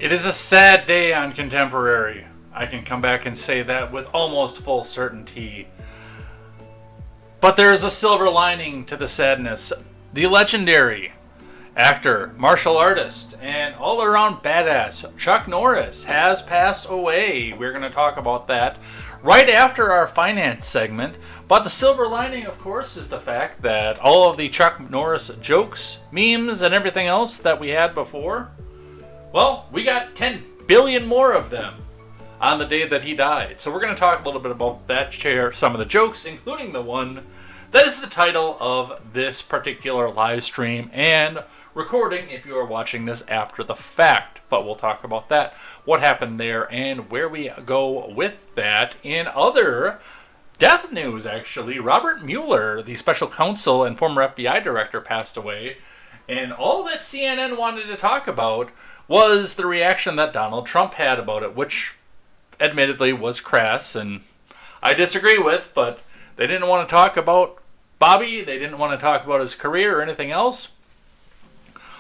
It is a sad day on Contemporary. I can come back and say that with almost full certainty. But there is a silver lining to the sadness. The legendary actor, martial artist, and all-around badass Chuck Norris has passed away. We're going to talk about that right after our finance segment. But the silver lining, of course, is the fact that all of the Chuck Norris jokes, memes, and everything else that we had before, well, we got 10 billion more of them on the day that he died. So we're going to talk a little bit about that, share some of the jokes, including the one that is the title of this particular live stream and recording if you are watching this after the fact. But we'll talk about that, what happened there, and where we go with that. In other death news, actually, Robert Mueller, the special counsel and former FBI director, passed away. And all that CNN wanted to talk about was the reaction that Donald Trump had about it, which admittedly was crass and I disagree with, but they didn't want to talk about Bobby. They didn't want to talk about his career or anything else.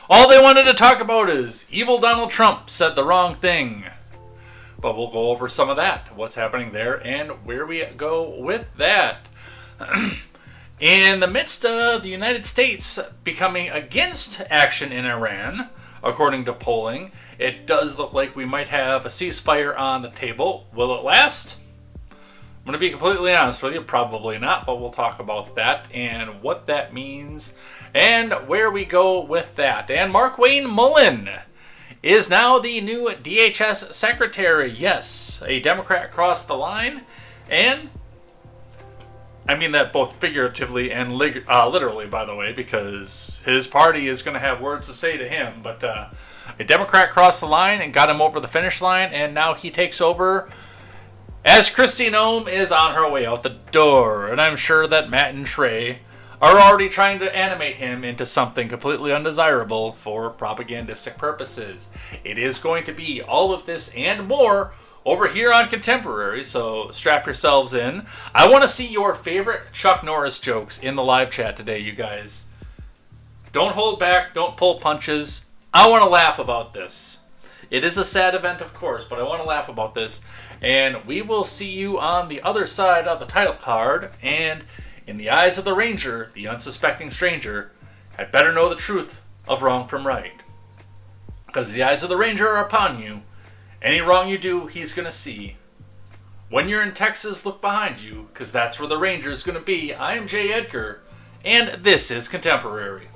All they wanted to talk about is evil Donald Trump said the wrong thing. But we'll go over some of that, what's happening there, and where we go with that. In the midst of the United States becoming against action in Iran, according to polling, it does look like we might have a ceasefire on the table. Will it last? I'm going to be completely honest with you, probably not, but we'll talk about that and what that means and where we go with that. And Mark Wayne Mullen is now the new DHS secretary. Yes, a Democrat crossed the line, and I mean that both figuratively and literally, by the way, because his party is going to have words to say to him. But a Democrat crossed the line and got him over the finish line, and now he takes over as Kristi Noem is on her way out the door. And I'm sure that Matt and Trey are already trying to animate him into something completely undesirable for propagandistic purposes. It is going to be all of this and more over here on Contemporary, so strap yourselves in. I want to see your favorite Chuck Norris jokes in the live chat today, you guys. Don't hold back, don't pull punches. I want to laugh about this. It is a sad event, of course, but I want to laugh about this. And we will see you on the other side of the title card. And in the eyes of the Ranger, the unsuspecting stranger had better know the truth of wrong from right. Because the eyes of the Ranger are upon you. Any wrong you do, he's going to see. When you're in Texas, look behind you, because that's where the Ranger's going to be. I am Jay Edgar, and this is Contemporary.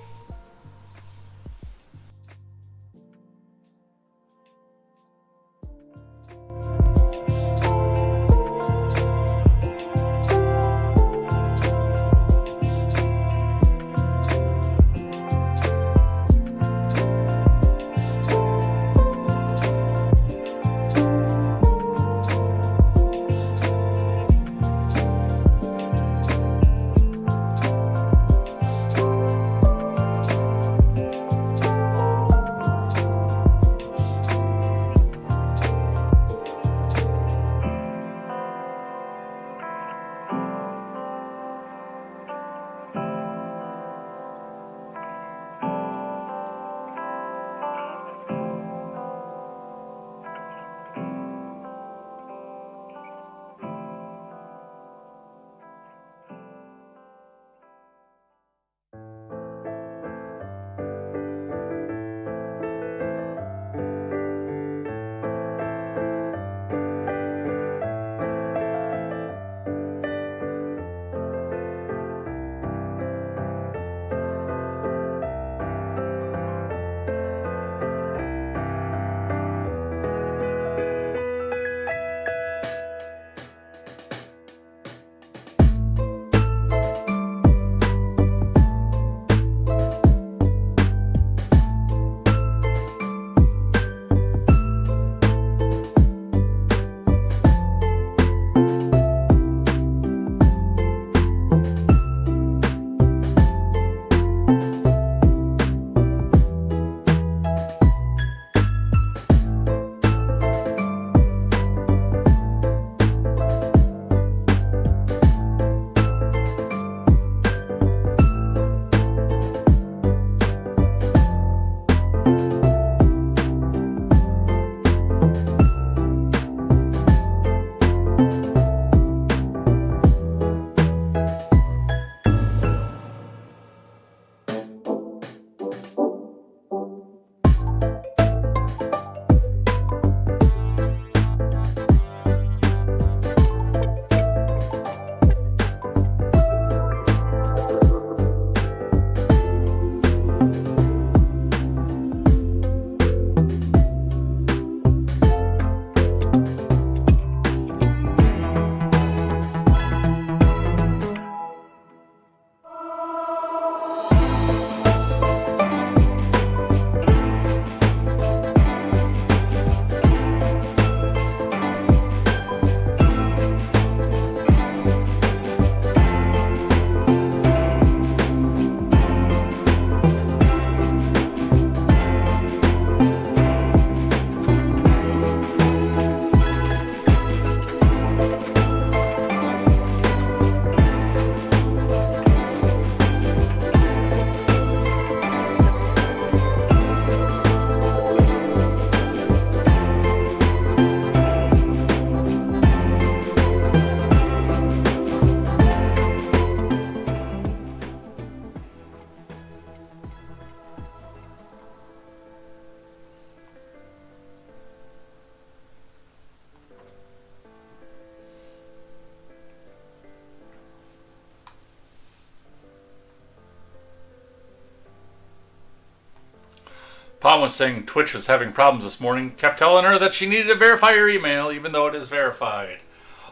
Palm was saying Twitch was having problems this morning. Kept telling her that she needed to verify her email, even though it is verified.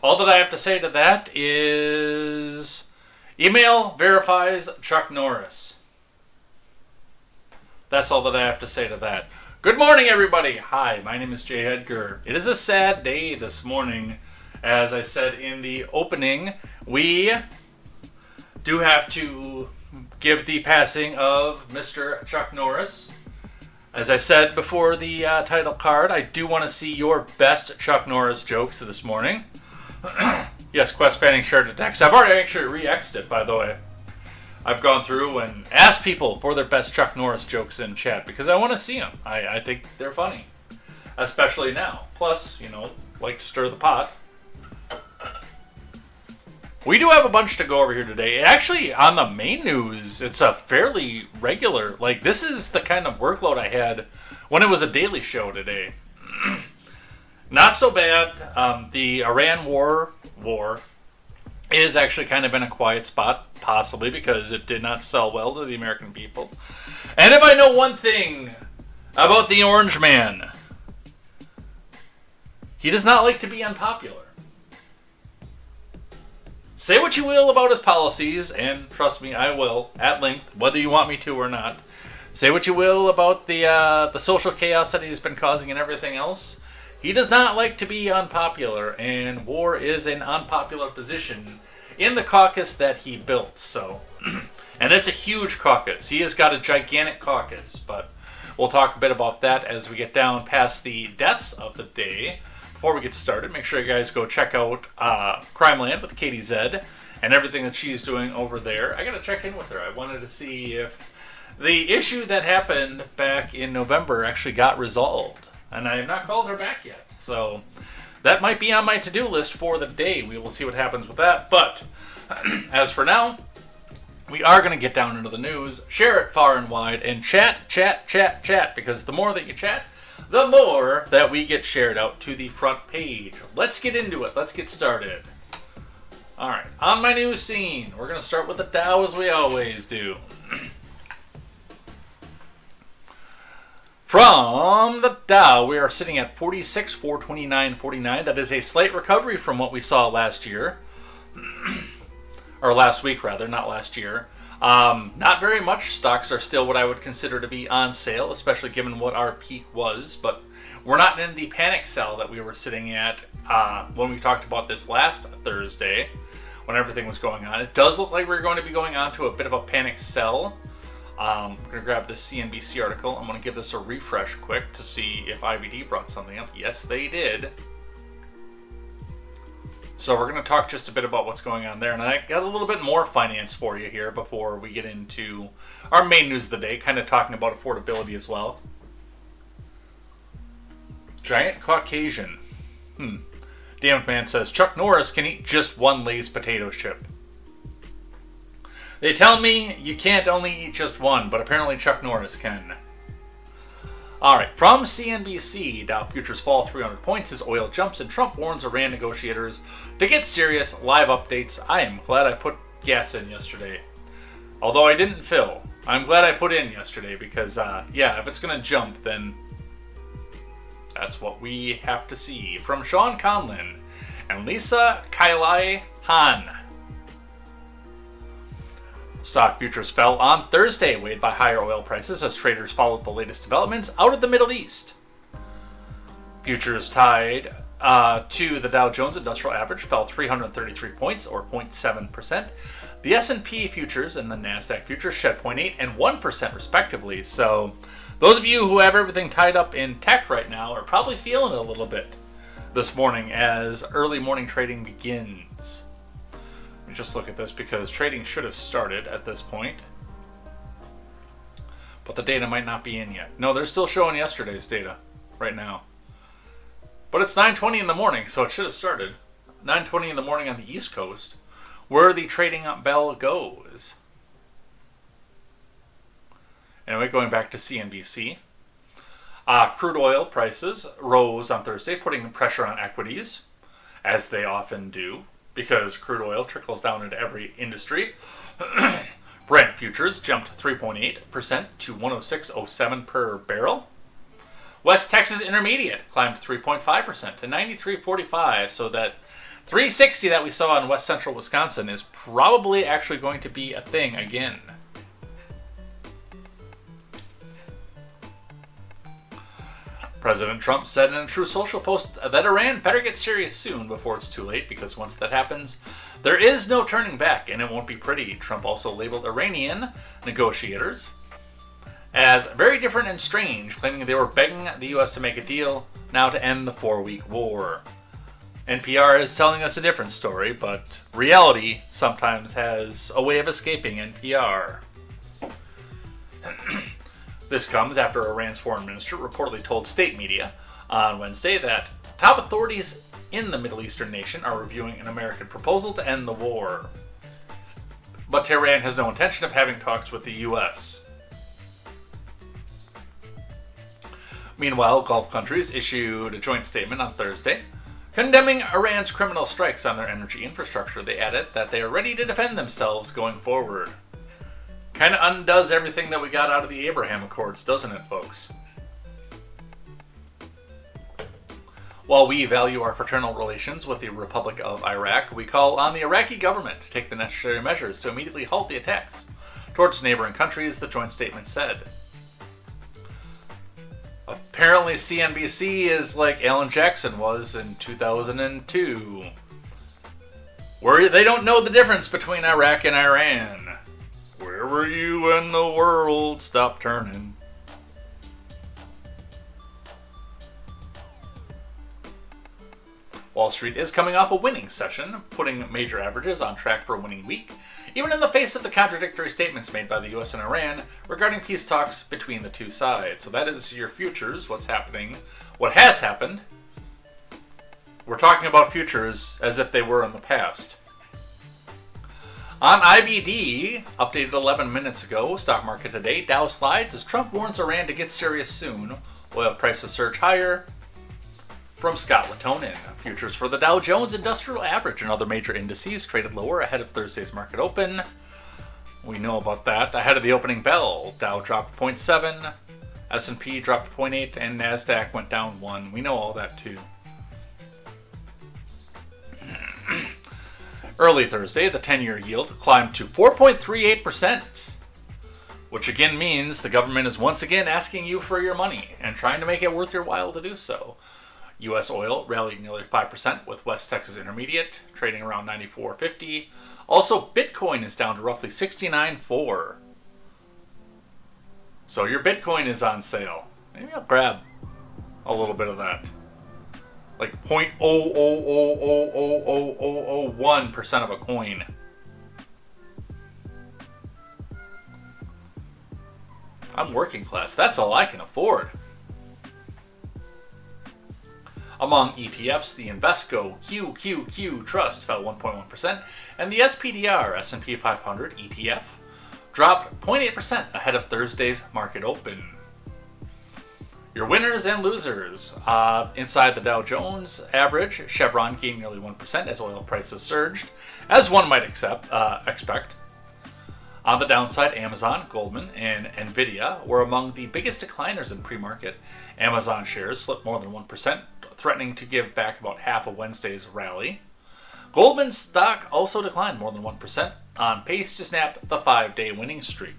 All that I have to say to that is email verifies Chuck Norris. That's all that I have to say to that. Good morning, everybody. Hi, my name is Jay Edgar. It is a sad day this morning. As I said in the opening, we do have to give the passing of Mr. Chuck Norris. As I said before the title card, I do want to see your best Chuck Norris jokes this morning. Yes, Quest Fanning shared a text. I've already actually re-exed it, by the way. I've gone through and asked people for their best Chuck Norris jokes in chat because I want to see them. I think they're funny, especially now. Plus, like to stir the pot. We do have a bunch to go over here today. Actually, on the main news, it's a fairly regular, this is the kind of workload I had when it was a daily show today. Not so bad. The Iran war is actually kind of in a quiet spot, possibly because it did not sell well to the American people. And if I know one thing about the Orange Man, he does not like to be unpopular. Say what you will about his policies, and trust me, I will, at length, whether you want me to or not. Say what you will about the social chaos that he's been causing and everything else. He does not like to be unpopular, and war is an unpopular position in the caucus that he built. So, and it's a huge caucus. He has got a gigantic caucus, but we'll talk a bit about that as we get down past the deaths of the day. Before we get started, make sure you guys go check out Crime Land with Katie Zed and everything that she's doing over there. I got to check in with her. I wanted to see if the issue that happened back in November actually got resolved. And I have not called her back yet. So that might be on my to-do list for the day. We will see what happens with that. But as for now, we are going to get down into the news, share it far and wide, and chat. Because the more that you chat, the more that we get shared out to the front page. Let's get into it. Let's get started. All right. On my news scene, we're going to start with the Dow as we always do. From the Dow, we are sitting at 46,429.49. That is a slight recovery from what we saw last year. Or last week, rather, not last year. Not very much. Stocks are still what I would consider to be on sale, especially given what our peak was. But we're not in the panic sell that we were sitting at when we talked about this last Thursday, when everything was going on. It does look like we're going to be going on to a bit of a panic sell. I'm going to grab this CNBC article. I'm going to give this a refresh quick to see if IBD brought something up. Yes, they did. So we're going to talk just a bit about what's going on there. And I got a little bit more finance for you here before we get into our main news of the day, kind of talking about affordability as well. Giant Caucasian. Damned Man says, Chuck Norris can eat just one Lay's potato chip. They tell me you can't only eat just one, but apparently Chuck Norris can. Alright, from CNBC, Dow futures fall 300 points as oil jumps and Trump warns Iran negotiators to get serious. Live updates. I am glad I put gas in yesterday. Although I didn't fill. I'm glad I put in yesterday because, if it's going to jump, then that's what we have to see. From Sean Conlin and Lisa Kailai Han. Stock futures fell on Thursday, weighed by higher oil prices as traders followed the latest developments out of the Middle East. Futures tied to the Dow Jones Industrial Average fell 333 points, or 0.7%. The S&P futures and the NASDAQ futures shed 0.8 and 1% respectively. So those of you who have everything tied up in tech right now are probably feeling it a little bit this morning as early morning trading begins. Let me just look at this because trading should have started at this point. But the data might not be in yet. No, they're still showing yesterday's data right now. But it's 9:20 in the morning, so it should have started. 9:20 in the morning on the East Coast, where the trading bell goes. Anyway, going back to CNBC. Crude oil prices rose on Thursday, putting pressure on equities, as they often do, because crude oil trickles down into every industry. Brent futures jumped 3.8% to 106.07 per barrel. West Texas Intermediate climbed 3.5% to 93.45, so that 360 that we saw in west central Wisconsin is probably actually going to be a thing again. President Trump said in a Truth Social post that Iran better get serious soon before it's too late, because once that happens, there is no turning back and it won't be pretty. Trump also labeled Iranian negotiators as very different and strange, claiming they were begging the U.S. to make a deal now to end the 4-week war. NPR is telling us a different story, but reality sometimes has a way of escaping NPR. This comes after Iran's foreign minister reportedly told state media on Wednesday that top authorities in the Middle Eastern nation are reviewing an American proposal to end the war. But Tehran has no intention of having talks with the U.S. Meanwhile, Gulf countries issued a joint statement on Thursday condemning Iran's criminal strikes on their energy infrastructure. They added that they are ready to defend themselves going forward. Kind of undoes everything that we got out of the Abraham Accords, doesn't it, folks? While we value our fraternal relations with the Republic of Iraq, we call on the Iraqi government to take the necessary measures to immediately halt the attacks towards neighboring countries, the joint statement said. Apparently CNBC is like Alan Jackson was in 2002, where they don't know the difference between Iraq and Iran. Where were you when the world stopped turning? Wall Street is coming off a winning session, putting major averages on track for a winning week, even in the face of the contradictory statements made by the U.S. and Iran regarding peace talks between the two sides. So that is your futures, what's happening, what has happened. We're talking about futures as if they were in the past. On IBD, updated 11 minutes ago, stock market today, Dow slides as Trump warns Iran to get serious soon. Oil prices surge higher. From Scott Latonin, futures for the Dow Jones Industrial Average and other major indices traded lower ahead of Thursday's market open. We know about that. Ahead of the opening bell, Dow dropped 0.7, S&P dropped 0.8, and NASDAQ went down 1. We know all that too. Early Thursday, the 10-year yield climbed to 4.38%, which again means the government is once again asking you for your money and trying to make it worth your while to do so. U.S. oil rallied nearly 5%, with West Texas Intermediate trading around 94.50. Also, Bitcoin is down to roughly 69.4. So your Bitcoin is on sale. Maybe I'll grab a little bit of that. Like 0.0000001% of a coin. I'm working class. That's all I can afford. Among ETFs, the Invesco QQQ Trust fell 1.1%, and the SPDR S&P 500 ETF dropped 0.8% ahead of Thursday's market open. Your winners and losers. Inside the Dow Jones average, Chevron gained nearly 1% as oil prices surged, as one might expect. On the downside, Amazon, Goldman, and Nvidia were among the biggest decliners in pre-market. Amazon shares slipped more than 1%, threatening to give back about half of Wednesday's rally. Goldman's stock also declined more than 1%, on pace to snap the 5-day winning streak.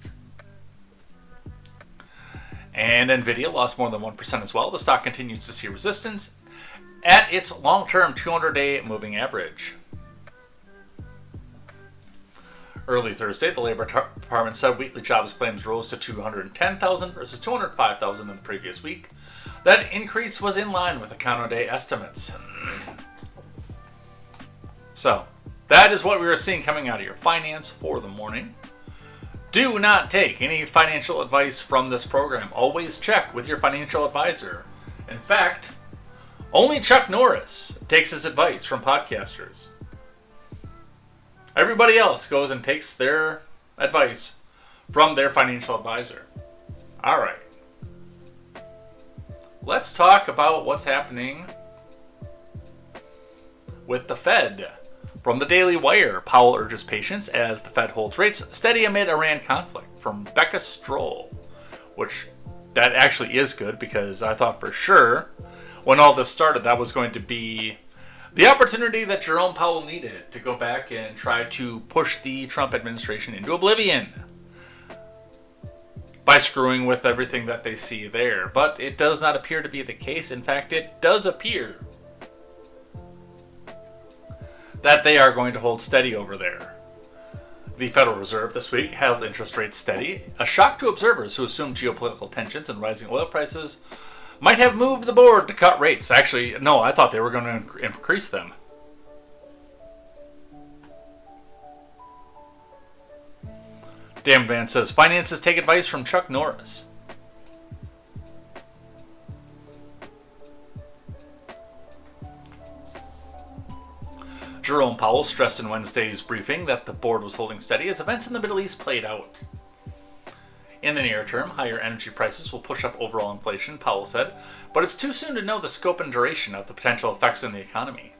And Nvidia lost more than 1% as well. The stock continues to see resistance at its long-term 200-day moving average. Early Thursday, the Labor Department said weekly jobs claims rose to 210,000 versus 205,000 in the previous week. That increase was in line with the counter-day estimates. So, that is what we were seeing coming out of your finance for the morning. Do not take any financial advice from this program. Always check with your financial advisor. In fact, only Chuck Norris takes his advice from podcasters. Everybody else goes and takes their advice from their financial advisor. All right. Let's talk about what's happening with the Fed. From the Daily Wire, Powell urges patience as the Fed holds rates steady amid Iran conflict. From Becca Stroll, which that actually is good because I thought for sure when all this started that was going to be the opportunity that Jerome Powell needed to go back and try to push the Trump administration into oblivion by screwing with everything that they see there. But it does not appear to be the case. In fact, it does appear that they are going to hold steady over there. The Federal Reserve this week held interest rates steady, a shock to observers who assumed geopolitical tensions and rising oil prices might have moved the board to cut rates. Actually, no, I thought they were going to increase them. Damn Man says, finances take advice from Chuck Norris. Jerome Powell stressed in Wednesday's briefing that the board was holding steady as events in the Middle East played out. In the near term, higher energy prices will push up overall inflation, Powell said, but it's too soon to know the scope and duration of the potential effects on the economy.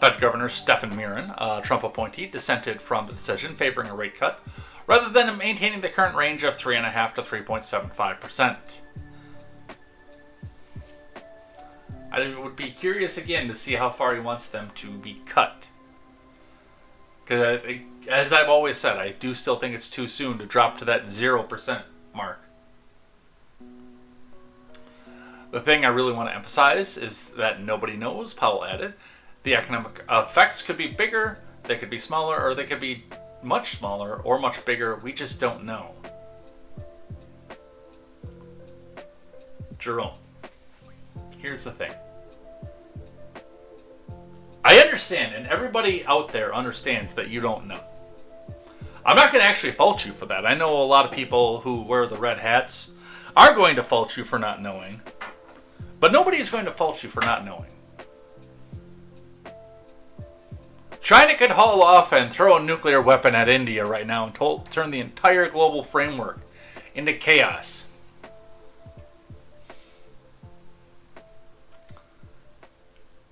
Fed Governor Stephen Miron, a Trump appointee, dissented from the decision, favoring a rate cut, rather than maintaining the current range of 3.5% to 3.75%. I would be curious again to see how far he wants them to be cut. Because, as I've always said, I do still think it's too soon to drop to that 0% mark. The thing I really want to emphasize is that nobody knows, Powell added. The economic effects could be bigger, they could be smaller, or they could be much smaller or much bigger. We just don't know. Jerome. Here's the thing. I understand, and everybody out there understands that you don't know. I'm not going to actually fault you for that. I know a lot of people who wear the red hats are going to fault you for not knowing. But nobody is going to fault you for not knowing. China could haul off and throw a nuclear weapon at India right now and turn the entire global framework into chaos.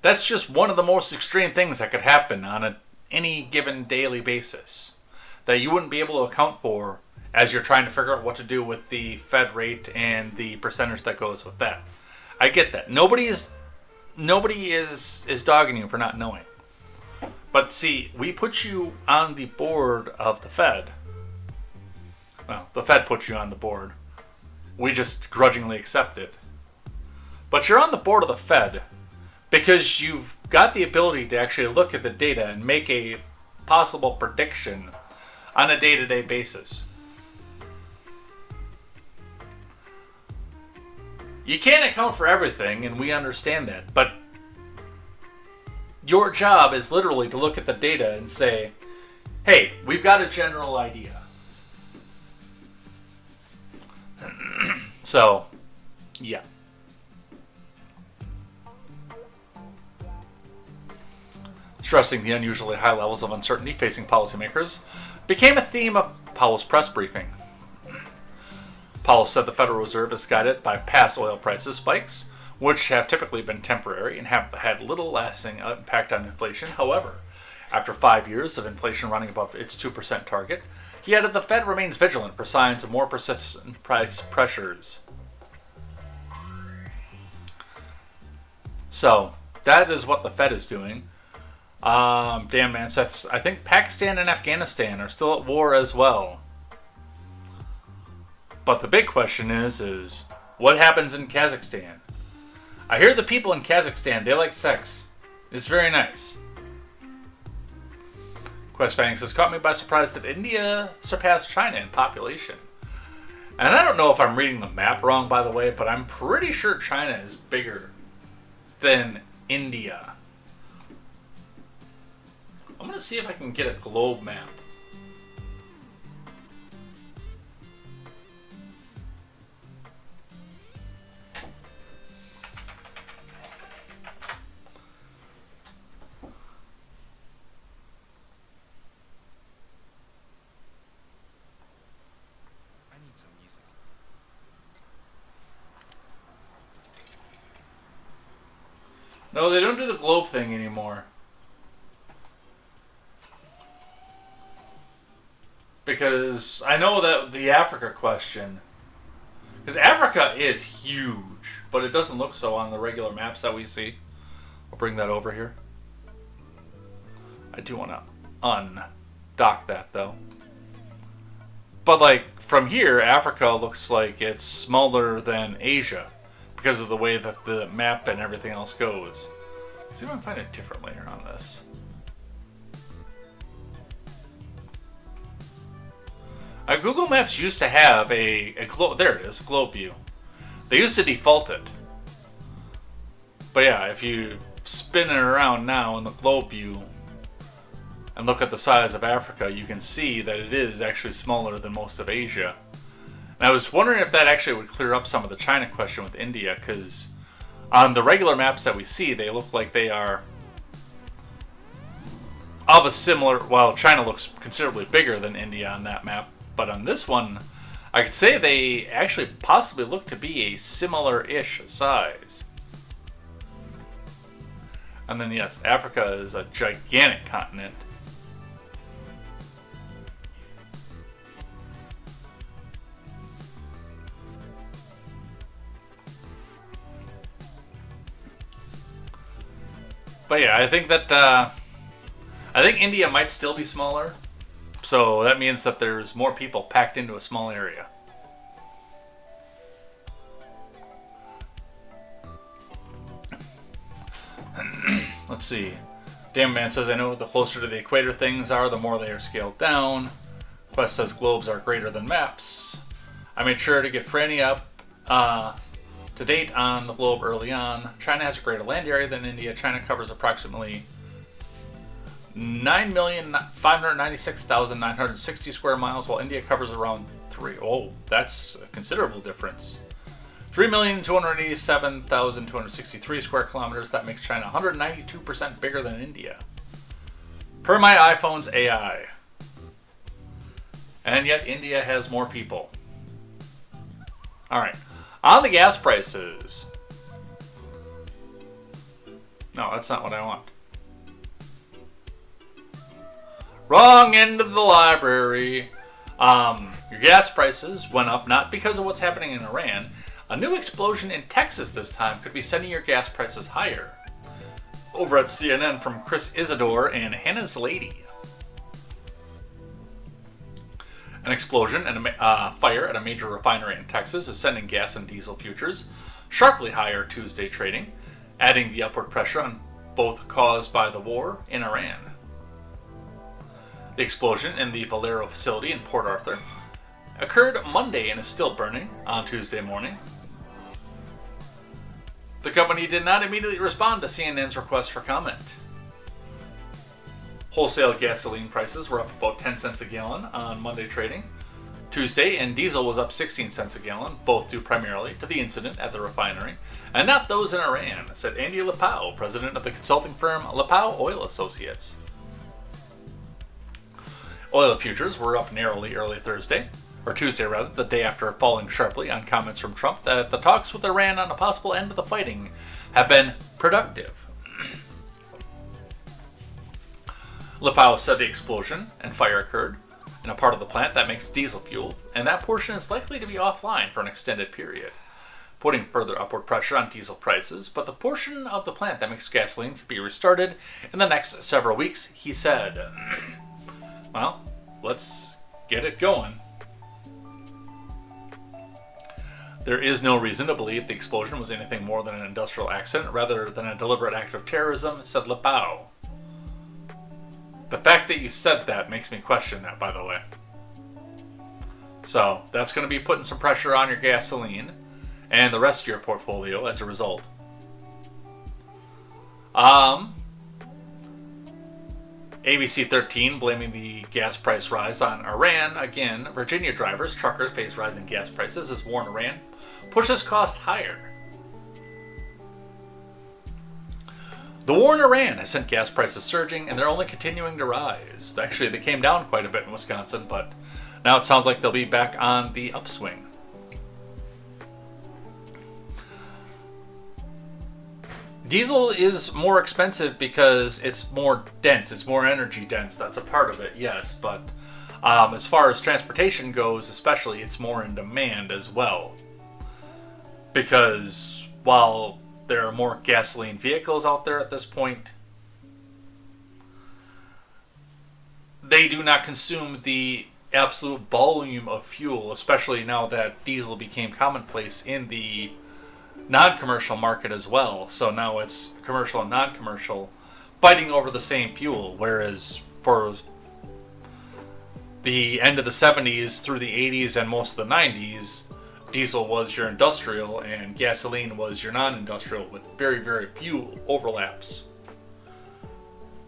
That's just one of the most extreme things that could happen on any given daily basis that you wouldn't be able to account for as you're trying to figure out what to do with the Fed rate and the percentage that goes with that. I get that. Nobody is dogging you for not knowing. But see, we put you on the board of the Fed. Well, the Fed put you on the board. We just grudgingly accept it. But you're on the board of the Fed because you've got the ability to actually look at the data and make a possible prediction on a day-to-day basis. You can't account for everything, and we understand that, but your job is literally to look at the data and say, hey, we've got a general idea. So, yeah. Stressing the unusually high levels of uncertainty facing policymakers became a theme of Powell's press briefing. Powell said the Federal Reserve is guided by past oil prices spikes, which have typically been temporary and have had little lasting impact on inflation. However, after 5 years of inflation running above its 2% target, he added the Fed remains vigilant for signs of more persistent price pressures. So, that is what the Fed is doing. Damn man, Seth, I think Pakistan and Afghanistan are still at war as well. But the big question is what happens in Kazakhstan? I hear the people in Kazakhstan, they like sex. It's very nice. Quest Fanning says, caught me by surprise that India surpassed China in population. And I don't know if I'm reading the map wrong, by the way, but I'm pretty sure China is bigger than India. I'm going to see if I can get a globe map. No, they don't do the globe thing anymore. Because I know that the Africa question, because Africa is huge, but it doesn't look so on the regular maps that we see. I'll bring that over here. I do want to undock that though. But like from here, Africa looks like it's smaller than Asia because of the way that the map and everything else goes. Let's see if I can find a different layer on this. Google Maps used to have a globe. There it is, a globe view. They used to default it. But yeah, if you spin it around now in the globe view and look at the size of Africa, you can see that it is actually smaller than most of Asia. And I was wondering if that actually would clear up some of the China question with India, because on the regular maps that we see, they look like they are of a similar, while China looks considerably bigger than India on that map. But on this one, I could say they actually possibly look to be a similar-ish size. And then yes, Africa is a gigantic continent. But yeah, I think that I think India might still be smaller. So that means that there's more people packed into a small area. Let's see. Damn Man says, I know the closer to the equator things are, the more they are scaled down. Quest says globes are greater than maps. I made sure to get Franny up to date on the globe early on. China has a greater land area than India. China covers approximately 9,596,960 square miles, while India covers around 3. Oh, that's a considerable difference. 3,287,263 square kilometers. That makes China 192% bigger than India, per my iPhone's AI. And yet India has more people. Alright, on the gas prices. No, that's not what I want. Wrong end of the library. Your gas prices went up not because of what's happening in Iran. A new explosion in Texas this time could be sending your gas prices higher. Over at CNN from Chris Isidore and Hannah's Lady. An explosion and a fire at a major refinery in Texas is sending gas and diesel futures sharply higher Tuesday trading, adding the upward pressure on both caused by the war in Iran. The explosion in the Valero facility in Port Arthur occurred Monday and is still burning on Tuesday morning. The company did not immediately respond to CNN's request for comment. Wholesale gasoline prices were up about 10 cents a gallon on Monday trading Tuesday, and diesel was up 16 cents a gallon, both due primarily to the incident at the refinery, and not those in Iran, said Andy Lepau, president of the consulting firm Lepau Oil Associates. Oil futures were up narrowly early Tuesday, the day after falling sharply on comments from Trump that the talks with Iran on a possible end to the fighting have been productive. Lepau said the explosion and fire occurred in a part of the plant that makes diesel fuel, and that portion is likely to be offline for an extended period, putting further upward pressure on diesel prices, but the portion of the plant that makes gasoline could be restarted in the next several weeks, he said. Well, let's get it going. There is no reason to believe the explosion was anything more than an industrial accident rather than a deliberate act of terrorism, said Lepau. The fact that you said that makes me question that, by the way. So, that's going to be putting some pressure on your gasoline and the rest of your portfolio as a result. ABC 13 blaming the gas price rise on Iran. Again, Virginia drivers, truckers face rising gas prices as war in Iran pushes costs higher. The war in Iran has sent gas prices surging, and they're only continuing to rise. Actually, they came down quite a bit in Wisconsin, but now it sounds like they'll be back on the upswing. Diesel is more expensive because it's more dense. It's more energy dense. That's a part of it, yes. But As far as transportation goes, especially, it's more in demand as well. Because while there are more gasoline vehicles out there at this point, they do not consume the absolute volume of fuel, especially now that diesel became commonplace in the non-commercial market as well. So now it's commercial and non-commercial fighting over the same fuel, whereas for the end of the 70s through the 80s and most of the 90s, diesel was your industrial and gasoline was your non-industrial, with very, very few overlaps.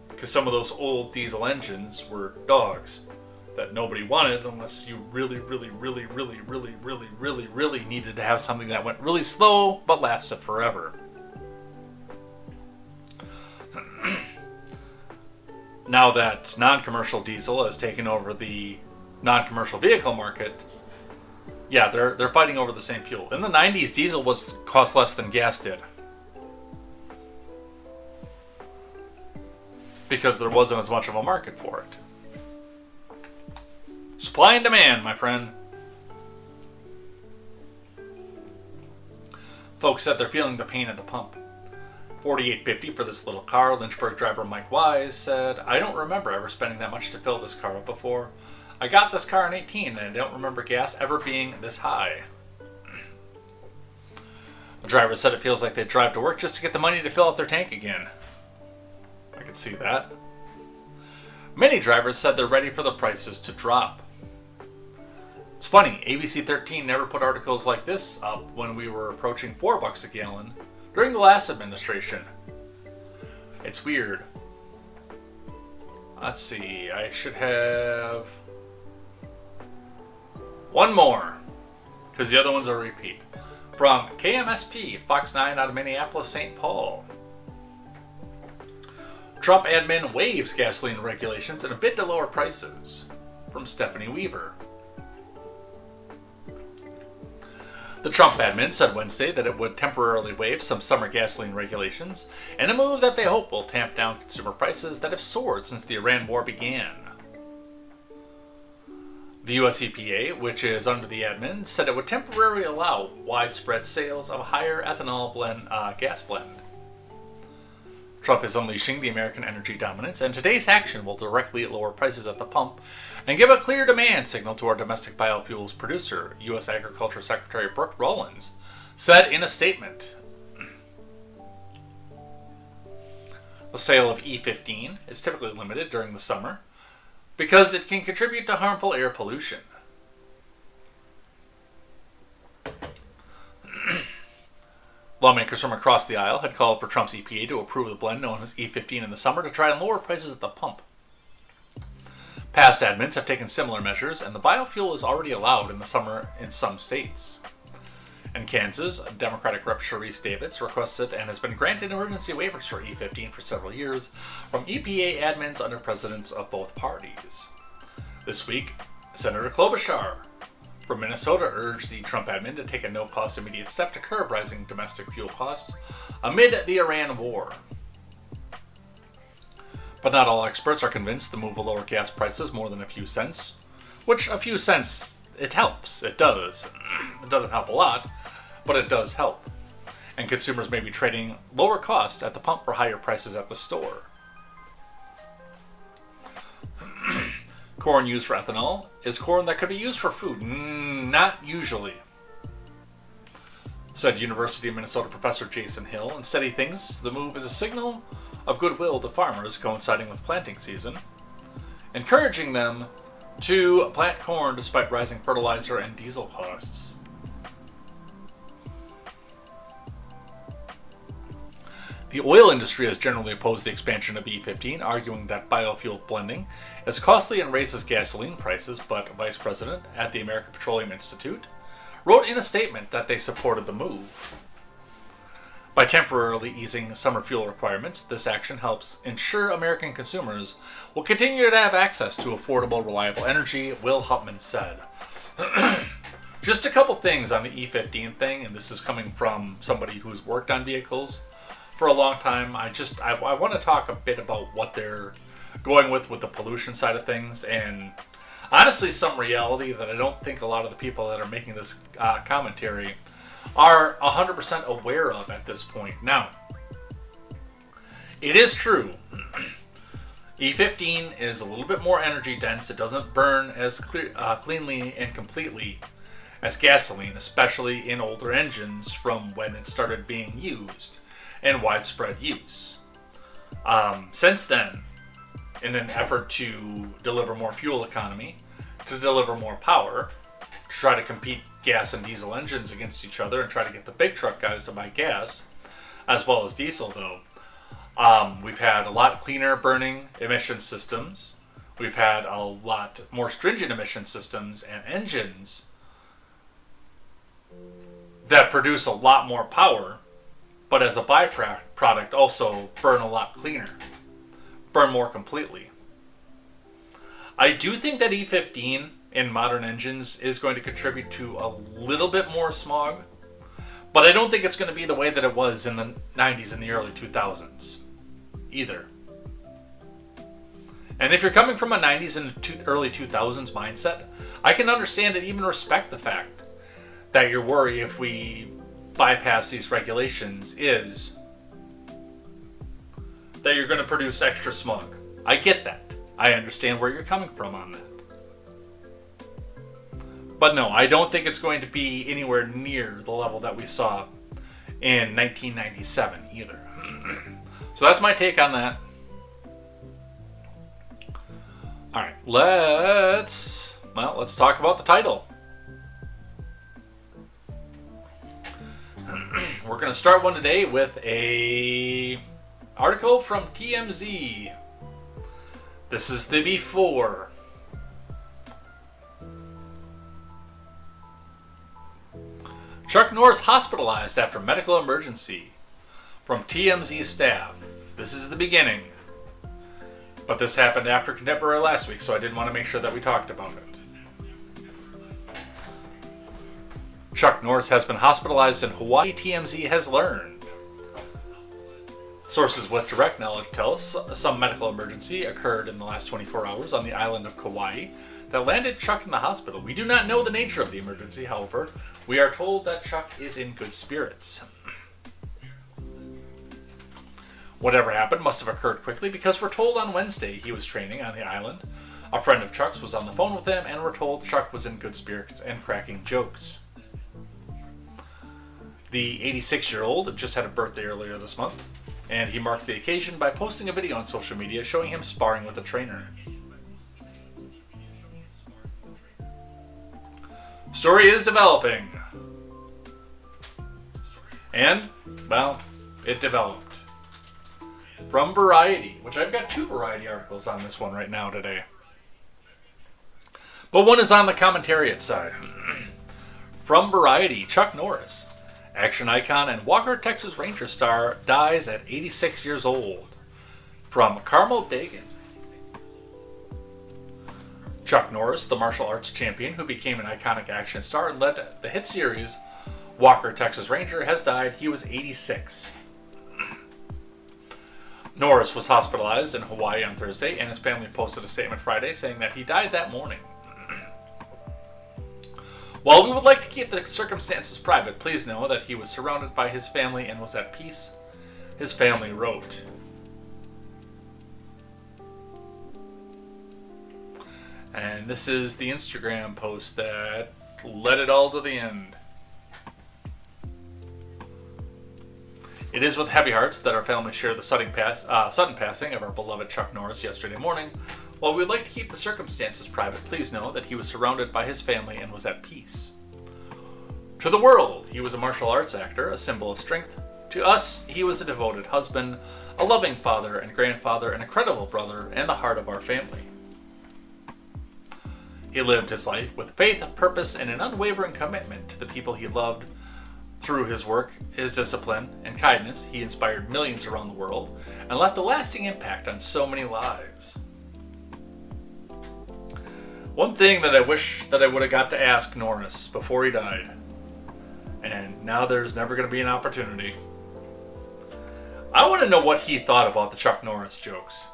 Because some of those old diesel engines were dogs that nobody wanted unless you really, really, really, really, really, really, really, really needed to have something that went really slow but lasted forever. Now that non-commercial diesel has taken over the non-commercial vehicle market, yeah, they're fighting over the same fuel. In the 90s, diesel cost less than gas did, because there wasn't as much of a market for it. Supply and demand, my friend. Folks said they're feeling the pain at the pump. $48.50 for this little car. Lynchburg driver Mike Wise said, "I don't remember ever spending that much to fill this car up before. I got this car in 18 and I don't remember gas ever being this high." The driver said it feels like they drive to work just to get the money to fill up their tank again. I could see that. Many drivers said they're ready for the prices to drop. It's funny, ABC 13 never put articles like this up when we were approaching $4 a gallon during the last administration. It's weird. Let's see, I should have one more, because the other one's a repeat. From KMSP, Fox 9 out of Minneapolis, St. Paul. Trump admin waives gasoline regulations in a bid to lower prices. From Stephanie Weaver. The Trump admin said Wednesday that it would temporarily waive some summer gasoline regulations, in a move that they hope will tamp down consumer prices that have soared since the Iran war began. The US EPA, which is under the admin, said it would temporarily allow widespread sales of higher ethanol gas blend. Trump is unleashing the American energy dominance, and today's action will directly lower prices at the pump and give a clear demand signal to our domestic biofuels producer, U.S. Agriculture Secretary Brooke Rollins said in a statement. The sale of E15 is typically limited during the summer because it can contribute to harmful air pollution. Lawmakers from across the aisle had called for Trump's EPA to approve the blend known as E15 in the summer to try and lower prices at the pump. Past admins have taken similar measures, and the biofuel is already allowed in the summer in some states. In Kansas, Democratic Rep. Sharice Davids requested and has been granted emergency waivers for E15 for several years from EPA admins under presidents of both parties. This week, Senator Klobuchar from Minnesota urged the Trump admin to take a no-cost immediate step to curb rising domestic fuel costs amid the Iran war. But not all experts are convinced the move will lower gas prices more than a few cents, which a few cents, it helps. It does. It doesn't help a lot, but it does help. And consumers may be trading lower costs at the pump for higher prices at the store. Corn used for ethanol is corn that could be used for food. Not usually, said University of Minnesota professor Jason Hill. Instead, he thinks the move is a signal of goodwill to farmers coinciding with planting season, encouraging them to plant corn despite rising fertilizer and diesel costs. The oil industry has generally opposed the expansion of E15, arguing that biofuel blending is costly and raises gasoline prices, but Vice President at the American Petroleum Institute wrote in a statement that they supported the move. By temporarily easing summer fuel requirements, this action helps ensure American consumers will continue to have access to affordable, reliable energy, Will Hupman said. Just a couple things on the E15 thing, and this is coming from somebody who's worked on vehicles for a long time. I want to talk a bit about what they're going with the pollution side of things, and honestly some reality that I don't think a lot of the people that are making this commentary are 100% aware of at this point. Now, it is true. E15 is a little bit more energy dense. It doesn't burn as cleanly and completely as gasoline, especially in older engines from when it started being used in widespread use. Since then, in an effort to deliver more fuel economy, to deliver more power, to try to compete gas and diesel engines against each other and try to get the big truck guys to buy gas, as well as diesel though, we've had a lot cleaner burning emission systems. We've had a lot more stringent emission systems and engines that produce a lot more power, but as a byproduct also burn a lot cleaner, burn more completely. I do think that E15 in modern engines is going to contribute to a little bit more smog, but I don't think it's going to be the way that it was in the 90s and the early 2000s either. And if you're coming from a 90s and early 2000s mindset, I can understand and even respect the fact that your worry if we bypass these regulations is that you're going to produce extra smog. I get that. I understand where you're coming from on that. But no, I don't think it's going to be anywhere near the level that we saw in 1997 either. So that's my take on that. Alright, let's talk about the title. We're going to start one today with a article from TMZ. This is the before. Chuck Norris hospitalized after medical emergency. From TMZ staff. This is the beginning. But this happened after Contemporary last week, so I did want to make sure that we talked about it. Chuck Norris has been hospitalized in Hawaii, TMZ has learned. Sources with direct knowledge tell us some medical emergency occurred in the last 24 hours on the island of Kauai that landed Chuck in the hospital. We do not know the nature of the emergency, however. We are told that Chuck is in good spirits. Whatever happened must have occurred quickly because we're told on Wednesday he was training on the island. A friend of Chuck's was on the phone with him and we're told Chuck was in good spirits and cracking jokes. The 86-year-old just had a birthday earlier this month, and he marked the occasion by posting a video on social media showing him sparring with a trainer. Story is developing. And, well, it developed. From Variety, which I've got 2 Variety articles on this one right now today. But one is on the commentariat side. From Variety, Chuck Norris, action icon and Walker, Texas Ranger star, dies at 86 years old. From Carmel Dagan. Chuck Norris, the martial arts champion who became an iconic action star and led the hit series Walker, Texas Ranger, has died. He was 86. Norris was hospitalized in Hawaii on Thursday, and his family posted a statement Friday saying that he died that morning. While we would like to keep the circumstances private, please know that he was surrounded by his family and was at peace, his family wrote. And this is the Instagram post that led it all to the end. It is with heavy hearts that our family shared the sudden passing of our beloved Chuck Norris yesterday morning. While we would like to keep the circumstances private, please know that he was surrounded by his family and was at peace. To the world, he was a martial arts actor, a symbol of strength. To us, he was a devoted husband, a loving father and grandfather, an incredible brother, and the heart of our family. He lived his life with faith, purpose, and an unwavering commitment to the people he loved. Through his work, his discipline, and kindness, he inspired millions around the world and left a lasting impact on so many lives. One thing that I wish that I would have got to ask Norris before he died, and now there's never going to be an opportunity. I want to know what he thought about the Chuck Norris jokes.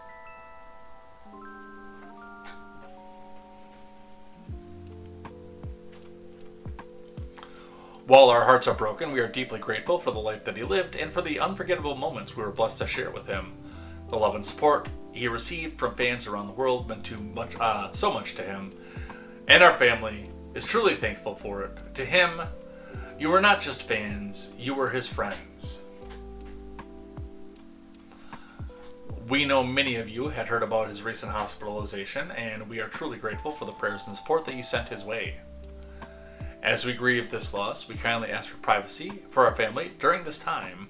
While our hearts are broken, we are deeply grateful for the life that he lived and for the unforgettable moments we were blessed to share with him. The love and support he received from fans around the world meant so much to him, and our family is truly thankful for it. To him, you were not just fans, you were his friends. We know many of you had heard about his recent hospitalization, and we are truly grateful for the prayers and support that you sent his way. As we grieve this loss, we kindly ask for privacy for our family during this time.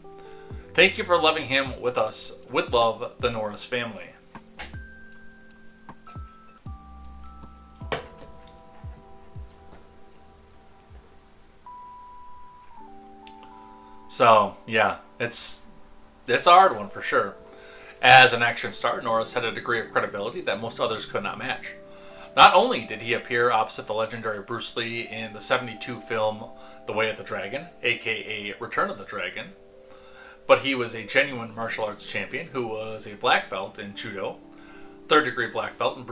Thank you for loving him with us. With love, the Norris family. So, yeah, it's a hard one for sure. As an action star, Norris had a degree of credibility that most others could not match. Not only did he appear opposite the legendary Bruce Lee in the '72 film The Way of the Dragon, aka Return of the Dragon, but he was a genuine martial arts champion who was a black belt in Judo, 3rd degree black belt in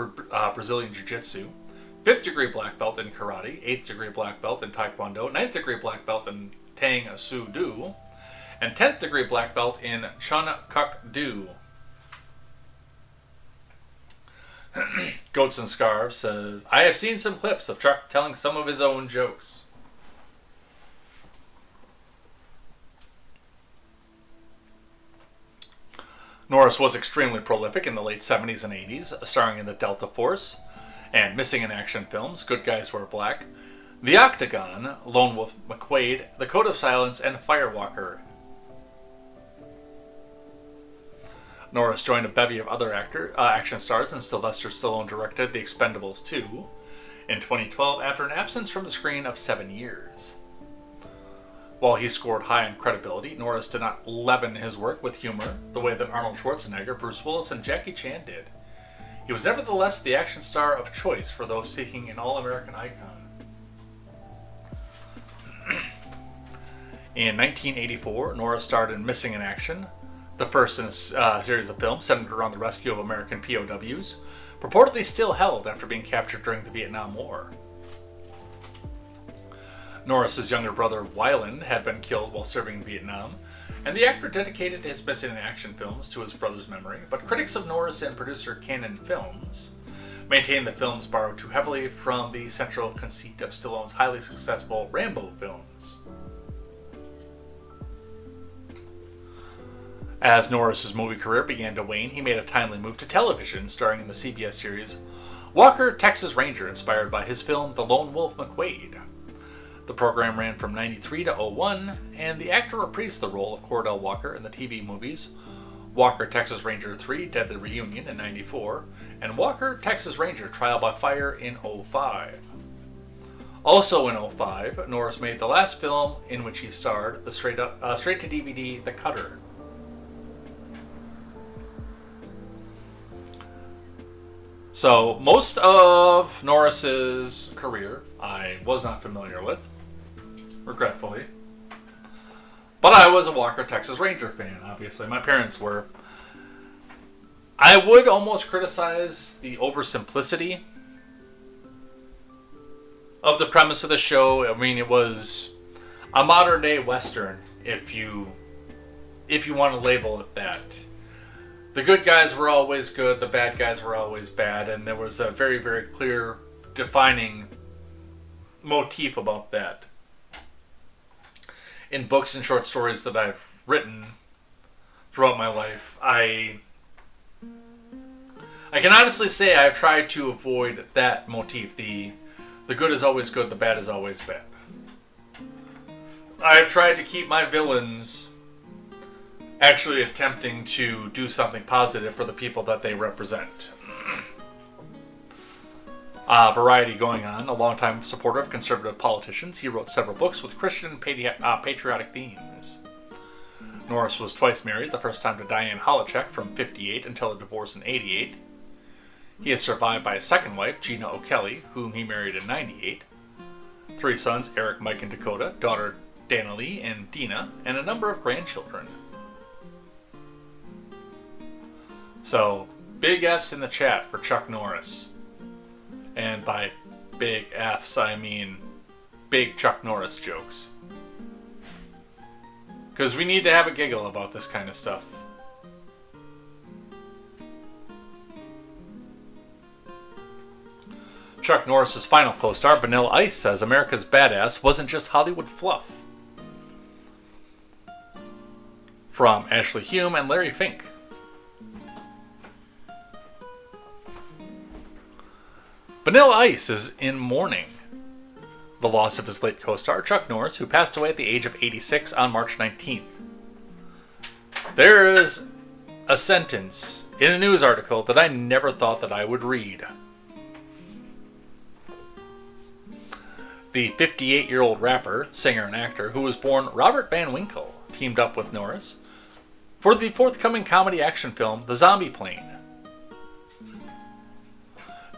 Brazilian Jiu-Jitsu, 5th degree black belt in Karate, 8th degree black belt in Taekwondo, 9th degree black belt in Tang Soo Do, and 10th degree black belt in Chun Kuk Do. Goats and Scarves says, I have seen some clips of Chuck telling some of his own jokes. Norris was extremely prolific in the late 70s and 80s, starring in the Delta Force and missing in action films, Good Guys Wear Black, The Octagon, Lone Wolf McQuade, The Code of Silence, and Firewalker. Norris joined a bevy of other action stars, and Sylvester Stallone directed The Expendables 2 in 2012 after an absence from the screen of 7 years. While he scored high on credibility, Norris did not leaven his work with humor the way that Arnold Schwarzenegger, Bruce Willis, and Jackie Chan did. He was nevertheless the action star of choice for those seeking an all-American icon. In 1984, Norris starred in Missing in Action, the first in a series of films centered around the rescue of American POWs, purportedly still held after being captured during the Vietnam War. Norris's younger brother, Wyland, had been killed while serving in Vietnam, and the actor dedicated his Missing in Action films to his brother's memory, but critics of Norris and producer Cannon Films maintained the films borrowed too heavily from the central conceit of Stallone's highly successful Rambo films. As Norris's movie career began to wane, he made a timely move to television, starring in the CBS series Walker, Texas Ranger, inspired by his film The Lone Wolf McQuade. The program ran from 1993 to 2001, and the actor reprised the role of Cordell Walker in the TV movies Walker, Texas Ranger 3, Deadly Reunion in 1994, and Walker, Texas Ranger, Trial by Fire in 2005. Also in 2005, Norris made the last film in which he starred, the straight-to-DVD The Cutter. So, most of Norris's career I was not familiar with, regretfully. But I was a Walker, Texas Ranger fan, obviously. My parents were. I would almost criticize the oversimplicity of the premise of the show. I mean, it was a modern-day Western, if you want to label it that. The good guys were always good, the bad guys were always bad, and there was a very, very clear, defining motif about that. In books and short stories that I've written throughout my life, I can honestly say I've tried to avoid that motif. The good is always good, the bad is always bad. I've tried to keep my villains actually attempting to do something positive for the people that they represent. Variety going on, a longtime supporter of conservative politicians, he wrote several books with Christian patriotic themes. Norris was twice married, the first time to Diane Holacek from 1958 until a divorce in 1988. He is survived by a second wife, Gina O'Kelly, whom he married in 1998. 3 sons, Eric, Mike, and Dakota, daughter Dana Lee and Dina, and a number of grandchildren. So, big F's in the chat for Chuck Norris. And by big F's, I mean big Chuck Norris jokes. Because we need to have a giggle about this kind of stuff. Chuck Norris's final co-star, Vanilla Ice, says America's Badass wasn't just Hollywood fluff. From Ashley Hume and Larry Fink. Vanilla Ice is in mourning the loss of his late co-star, Chuck Norris, who passed away at the age of 86 on March 19th. There is a sentence in a news article that I never thought that I would read. The 58-year-old rapper, singer, and actor who was born Robert Van Winkle teamed up with Norris for the forthcoming comedy action film, The Zombie Plane.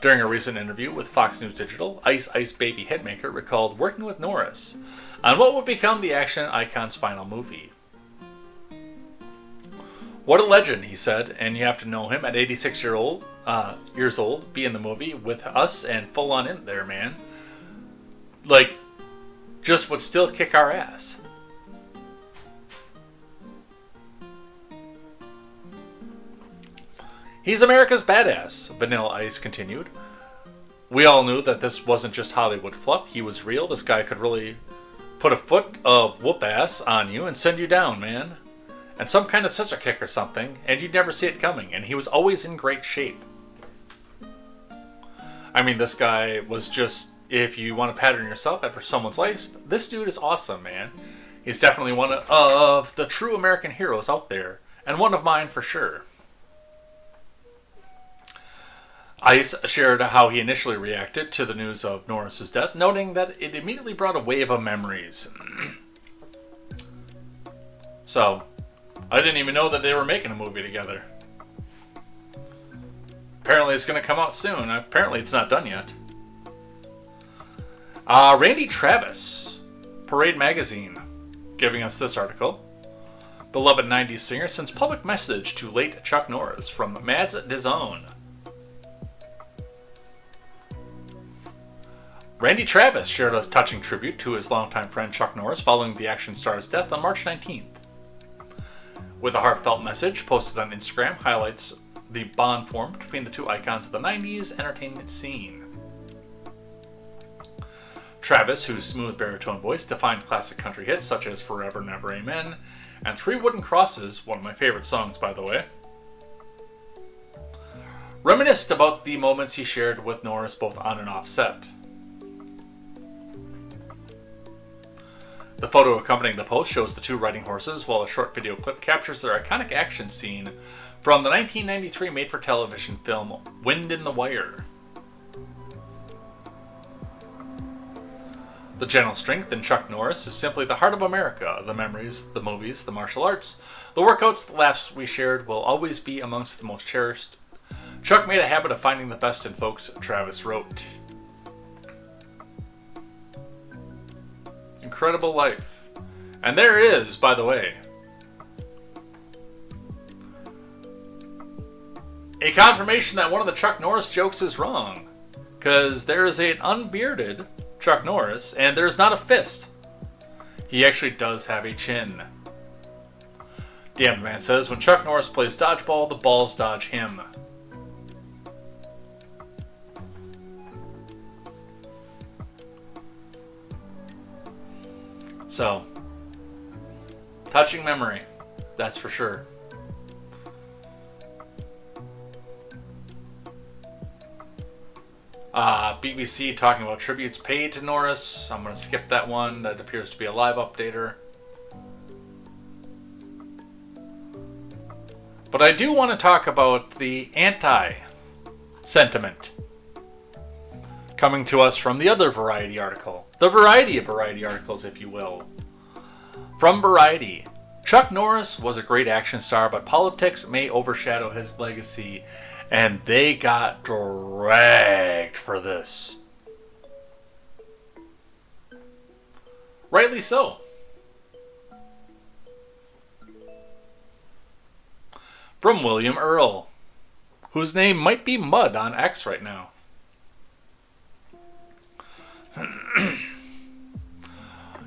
During a recent interview with Fox News Digital, Ice Ice Baby hitmaker recalled working with Norris on what would become the action icon's final movie. What a legend, he said, and you have to know him at 86 years old, be in the movie with us and full on in there, man. Like, just would still kick our ass. He's America's badass, Vanilla Ice continued. We all knew that this wasn't just Hollywood fluff. He was real. This guy could really put a foot of whoop ass on you and send you down, man. And some kind of scissor kick or something, and you'd never see it coming. And he was always in great shape. I mean, this guy was just, if you want to pattern yourself after someone's life, this dude is awesome, man. He's definitely one of the true American heroes out there, and one of mine for sure. Ice shared how he initially reacted to the news of Norris's death, noting that it immediately brought a wave of memories. So, I didn't even know that they were making a movie together. Apparently it's going to come out soon. Apparently it's not done yet. Randy Travis, Parade Magazine, giving us this article. Beloved 90s singer sends public message to late Chuck Norris from Mads DeZone. Randy Travis shared a touching tribute to his longtime friend Chuck Norris following the action star's death on March 19th. With a heartfelt message posted on Instagram, highlights the bond formed between the two icons of the 90s entertainment scene. Travis, whose smooth baritone voice defined classic country hits such as Forever Never Amen and Three Wooden Crosses, one of my favorite songs by the way, reminisced about the moments he shared with Norris both on and off set. The photo accompanying the post shows the two riding horses, while a short video clip captures their iconic action scene from the 1993 made-for-television film Wind in the Wire. The gentle strength in Chuck Norris is simply the heart of America. The memories, the movies, the martial arts, the workouts, the laughs we shared will always be amongst the most cherished. Chuck made a habit of finding the best in folks, Travis wrote. Incredible life. And there is, by the way, a confirmation that one of the Chuck Norris jokes is wrong. Because there is an unbearded Chuck Norris, and there's not a fist. He actually does have a chin. Damned Man says, when Chuck Norris plays dodgeball, the balls dodge him. So, touching memory, that's for sure. BBC talking about tributes paid to Norris. I'm going to skip that one. That appears to be a live updater. But I do want to talk about the anti-sentiment coming to us from the other Variety article. The variety of Variety articles, if you will. From Variety, Chuck Norris was a great action star, but politics may overshadow his legacy, and they got dragged for this. Rightly so. From William Earl, whose name might be Mud on X right now.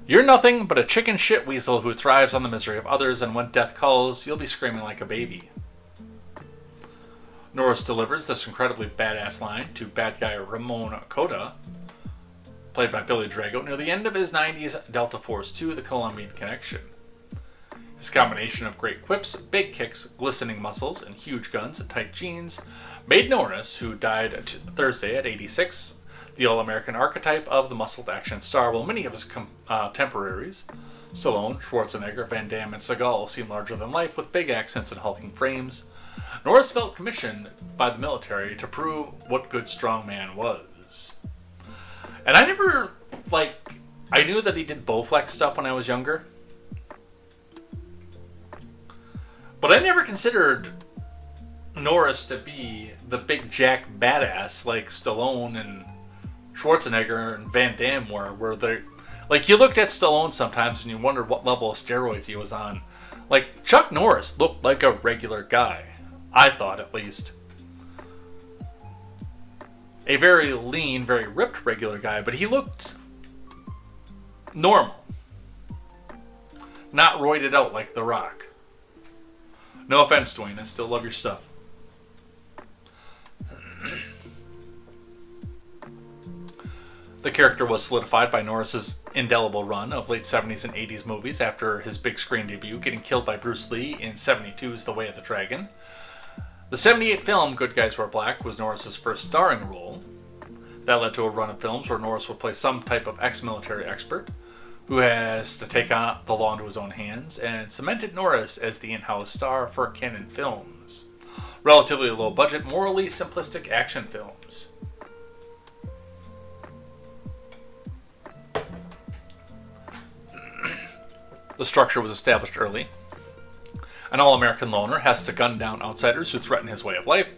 You're nothing but a chicken shit weasel who thrives on the misery of others, and when death calls, you'll be screaming like a baby. Norris delivers this incredibly badass line to bad guy Ramon Cota, played by Billy Drago, near the end of his 90s Delta Force 2, The Colombian Connection. His combination of great quips, big kicks, glistening muscles, and huge guns and tight jeans made Norris, who died Thursday at 86, the all-American archetype of the muscled action star, while many of his contemporaries, Stallone, Schwarzenegger, Van Damme, and Seagal, seem larger than life with big accents and hulking frames. Norris felt commissioned by the military to prove what good strongman was. And I never, I knew that he did Bowflex stuff when I was younger. But I never considered Norris to be the big jack badass like Stallone and Schwarzenegger and Van Damme were, where they, you looked at Stallone sometimes and you wondered what level of steroids he was on. Chuck Norris looked like a regular guy. I thought, at least. A very lean, very ripped regular guy, but he looked normal. Not roided out like The Rock. No offense, Dwayne. I still love your stuff. The character was solidified by Norris's indelible run of late 70s and 80s movies after his big screen debut, getting killed by Bruce Lee in 72's The Way of the Dragon. The 78 film Good Guys Wear Black was Norris's first starring role. That led to a run of films where Norris would play some type of ex-military expert who has to take on the law into his own hands, and cemented Norris as the in-house star for Cannon Films. Relatively low-budget, morally simplistic action films. The structure was established early. An all-American loner has to gun down outsiders who threaten his way of life,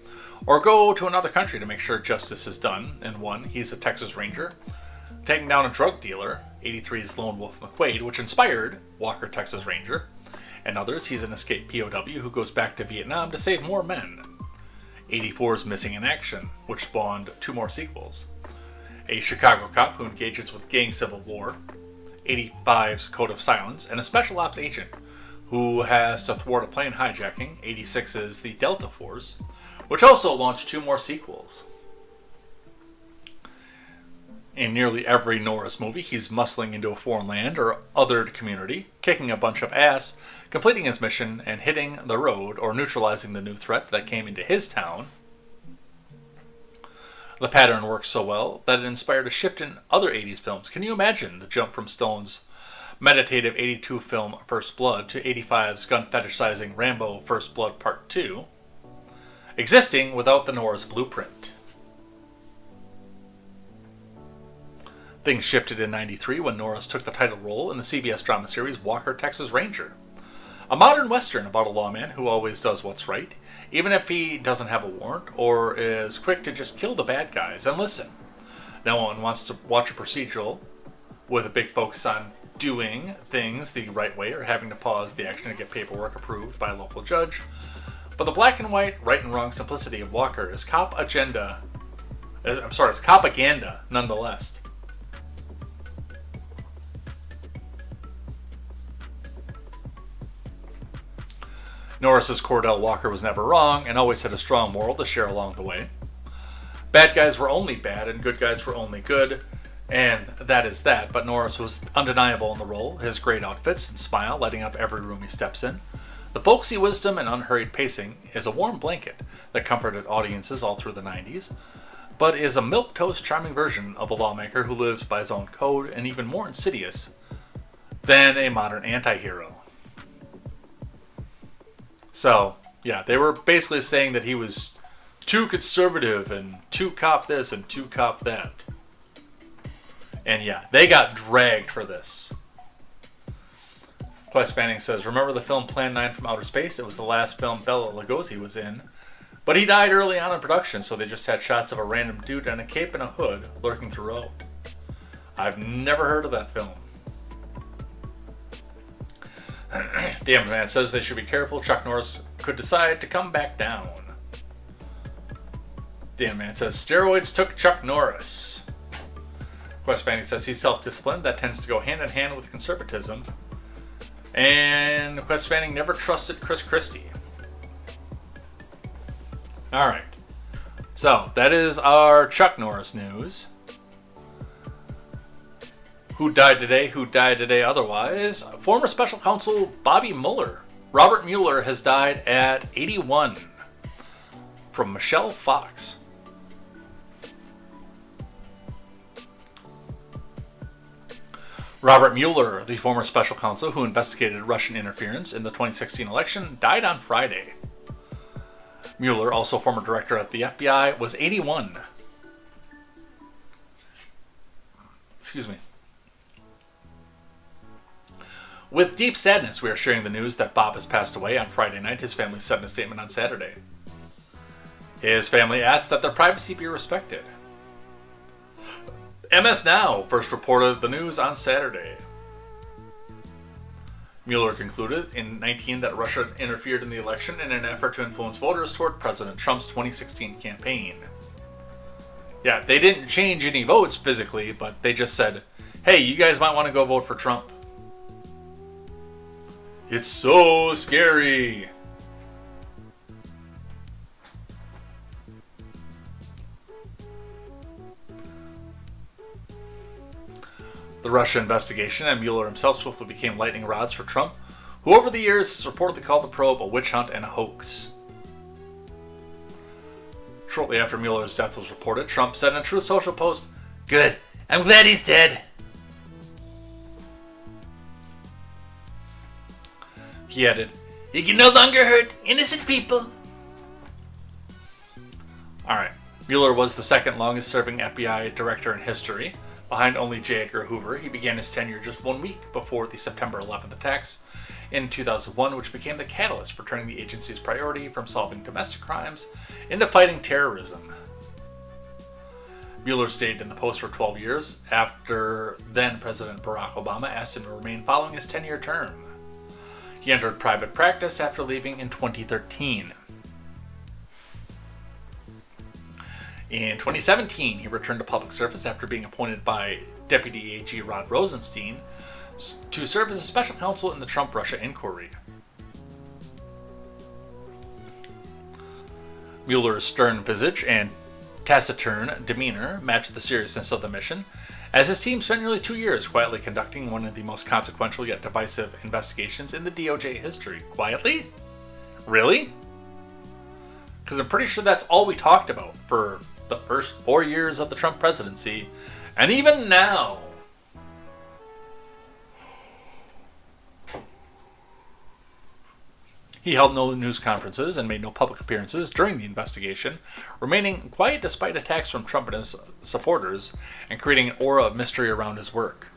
or go to another country to make sure justice is done. In one, he's a Texas Ranger, taking down a drug dealer, 83's Lone Wolf McQuade, which inspired Walker, Texas Ranger. And others, he's an escaped POW who goes back to Vietnam to save more men. 84's Missing in Action, which spawned 2 more sequels. A Chicago cop who engages with gang civil war. 85's Code of Silence, and a special ops agent who has to thwart a plane hijacking. 86's The Delta Force, which also launched 2 more sequels. In nearly every Norris movie, he's muscling into a foreign land or othered community, kicking a bunch of ass, completing his mission, and hitting the road or neutralizing the new threat that came into his town. The pattern works so well that it inspired a shift in other 80s films. Can you imagine the jump from Stallone's meditative 82 film First Blood to 85's gun-fetishizing Rambo First Blood Part 2, existing without the Norris blueprint? Things shifted in 93 when Norris took the title role in the CBS drama series Walker, Texas Ranger. A modern western about a lawman who always does what's right, even if he doesn't have a warrant or is quick to just kill the bad guys. And listen, no one wants to watch a procedural with a big focus on doing things the right way or having to pause the action to get paperwork approved by a local judge. But the black and white, right and wrong simplicity of Walker is propaganda nonetheless. Norris's Cordell Walker was never wrong and always had a strong moral to share along the way. Bad guys were only bad and good guys were only good, and that is that, but Norris was undeniable in the role. His great outfits and smile lighting up every room he steps in. The folksy wisdom and unhurried pacing is a warm blanket that comforted audiences all through the 90s, but is a milquetoast charming version of a lawmaker who lives by his own code and even more insidious than a modern anti-hero. So, yeah, they were basically saying that he was too conservative and too cop this and too cop that. And yeah, they got dragged for this. Quest Manning says, remember the film Plan 9 from Outer Space? It was the last film Bela Lugosi was in. But he died early on in production, so they just had shots of a random dude in a cape and a hood lurking throughout. I've never heard of that film. Damn Man says they should be careful. Chuck Norris could decide to come back down. Damn Man says steroids took Chuck Norris. Quest Fanning says he's self-disciplined. That tends to go hand in hand with conservatism. And Quest Fanning never trusted Chris Christie. Alright. So, that is our Chuck Norris news. Who died today otherwise? Former special counsel Bobby Mueller. Robert Mueller has died at 81. From Michelle Fox. Robert Mueller, the former special counsel who investigated Russian interference in the 2016 election, died on Friday. Mueller, also former director at the FBI, was 81. Excuse me. With deep sadness, we are sharing the news that Bob has passed away on Friday night. His family said in a statement on Saturday. His family asked that their privacy be respected. MS Now first reported the news on Saturday. Mueller concluded in 19 that Russia interfered in the election in an effort to influence voters toward President Trump's 2016 campaign. Yeah, they didn't change any votes physically, but they just said, hey, you guys might want to go vote for Trump. It's so scary. The Russia investigation and Mueller himself swiftly became lightning rods for Trump, who over the years has reportedly called the probe a witch hunt and a hoax. Shortly after Mueller's death was reported, Trump said in a Truth Social post, "Good, I'm glad he's dead." He added, "He can no longer hurt innocent people." Alright, Mueller was the second longest serving FBI director in history, behind only J. Edgar Hoover. He began his tenure just 1 week before the September 11th attacks in 2001, which became the catalyst for turning the agency's priority from solving domestic crimes into fighting terrorism. Mueller stayed in the post for 12 years after then-President Barack Obama asked him to remain following his 10-year term. He entered private practice after leaving in 2013. In 2017, he returned to public service after being appointed by Deputy AG Rod Rosenstein to serve as a special counsel in the Trump-Russia inquiry. Mueller's stern visage and taciturn demeanor matched the seriousness of the mission, as his team spent nearly 2 years quietly conducting one of the most consequential yet divisive investigations in the DOJ history. Quietly? Really? Because I'm pretty sure that's all we talked about for the first 4 years of the Trump presidency, and even now. He held no news conferences and made no public appearances during the investigation, remaining quiet despite attacks from Trump and his supporters, and creating an aura of mystery around his work.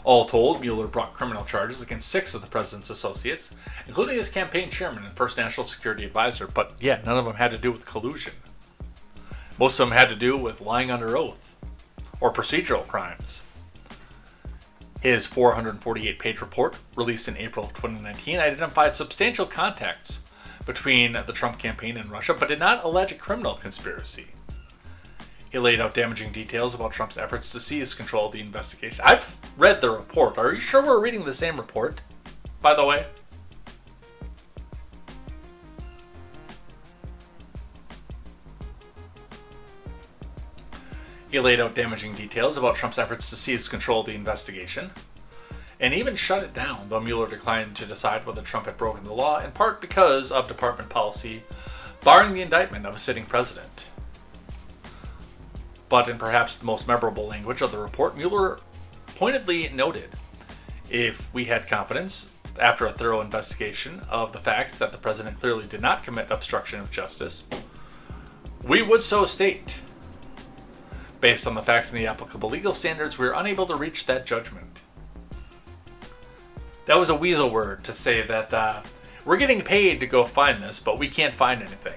All told, Mueller brought criminal charges against 6 of the president's associates, including his campaign chairman and first national security advisor, but yeah, none of them had to do with collusion. Most of them had to do with lying under oath, or procedural crimes. His 448-page report, released in April of 2019, identified substantial contacts between the Trump campaign and Russia, but did not allege a criminal conspiracy. He laid out damaging details about Trump's efforts to seize control of the investigation. I've read the report. Are you sure we're reading the same report, by the way? He laid out damaging details about Trump's efforts to seize control of the investigation, and even shut it down, though Mueller declined to decide whether Trump had broken the law, in part because of department policy barring the indictment of a sitting president. But in perhaps the most memorable language of the report, Mueller pointedly noted, if we had confidence, after a thorough investigation of the facts that the president clearly did not commit obstruction of justice, we would so state. Based on the facts and the applicable legal standards, we are unable to reach that judgment. That was a weasel word to say that we're getting paid to go find this, but we can't find anything.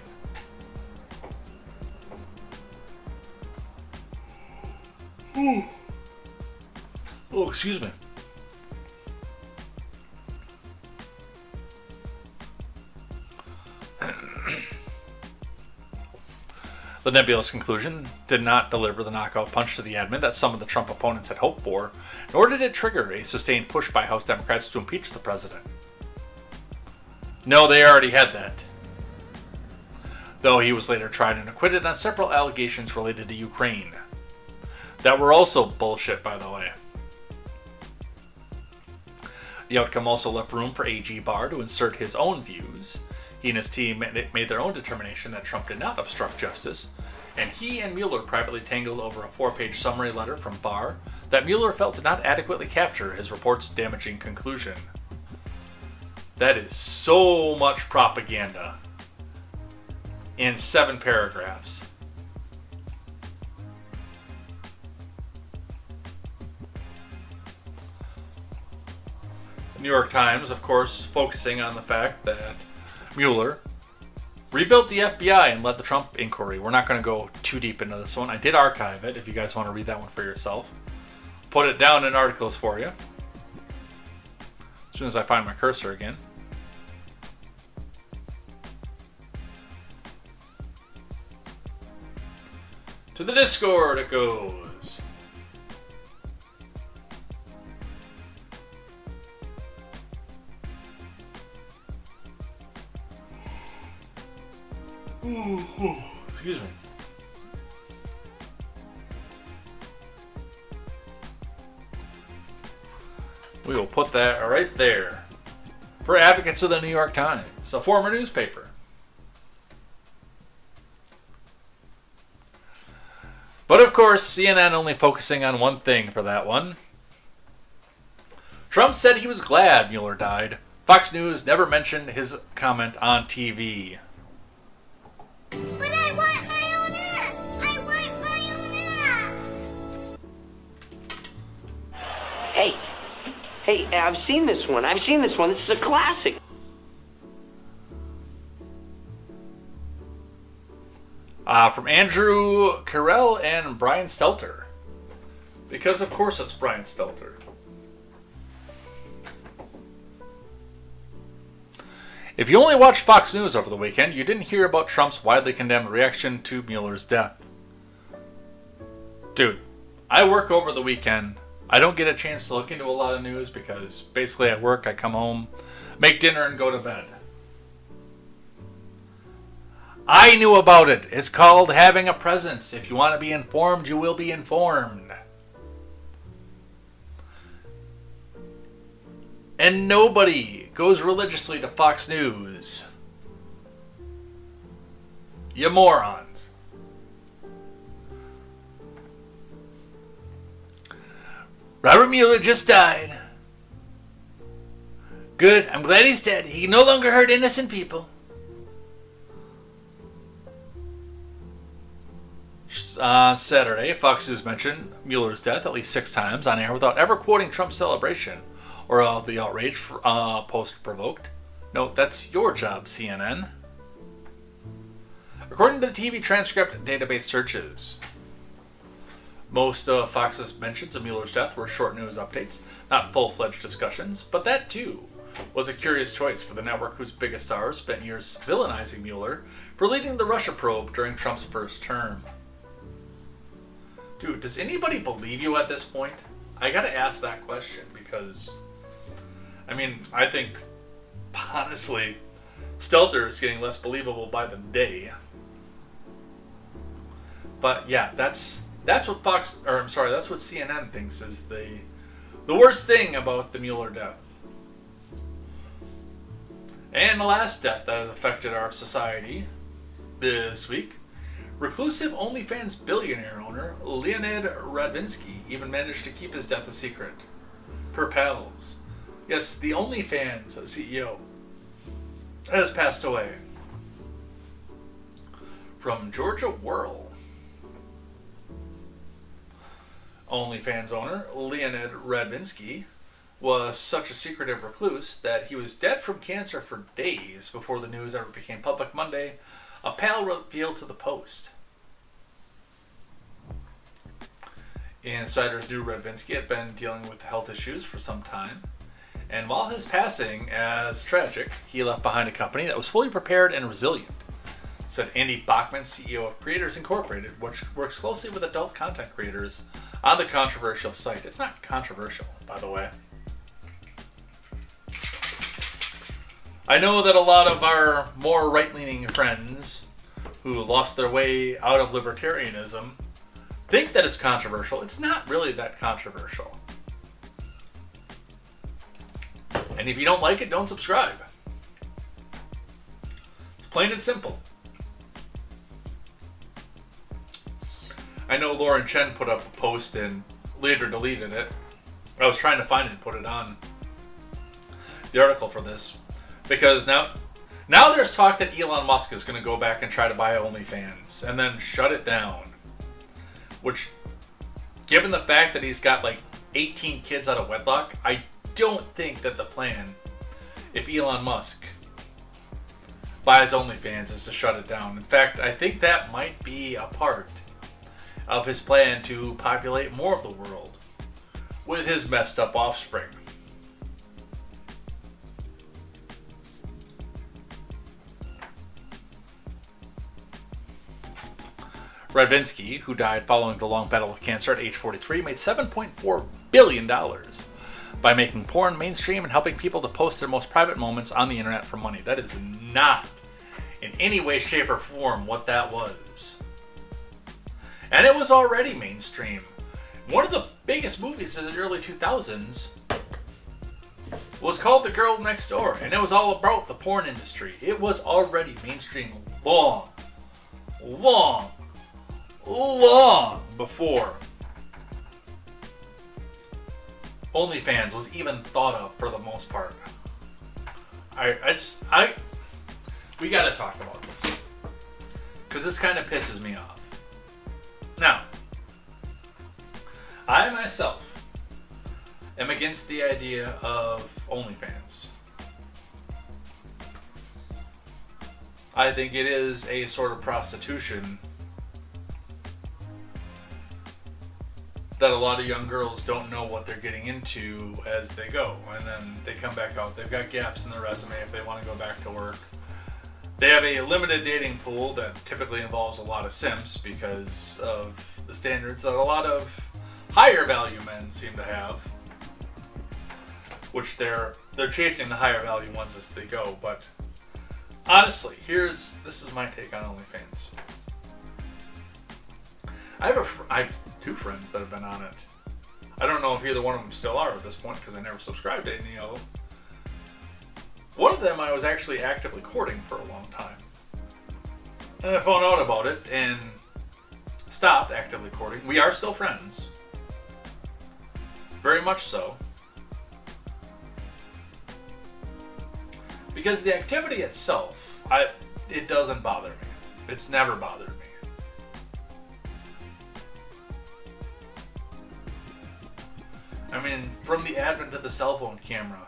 Oh, excuse me. The nebulous conclusion did not deliver the knockout punch to the admin that some of the Trump opponents had hoped for, nor did it trigger a sustained push by House Democrats to impeach the president. No, they already had that. Though he was later tried and acquitted on several allegations related to Ukraine. That were also bullshit, by the way. The outcome also left room for A.G. Barr to insert his own views. He and his team made their own determination that Trump did not obstruct justice, and he and Mueller privately tangled over a 4-page summary letter from Barr that Mueller felt did not adequately capture his report's damaging conclusion. That is so much propaganda in 7 paragraphs. The New York Times, of course, focusing on the fact that Mueller rebuilt the FBI and led the Trump inquiry. We're not going to go too deep into this one. I did archive it if you guys want to read that one for yourself. Put it down in articles for you. As soon as I find my cursor again. To the Discord it goes. Excuse me. We will put that right there. For advocates of the New York Times, a former newspaper. But of course, CNN only focusing on one thing for that one. Trump said he was glad Mueller died. Fox News never mentioned his comment on TV. But I want my own ass! I want my own ass! Hey, I've seen this one. This is a classic. From Andrew Carell and Brian Stelter. Because of course it's Brian Stelter. If you only watched Fox News over the weekend, you didn't hear about Trump's widely condemned reaction to Mueller's death. Dude, I work over the weekend. I don't get a chance to look into a lot of news because basically at work I come home, make dinner, and go to bed. I knew about it. It's called having a presence. If you want to be informed, you will be informed. And nobody goes religiously to Fox News. You morons. Robert Mueller just died. Good. I'm glad he's dead. He can no longer hurt innocent people. Saturday, Fox News mentioned Mueller's death at least 6 times on air without ever quoting Trump's celebration or the outrage post provoked. Note, that's your job, CNN. According to the TV transcript database searches, most of Fox's mentions of Mueller's death were short news updates, not full-fledged discussions, but that too was a curious choice for the network whose biggest stars spent years villainizing Mueller for leading the Russia probe during Trump's first term. Dude, does anybody believe you at this point? I gotta ask that question because, I mean, I think, honestly, Stelter is getting less believable by the day. But yeah, that's what that's what CNN thinks is the worst thing about the Mueller death. And the last death that has affected our society this week. Reclusive OnlyFans billionaire owner Leonid Radvinsky even managed to keep his death a secret. Per pals. Yes, the OnlyFans CEO has passed away. From Georgia Whirl. OnlyFans owner Leonid Radvinsky was such a secretive recluse that he was dead from cancer for days before the news ever became public Monday, a pal revealed to the Post. Insiders knew Radvinsky had been dealing with health issues for some time, and while his passing as tragic, he left behind a company that was fully prepared and resilient. said Andy Bachman, CEO of Creators Incorporated, which works closely with adult content creators on the controversial site. It's not controversial, by the way. I know that a lot of our more right-leaning friends who lost their way out of libertarianism think that it's controversial. It's not really that controversial. And if you don't like it, don't subscribe. It's plain and simple. I know Lauren Chen put up a post and later deleted it. I was trying to find it and put it on the article for this. Because now there's talk that Elon Musk is going to go back and try to buy OnlyFans and then shut it down. Which, given the fact that he's got like 18 kids out of wedlock, I don't think that the plan, if Elon Musk buys OnlyFans, is to shut it down. In fact, I think that might be a part of his plan to populate more of the world with his messed up offspring. Radvinsky, who died following the long battle with cancer at age 43, made $7.4 billion by making porn mainstream and helping people to post their most private moments on the internet for money. That is not in any way, shape, or form what that was. And it was already mainstream. One of the biggest movies in the early 2000s was called The Girl Next Door, and it was all about the porn industry. It was already mainstream long before OnlyFans was even thought of for the most part. We gotta talk about this, because this kind of pisses me off. Now, I myself am against the idea of OnlyFans. I think it is a sort of prostitution that a lot of young girls don't know what they're getting into as they go. And then they come back out. They've got gaps in their resume if they want to go back to work. They have a limited dating pool that typically involves a lot of simps because of the standards that a lot of higher value men seem to have. Which they're chasing the higher value ones as they go. But honestly, this is my take on OnlyFans. I have two friends that have been on it. I don't know if either one of them still are at this point because I never subscribed to any of them. One of them I was actually actively courting for a long time. And I found out about it and stopped actively courting. We are still friends. Very much so. Because the activity itself, it doesn't bother me. It's never bothered me. I mean, from the advent of the cell phone camera,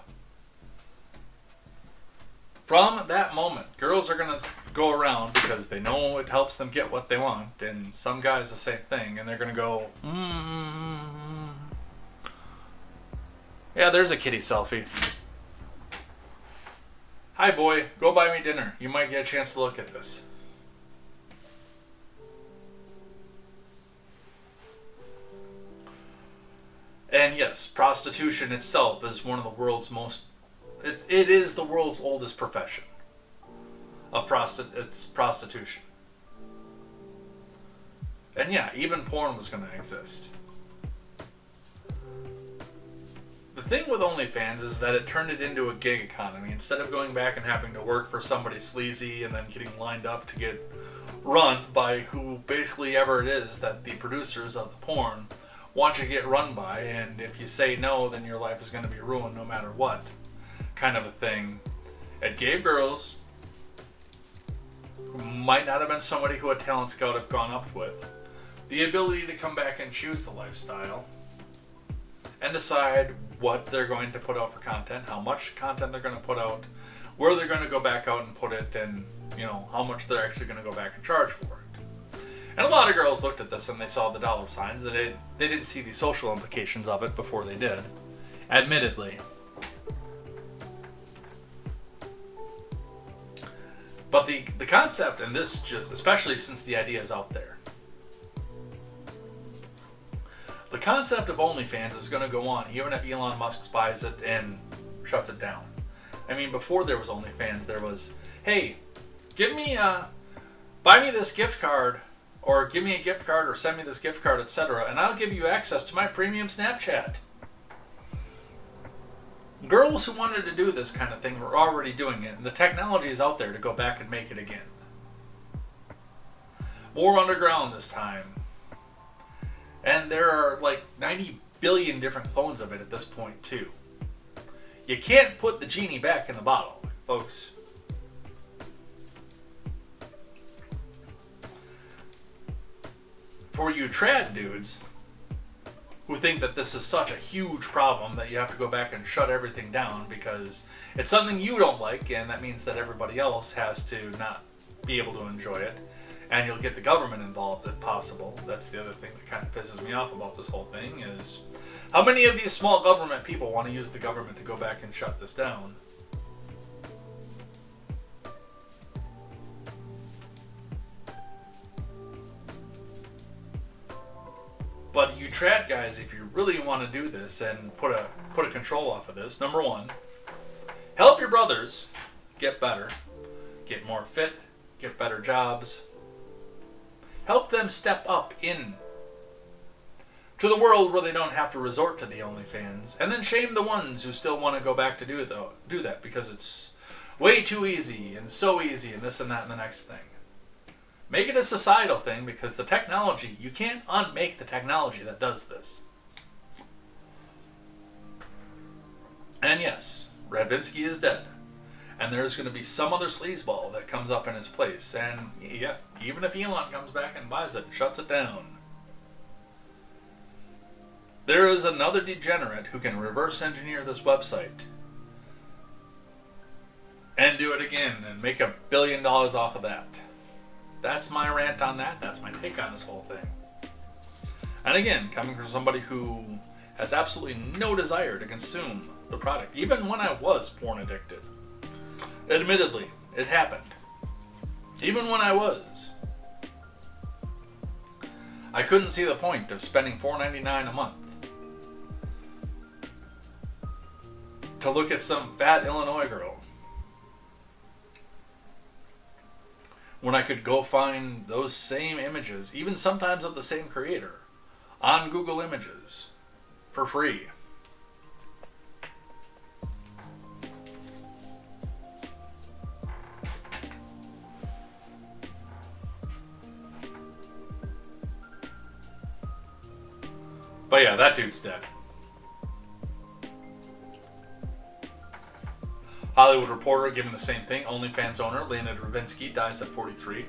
from that moment, girls are going to go around because they know it helps them get what they want, and some guys the same thing, and they're going to go, yeah, there's a kitty selfie. Hi, boy, go buy me dinner. You might get a chance to look at this. And yes, prostitution itself is one of the world's most... It is the world's oldest profession. It's prostitution. And yeah, even porn was going to exist. The thing with OnlyFans is that it turned it into a gig economy. Instead of going back and having to work for somebody sleazy and then getting lined up to get run by who basically ever it is that the producers of the porn want you to get run by, and if you say no, then your life is going to be ruined no matter what, kind of a thing. It gave girls who might not have been somebody who a talent scout have gone up with the ability to come back and choose the lifestyle and decide what they're going to put out for content, how much content they're going to put out, where they're going to go back out and put it, and how much they're actually going to go back and charge for it. And a lot of girls looked at this and they saw the dollar signs. They didn't see the social implications of it before they did, admittedly. But the concept, and this just, especially since the idea is out there, the concept of OnlyFans is going to go on even if Elon Musk buys it and shuts it down. I mean, before there was OnlyFans, there was, hey, buy me this gift card, or give me a gift card, or send me this gift card, etc., and I'll give you access to my premium Snapchat. Girls who wanted to do this kind of thing were already doing it, and the technology is out there to go back and make it again. More underground this time. And there are like 90 billion different clones of it at this point, too. You can't put the genie back in the bottle, folks. For you trad dudes who think that this is such a huge problem that you have to go back and shut everything down because it's something you don't like, and that means that everybody else has to not be able to enjoy it, and you'll get the government involved if possible. That's the other thing that kind of pisses me off about this whole thing is how many of these small government people want to use the government to go back and shut this down? But you trad guys, if you really want to do this and put a control off of this, number one, help your brothers get better, get more fit, get better jobs. Help them step up in to the world where they don't have to resort to the OnlyFans, and then shame the ones who still want to go back to do that because it's way too easy and so easy and this and that and the next thing. Make it a societal thing because the technology, you can't unmake the technology that does this. And yes, Radvinsky is dead. And there's going to be some other sleazeball that comes up in his place. And yeah, even if Elon comes back and buys it and shuts it down, there is another degenerate who can reverse engineer this website and do it again and make $1 billion off of that. That's my rant on that. That's my take on this whole thing. And again, coming from somebody who has absolutely no desire to consume the product, even when I was porn addicted. Admittedly, it happened. Even when I was. I couldn't see the point of spending $4.99 a month to look at some fat Illinois girl when I could go find those same images, even sometimes of the same creator, on Google Images for free. But yeah, that dude's dead. Hollywood Reporter giving the same thing. OnlyFans owner Elaine Ravinsky dies at 43.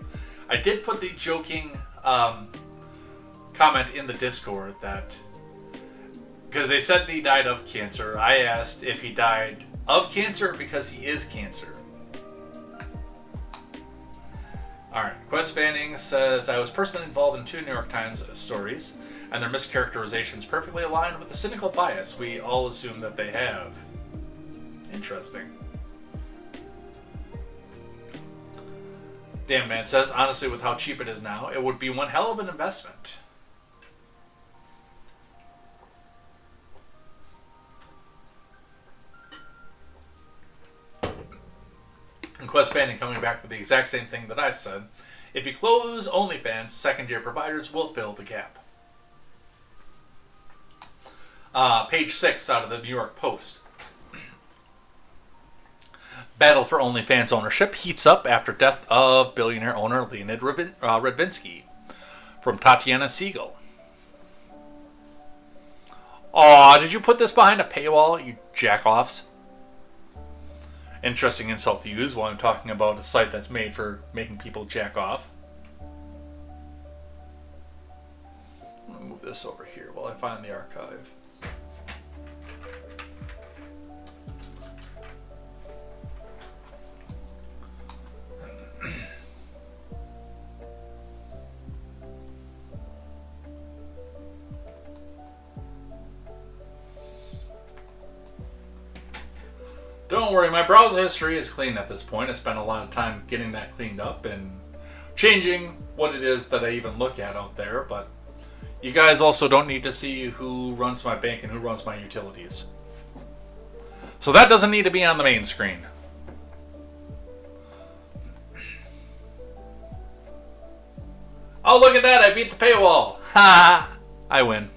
I did put the joking comment in the Discord that because they said he died of cancer. I asked if he died of cancer because he is cancer. Alright, Quest Fanning says, I was personally involved in 2 New York Times stories, and their mischaracterizations perfectly aligned with the cynical bias we all assume that they have. Interesting. Damn Man says, honestly, with how cheap it is now, it would be one hell of an investment. And Quest Fanning coming back with the exact same thing that I said. If you close OnlyFans, second-tier providers will fill the gap. Page 6 out of the New York Post. Battle for OnlyFans ownership heats up after death of billionaire owner Leonid Radvinsky. From Tatiana Siegel. Aw, did you put this behind a paywall, you jack-offs? Interesting insult to use while I'm talking about a site that's made for making people jack off. I'm going to move this over here while I find the archive. Don't don't worry, my browser history is clean at this point. I spent a lot of time getting that cleaned up and changing what it is that I even look at out there, but you guys also don't need to see who runs my bank and who runs my utilities. So that doesn't need to be on the main screen. Oh, look at that, I beat the paywall. Ha! I win.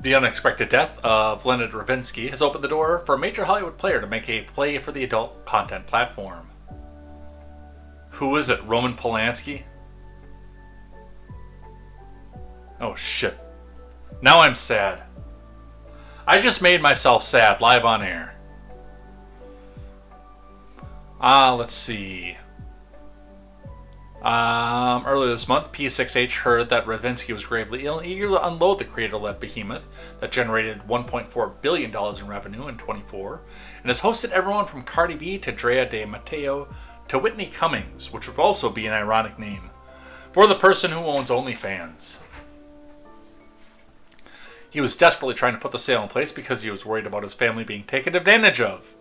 The unexpected death of Leonard Ravinsky has opened the door for a major Hollywood player to make a play for the adult content platform. Who is it? Roman Polanski? Oh shit. Now I'm sad. I just made myself sad live on air. Let's see. Earlier this month, P6H heard that Ravinsky was gravely ill and eager to unload the creator-led behemoth that generated $1.4 billion in revenue in 24 and has hosted everyone from Cardi B to Drea De Matteo to Whitney Cummings, which would also be an ironic name, for the person who owns OnlyFans. He was desperately trying to put the sale in place because he was worried about his family being taken advantage of.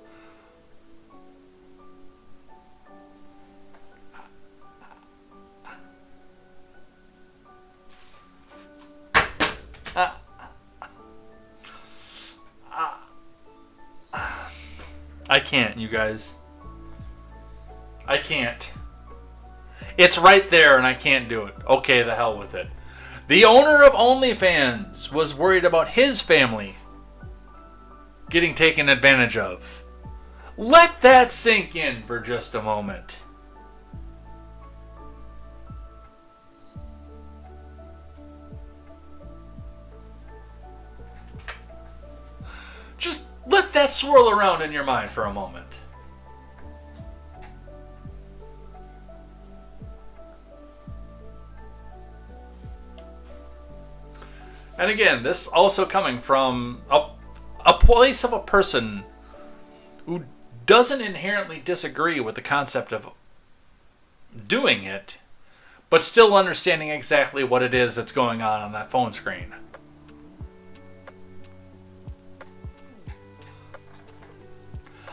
I can't, you guys. I can't. It's right there and I can't do it. Okay, the hell with it. The owner of OnlyFans was worried about his family getting taken advantage of. Let that sink in for just a moment. Just let that swirl around in your mind for a moment. And again, this also coming from a place of a person who doesn't inherently disagree with the concept of doing it, but still understanding exactly what it is that's going on that phone screen.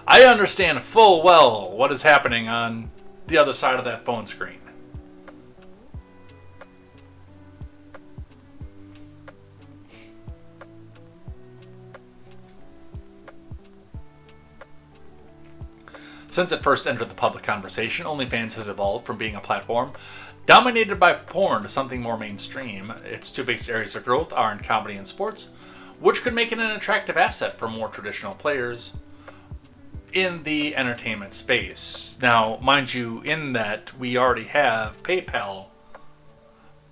I understand full well what is happening on the other side of that phone screen. Since it first entered the public conversation, OnlyFans has evolved from being a platform dominated by porn to something more mainstream. Its two biggest areas of growth are in comedy and sports, which could make it an attractive asset for more traditional players in the entertainment space. Now, mind you, in that we already have PayPal,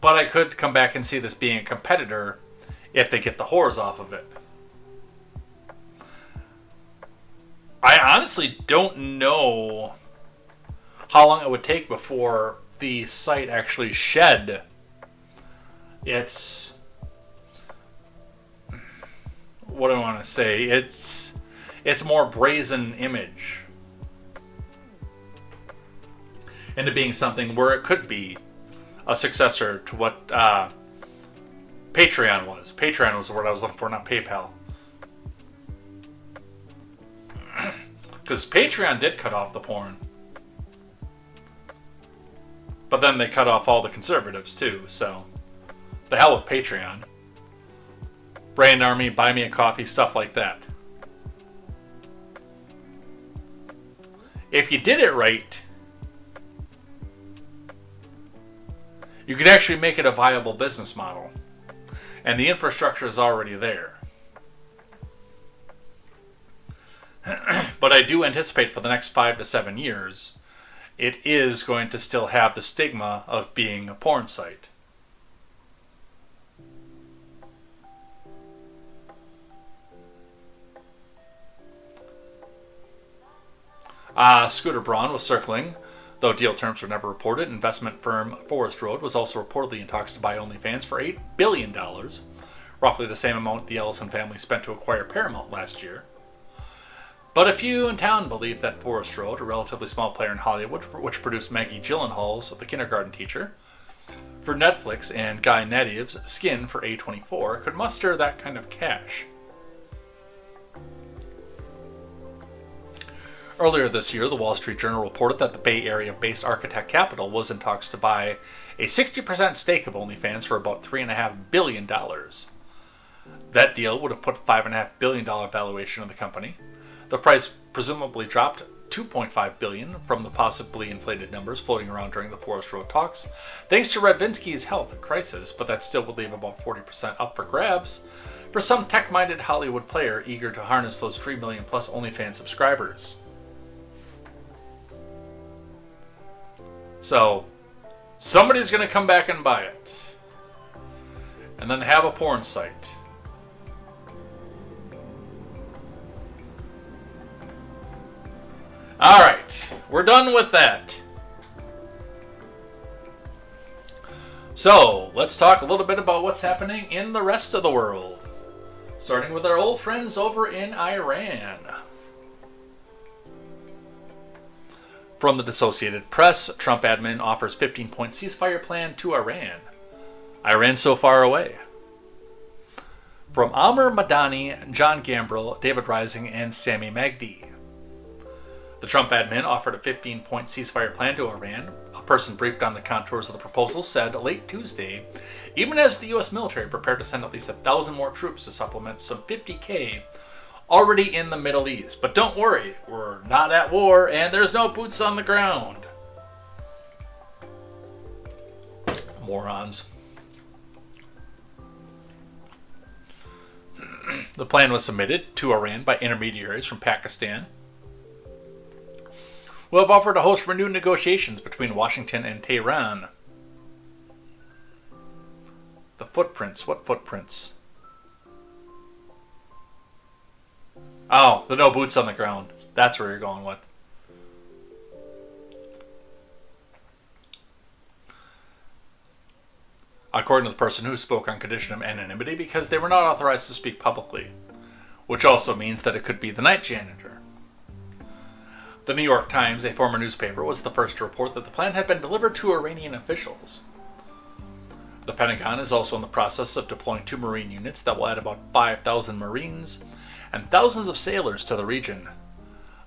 but I could come back and see this being a competitor if they get the whores off of it. I honestly don't know how long it would take before the site actually shed its, what do I want to say, its more brazen image into being something where it could be a successor to what Patreon was. Patreon was the word I was looking for, not PayPal. Because Patreon did cut off the porn. But then they cut off all the conservatives too, so the hell with Patreon. Brand Army, Buy Me a Coffee, stuff like that. If you did it right, you could actually make it a viable business model. And the infrastructure is already there. But I do anticipate for the next 5 to 7 years, it is going to still have the stigma of being a porn site. Scooter Braun was circling, though deal terms were never reported. Investment firm Forest Road was also reportedly in talks to buy OnlyFans for $8 billion, roughly the same amount the Ellison family spent to acquire Paramount last year. But a few in town believe that Forest Road, a relatively small player in Hollywood, which produced Maggie Gyllenhaal's The Kindergarten Teacher, for Netflix and Guy Nadiev's Skin for A24 could muster that kind of cash. Earlier this year, the Wall Street Journal reported that the Bay Area-based Architect Capital was in talks to buy a 60% stake of OnlyFans for about $3.5 billion. That deal would have put $5.5 billion valuation of the company. The price presumably dropped $2.5 billion from the possibly inflated numbers floating around during the Forest Road talks, thanks to Radvinsky's health crisis, but that still would leave about 40% up for grabs for some tech-minded Hollywood player eager to harness those 3 million plus OnlyFans subscribers. So, somebody's going to come back and buy it. And then have a porn site. Alright, we're done with that. So, let's talk a little bit about what's happening in the rest of the world. Starting with our old friends over in Iran. From the Associated Press, Trump admin offers 15-point ceasefire plan to Iran. Iran so far away. From Amr Madani, John Gambrill, David Rising, and Sami Magdi. The Trump admin offered a 15-point ceasefire plan to Iran. A person briefed on the contours of the proposal said late Tuesday, even as the U.S. military prepared to send at least 1,000 more troops to supplement some 50K already in the Middle East. But don't worry, we're not at war and there's no boots on the ground. Morons. The plan was submitted to Iran by intermediaries from Pakistan, who have offered to host renewed negotiations between Washington and Tehran. The footprints. What footprints? Oh, the no boots on the ground. That's where you're going with. According to the person who spoke on condition of anonymity because they were not authorized to speak publicly, which also means that it could be the night janitor. The New York Times, a former newspaper, was the first to report that the plan had been delivered to Iranian officials. The Pentagon is also in the process of deploying 2 Marine units that will add about 5,000 Marines and thousands of sailors to the region.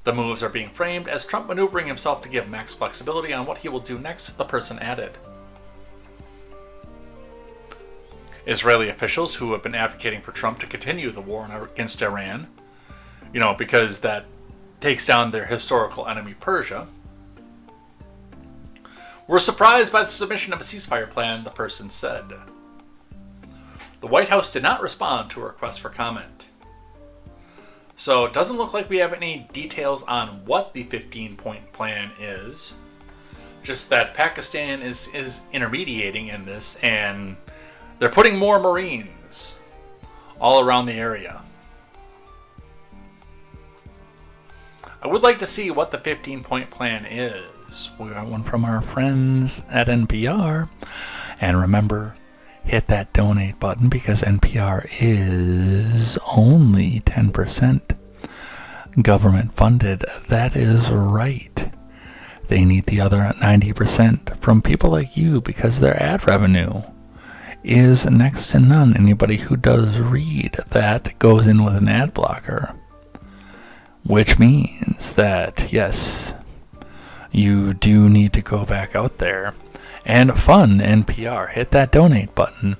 The moves are being framed as Trump maneuvering himself to give max flexibility on what he will do next, the person added. Israeli officials who have been advocating for Trump to continue the war against Iran, because that takes down their historical enemy Persia, were surprised by the submission of a ceasefire plan, the person said. The White House did not respond to a request for comment. So it doesn't look like we have any details on what the 15-point plan is. Just that Pakistan is intermediating in this, and they're putting more Marines all around the area. I would like to see what the 15-point plan is. We got one from our friends at NPR. And remember, hit that donate button because NPR is only 10% government funded. That is right. They need the other 90% from people like you because their ad revenue is next to none. Anybody who does read that goes in with an ad blocker, which means that, yes, you do need to go back out there and fund NPR. Hit that donate button.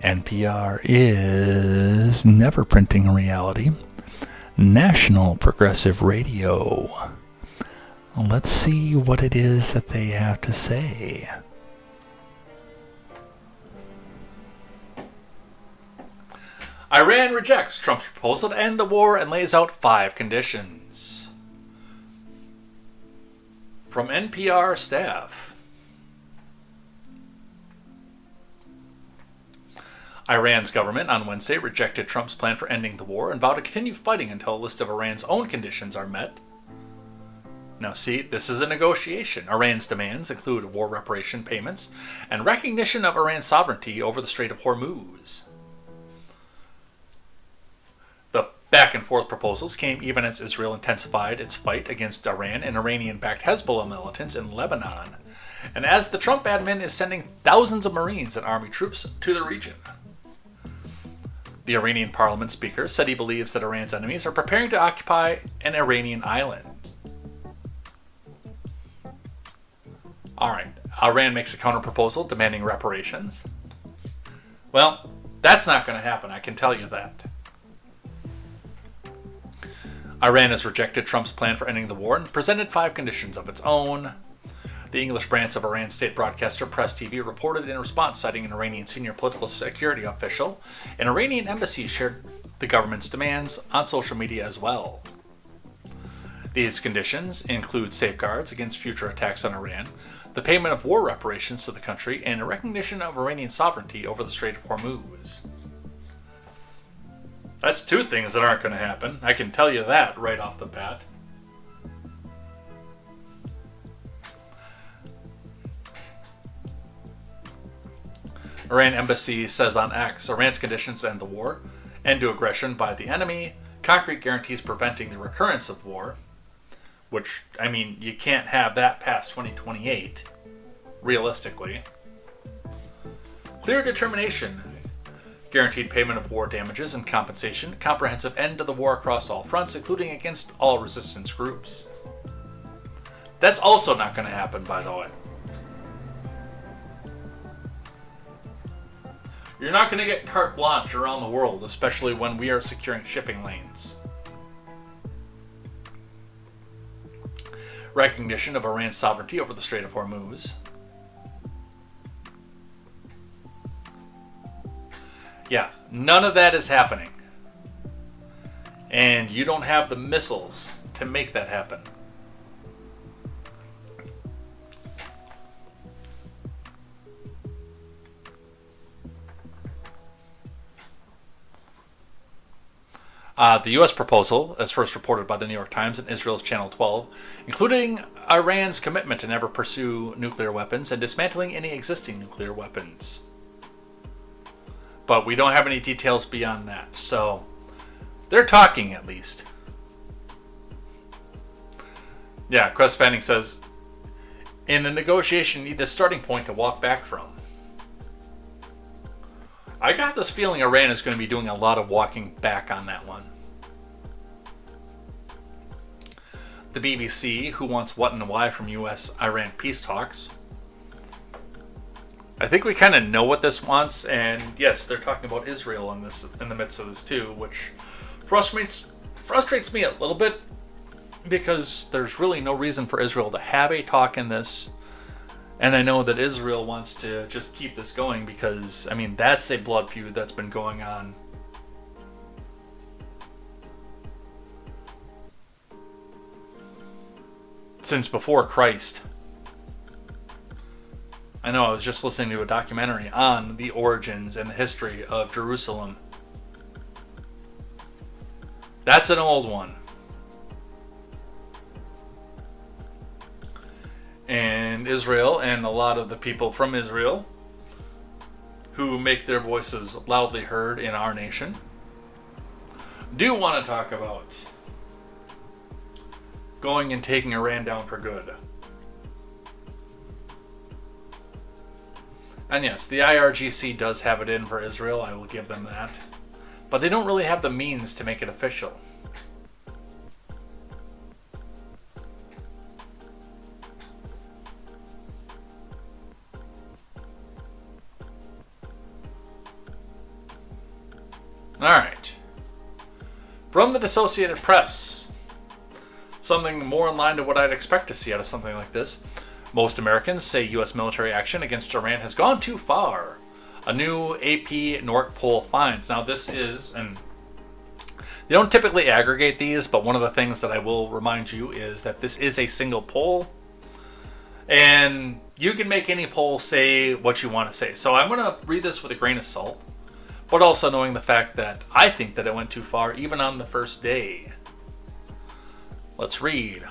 NPR is never printing reality. National Progressive Radio. Let's see what it is that they have to say. Iran rejects Trump's proposal to end the war and lays out 5 conditions. From NPR staff. Iran's government on Wednesday rejected Trump's plan for ending the war and vowed to continue fighting until a list of Iran's own conditions are met. Now see, this is a negotiation. Iran's demands include war reparation payments and recognition of Iran's sovereignty over the Strait of Hormuz. The back-and-forth proposals came even as Israel intensified its fight against Iran and Iranian-backed Hezbollah militants in Lebanon, And as the Trump admin is sending thousands of Marines and Army troops to the region. The Iranian parliament speaker said he believes that Iran's enemies are preparing to occupy an Iranian island. Alright, Iran makes a counterproposal demanding reparations. Well, that's not going to happen, I can tell you that. Iran has rejected Trump's plan for ending the war and presented 5 conditions of its own. The English branch of Iran's state broadcaster Press TV reported in response, citing an Iranian senior political security official. An Iranian embassy shared the government's demands on social media as well. These conditions include safeguards against future attacks on Iran, the payment of war reparations to the country, and a recognition of Iranian sovereignty over the Strait of Hormuz. That's 2 things that aren't going to happen. I can tell you that right off the bat. Iran embassy says on X, Iran's conditions to end the war, end to aggression by the enemy, concrete guarantees preventing the recurrence of war, which, I mean, you can't have that past 2028, realistically. Clear determination, guaranteed payment of war damages and compensation, comprehensive end to the war across all fronts, including against all resistance groups. That's also not going to happen, by the way. You're not going to get carte blanche around the world, especially when we are securing shipping lanes. Recognition of Iran's sovereignty over the Strait of Hormuz. Yeah, none of that is happening. And you don't have the missiles to make that happen. The U.S. proposal, as first reported by the New York Times and Israel's Channel 12, including Iran's commitment to never pursue nuclear weapons and dismantling any existing nuclear weapons. But we don't have any details beyond that, so they're talking at least. Yeah, Crest Fanning says, in a negotiation, you need a starting point to walk back from. I got this feeling Iran is going to be doing a lot of walking back on that one. The BBC, who wants what and why from U.S.-Iran peace talks. I think we kind of know what this wants, and yes, they're talking about Israel in the midst of this too, which frustrates me a little bit because there's really no reason for Israel to have a talk in this. And I know that Israel wants to just keep this going because, I mean, that's a blood feud that's been going on. Since before Christ. I know, I was just listening to a documentary on the origins and the history of Jerusalem. That's an old one. And Israel and a lot of the people from Israel who make their voices loudly heard in our nation do want to talk about going and taking Iran down for good. And yes, the IRGC does have it in for Israel, I will give them that. But they don't really have the means to make it official. Alright. From the Associated Press. Something more in line to what I'd expect to see out of something like this. Most Americans say U.S. military action against Iran has gone too far. A new AP NORC poll finds. Now this is, and they don't typically aggregate these, but one of the things that I will remind you is that this is a single poll. And you can make any poll say what you want to say. So I'm going to read this with a grain of salt. But also knowing the fact that I think that it went too far even on the first day. Let's read.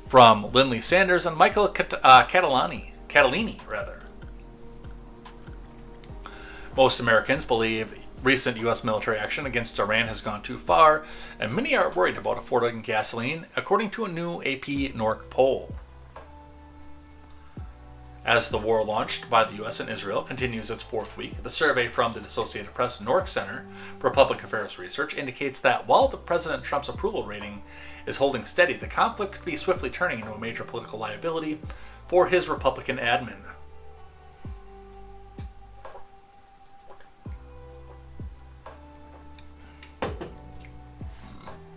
From Lindley Sanders and Michael Catalini. Most Americans believe recent U.S. military action against Iran has gone too far, and many are worried about affording gasoline, according to a new AP NORC poll. As the war launched by the U.S. and Israel continues its fourth week, the survey from the Associated Press Norris Center for Public Affairs Research indicates that while the President Trump's approval rating is holding steady, the conflict could be swiftly turning into a major political liability for his Republican admin.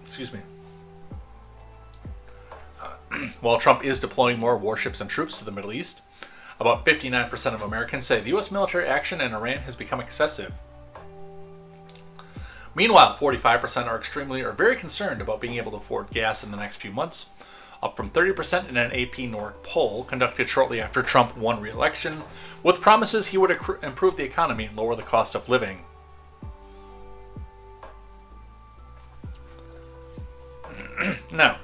Excuse me. While Trump is deploying more warships and troops to the Middle East, about 59% of Americans say the U.S. military action in Iran has become excessive. Meanwhile, 45% are extremely or very concerned about being able to afford gas in the next few months, up from 30% in an AP NORC poll conducted shortly after Trump won re-election, with promises he would improve the economy and lower the cost of living. Now,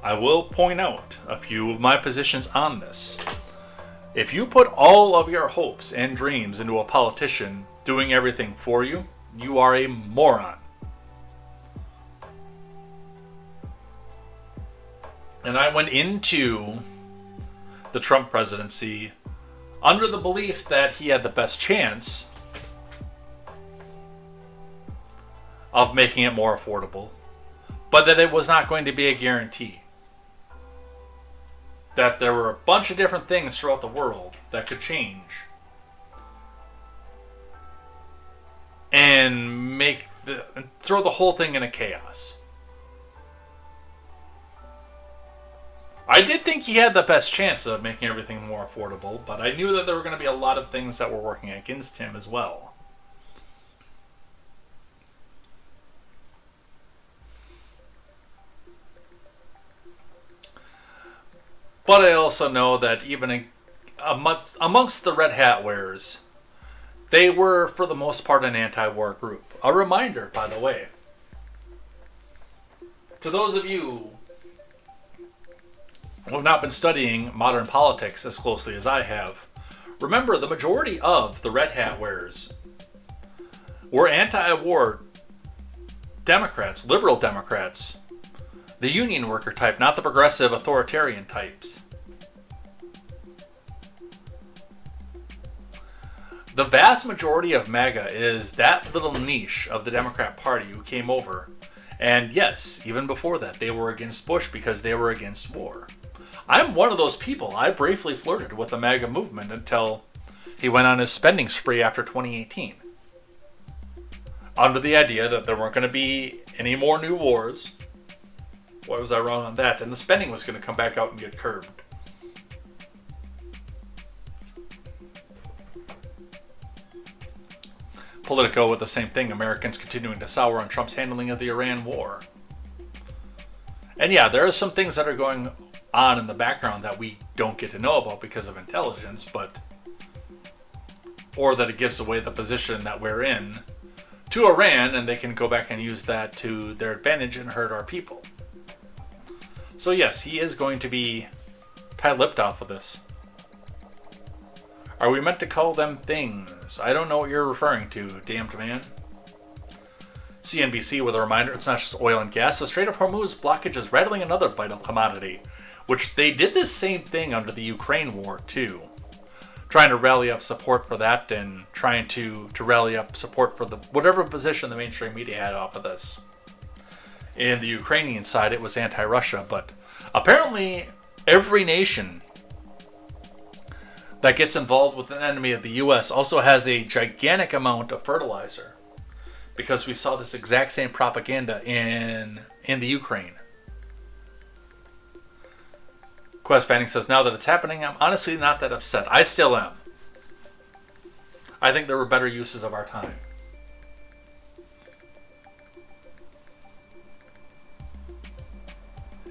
I will point out a few of my positions on this. If you put all of your hopes and dreams into a politician doing everything for you, you are a moron. And I went into the Trump presidency under the belief that he had the best chance of making it more affordable, but that it was not going to be a guarantee. That there were a bunch of different things throughout the world that could change and throw the whole thing into chaos. I did think he had the best chance of making everything more affordable, but I knew that there were going to be a lot of things that were working against him as well. But I also know that even amongst the Red Hat wearers, they were, for the most part, an anti-war group. A reminder, by the way, to those of you who have not been studying modern politics as closely as I have, remember the majority of the Red Hat wearers were anti-war Democrats, liberal Democrats, the union worker type, not the progressive authoritarian types. The vast majority of MAGA is that little niche of the Democrat Party who came over. And yes, even before that, they were against Bush because they were against war. I'm one of those people. I briefly flirted with the MAGA movement until he went on his spending spree after 2018. Under the idea that there weren't going to be any more new wars. Why was I wrong on that? And the spending was going to come back out and get curbed. Politico with the same thing. Americans continuing to sour on Trump's handling of the Iran war. And yeah, there are some things that are going on in the background that we don't get to know about because of intelligence, or that it gives away the position that we're in to Iran, and they can go back and use that to their advantage and hurt our people. So yes, he is going to be tight-lipped off of this. Are we meant to call them things? I don't know what you're referring to, damned man. CNBC with a reminder, it's not just oil and gas. The Strait of Hormuz blockage is rattling another vital commodity, which they did this same thing under the Ukraine war too. Trying to rally up support for that and trying to rally up support for the whatever position the mainstream media had off of this. In the Ukrainian side, it was anti-Russia, but apparently every nation that gets involved with an enemy of the U.S. also has a gigantic amount of fertilizer, because we saw this exact same propaganda in the Ukraine. Quest Fanning says, now that it's happening, I'm honestly not that upset. I still am. I think there were better uses of our time.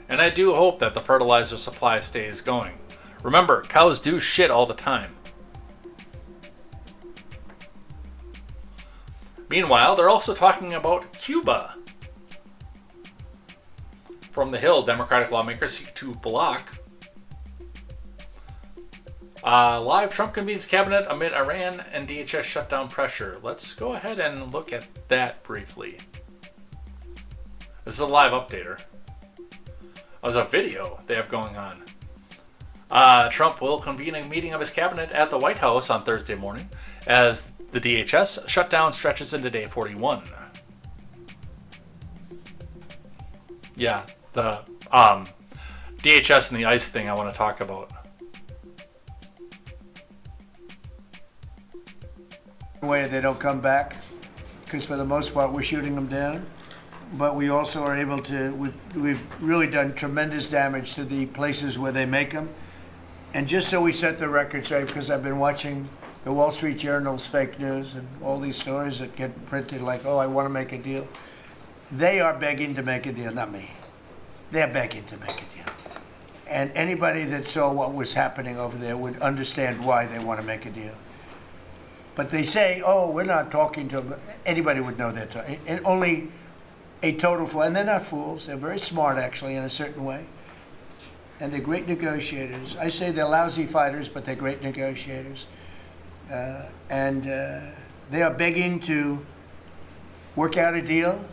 And I do hope that the fertilizer supply stays going. Remember, cows do shit all the time. Meanwhile, they're also talking about Cuba. From the Hill, Democratic lawmakers seek to block live Trump convenes cabinet amid Iran and DHS shutdown pressure. Let's go ahead and look at that briefly. This is a live updater. There's a video they have going on. Trump will convene a meeting of his cabinet at the White House on Thursday morning as the DHS shutdown stretches into day 41. Yeah, the DHS and the ICE thing I want to talk about. Way they don't come back, because for the most part we're shooting them down. But we also are able to, we've really done tremendous damage to the places where they make them. And just so we set the record straight, because I've been watching the Wall Street Journal's fake news and all these stories that get printed like, oh, I want to make a deal. They are begging to make a deal, not me. They're begging to make a deal. And anybody that saw what was happening over there would understand why they want to make a deal. But they say, oh, we're not talking to them. Anybody would know that. And only a total fool. And they're not fools. They're very smart, actually, in a certain way. And they're great negotiators. I say they're lousy fighters, but they're great negotiators. And they are begging to work out a deal.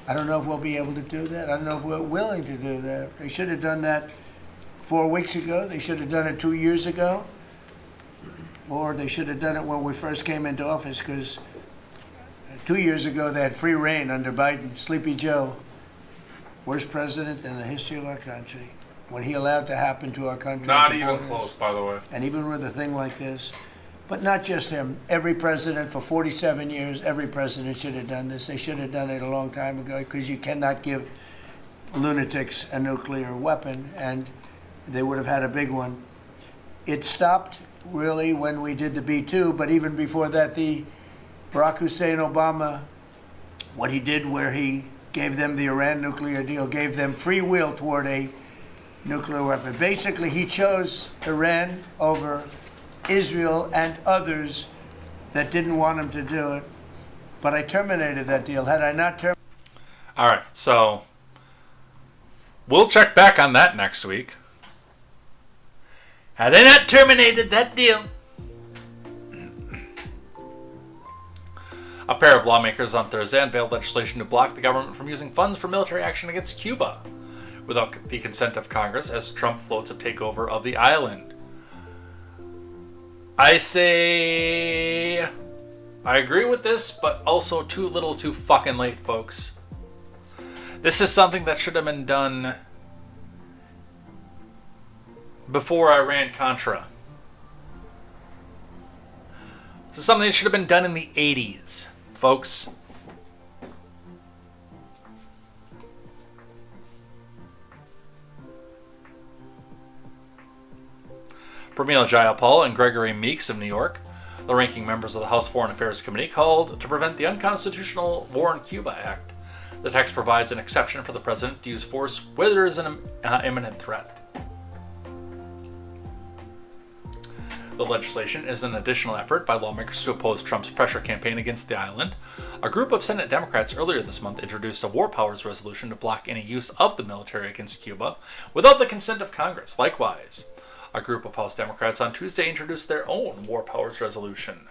I don't know if we'll be able to do that. I don't know if we're willing to do that. They should have done that 4 weeks ago. They should have done it 2 years ago. Or they should have done it when we first came into office, because 2 years ago they had free reign under Biden. Sleepy Joe, worst president in the history of our country. When he allowed to happen to our country. Not even close, by the way. And even with a thing like this. But not just him. Every president for 47 years, every president should have done this. They should have done it a long time ago, because you cannot give lunatics a nuclear weapon, and they would have had a big one. It stopped really when we did the B-2, but even before that, the Barack Hussein Obama, what he did where he gave them the Iran nuclear deal, gave them free will toward a nuclear weapon. Basically, he chose Iran over Israel and others that didn't want him to do it. But I terminated that deal. Had I not terminated... All right, so we'll check back on that next week. Had I not terminated that deal? A pair of lawmakers on Thursday unveiled legislation to block the government from using funds for military action against Cuba without the consent of Congress, as Trump floats a takeover of the island. I say I agree with this, but also too little too fucking late, folks. This is something that should have been done before Iran-Contra. This is something that should have been done in the 80s, folks. Pramila Jayapal and Gregory Meeks of New York, the ranking members of the House Foreign Affairs Committee, called to prevent the unconstitutional War in Cuba Act. The text provides an exception for the president to use force where there is an imminent threat. The legislation is an additional effort by lawmakers to oppose Trump's pressure campaign against the island. A group of Senate Democrats earlier this month introduced a war powers resolution to block any use of the military against Cuba without the consent of Congress. Likewise, a group of House Democrats on Tuesday introduced their own war powers resolution.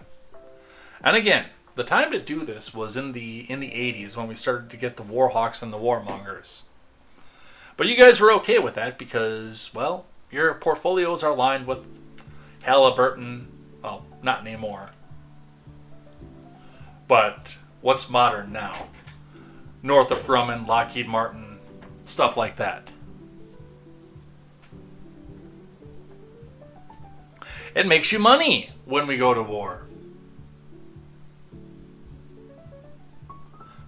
And again, the time to do this was in the 80s, when we started to get the war hawks and the warmongers. But you guys were okay with that because, well, your portfolios are lined with Halliburton, well, not anymore. But what's modern now? Northrop Grumman, Lockheed Martin, stuff like that. It makes you money when we go to war.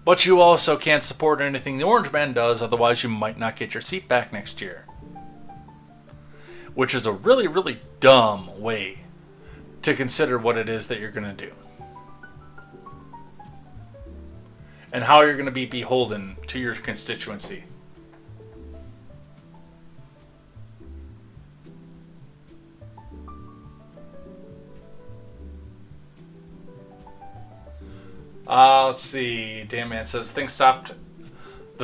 But you also can't support anything the Orange Man does, otherwise you might not get your seat back next year. Which is a really, really dumb way to consider what it is that you're going to do. And how you're going to be beholden to your constituency. Let's see. Dan Man says the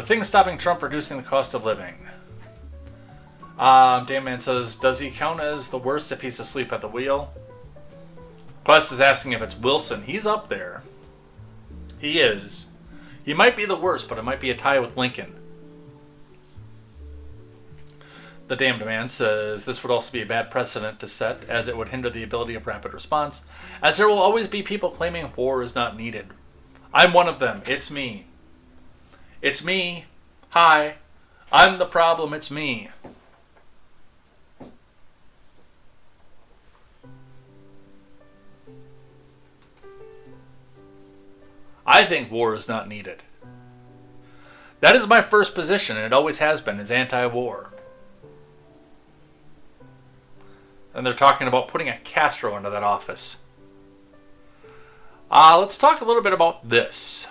thing stopping Trump reducing the cost of living. Dan Man says, does he count as the worst if he's asleep at the wheel? Quest is asking if it's Wilson. He's up there. He is. He might be the worst, but it might be a tie with Lincoln. The damned man says this would also be a bad precedent to set, as it would hinder the ability of rapid response, as there will always be people claiming war is not needed. I'm one of them. It's me. It's me. Hi. I'm the problem. It's me. I think war is not needed. That is my first position, and it always has been, is anti-war. And they're talking about putting a Castro into that office. Let's talk a little bit about this.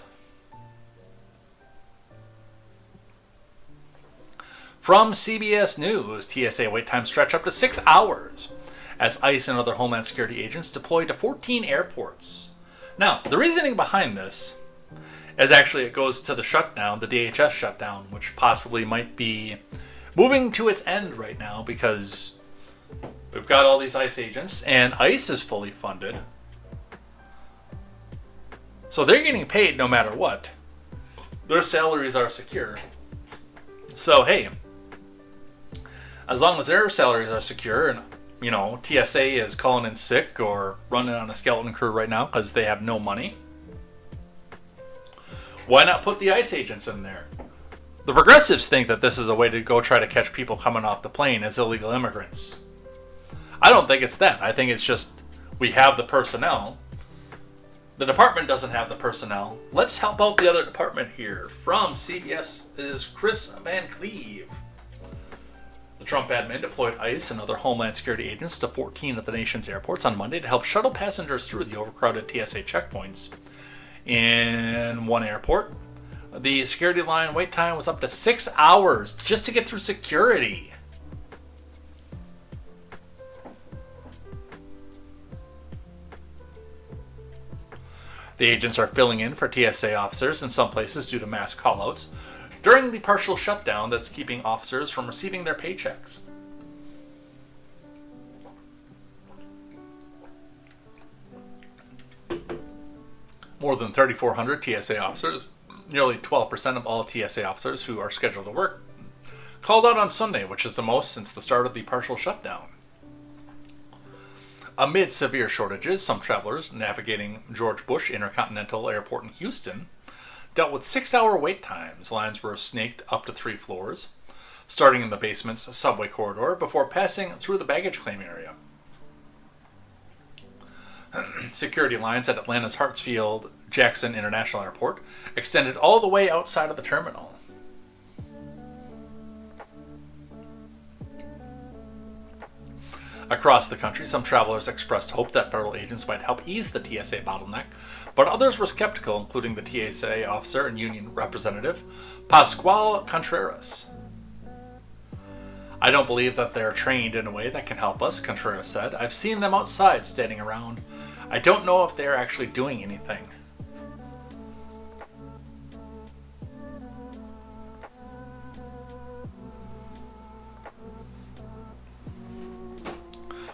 From CBS News, TSA wait times stretch up to 6 hours as ICE and other Homeland Security agents deployed to 14 airports. Now, the reasoning behind this is actually it goes to the shutdown, the DHS shutdown, which possibly might be moving to its end right now because we've got all these ICE agents and ICE is fully funded. So they're getting paid no matter what. Their salaries are secure. So, hey, as long as their salaries are secure and, you know, TSA is calling in sick or running on a skeleton crew right now because they have no money, why not put the ICE agents in there? The progressives think that this is a way to go try to catch people coming off the plane as illegal immigrants. I don't think it's that. I think it's just we have the personnel. The department doesn't have the personnel. Let's help out the other department here. From CBS is Chris Van Cleve. The Trump admin deployed ICE and other Homeland Security agents to 14 of the nation's airports on Monday to help shuttle passengers through the overcrowded TSA checkpoints. In one airport, the security line wait time was up to 6 hours just to get through security. The agents are filling in for TSA officers in some places due to mass callouts during the partial shutdown that's keeping officers from receiving their paychecks. More than 3,400 TSA officers, nearly 12% of all TSA officers who are scheduled to work, called out on Sunday, which is the most since the start of the partial shutdown. Amid severe shortages, some travelers navigating George Bush Intercontinental Airport in Houston dealt with 6-hour wait times. Lines were snaked up to 3 floors, starting in the basement's subway corridor before passing through the baggage claim area. Security lines at Atlanta's Hartsfield-Jackson International Airport extended all the way outside of the terminal. Across the country, some travelers expressed hope that federal agents might help ease the TSA bottleneck, but others were skeptical, including the TSA officer and union representative, Pascual Contreras. "I don't believe that they're trained in a way that can help us," Contreras said. "I've seen them outside standing around. I don't know if they're actually doing anything."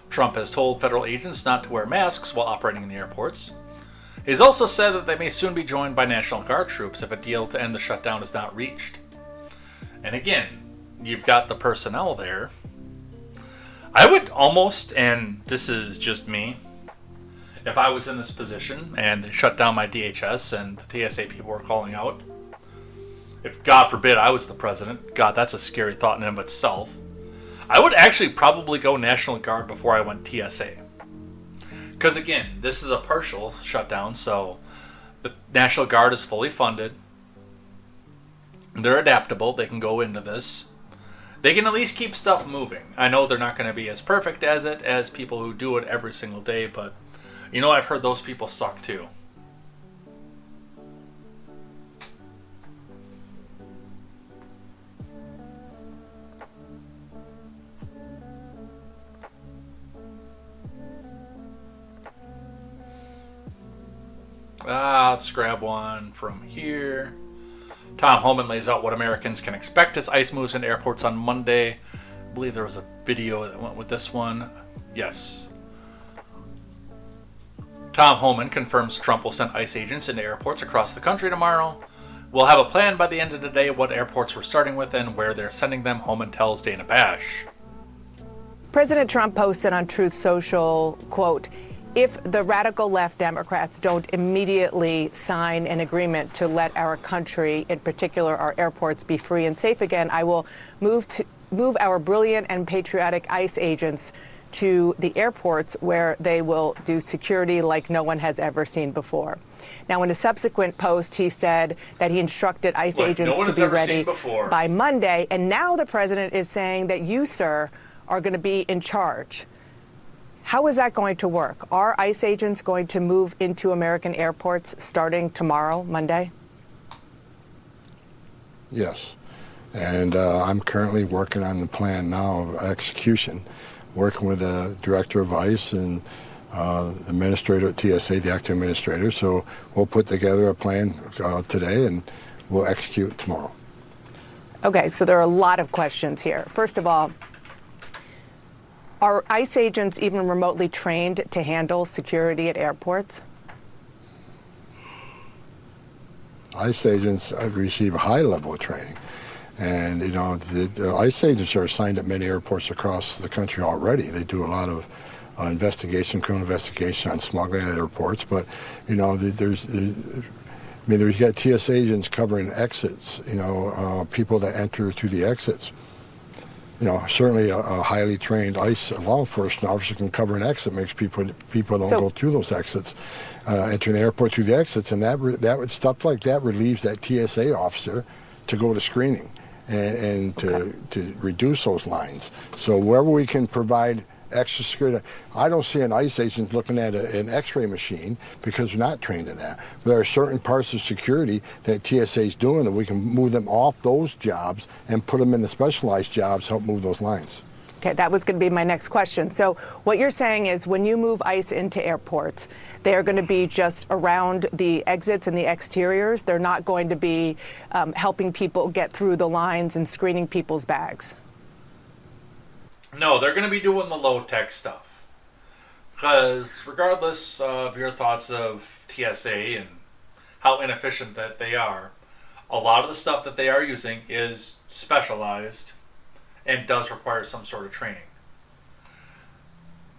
Trump has told federal agents not to wear masks while operating in the airports. He's also said that they may soon be joined by National Guard troops if a deal to end the shutdown is not reached. And again, you've got the personnel there. I would almost, and this is just me, if I was in this position and they shut down my DHS and the TSA people were calling out, if God forbid I was the president, God, that's a scary thought in and of itself, I would actually probably go National Guard before I went TSA. Because again, this is a partial shutdown, so the National Guard is fully funded. They're adaptable. They can go into this. They can at least keep stuff moving. I know they're not going to be as perfect as it as people who do it every single day, but you know, I've heard those people suck too. Let's grab one from here. Tom Homan lays out what Americans can expect as ICE moves into airports on Monday. I believe there was a video that went with this one. Yes. Tom Homan confirms Trump will send ICE agents into airports across the country tomorrow. We'll have a plan by the end of the day what airports we're starting with and where they're sending them, Homan tells Dana Bash. President Trump posted on Truth Social, quote, "If the radical left Democrats don't immediately sign an agreement to let our country, in particular our airports, be free and safe again, I will move our brilliant and patriotic ICE agents to the airports where they will do security like no one has ever seen before." Now, in a subsequent post, he said that he instructed ICE agents to be ready by Monday. And now the president is saying that you, sir, are going to be in charge. How is that going to work? Are ICE agents going to move into American airports starting tomorrow, Monday? Yes. And I'm currently working on the plan now of execution, working with the director of ICE and administrator at TSA, the acting administrator. So we'll put together a plan today and we'll execute tomorrow. Okay, so there are a lot of questions here. First of all, are ICE agents even remotely trained to handle security at airports? ICE agents receive a high level of training. And, you know, the ICE agents are assigned at many airports across the country already. They do a lot of criminal investigation on smuggling at airports. But, you know, there's you got TSA agents covering exits, you know, people that enter through the exits. You know, certainly a highly trained ICE law enforcement officer can cover an exit, makes people don't go through those exits, entering the airport through the exits, and that stuff like that relieves that TSA officer to go to screening and to reduce those lines. So wherever we can provide extra security, I don't see an ICE agent looking at an X-ray machine because they're not trained in that. But there are certain parts of security that TSA is doing that we can move them off those jobs and put them in the specialized jobs, help move those lines. Okay, that was going to be my next question. So what you're saying is when you move ICE into airports, they are going to be just around the exits and the exteriors. They're not going to be helping people get through the lines and screening people's bags. No, they're going to be doing the low-tech stuff. Because regardless of your thoughts of TSA and how inefficient that they are, a lot of the stuff that they are using is specialized and does require some sort of training.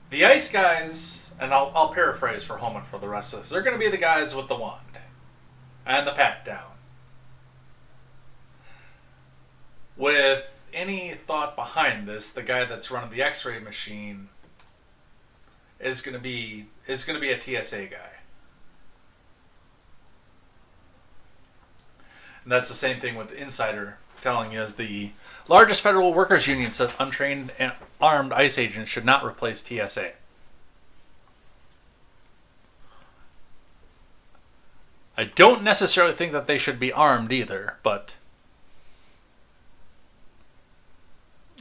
The ICE guys, and I'll paraphrase for Holman for the rest of this, they're going to be the guys with the wand and the pat down. With any thought behind this, the guy that's running the X-ray machine is going to be a TSA guy. And that's the same thing with the Insider telling you, is the largest federal workers union says untrained and armed ICE agents should not replace TSA. I don't necessarily think that they should be armed either, but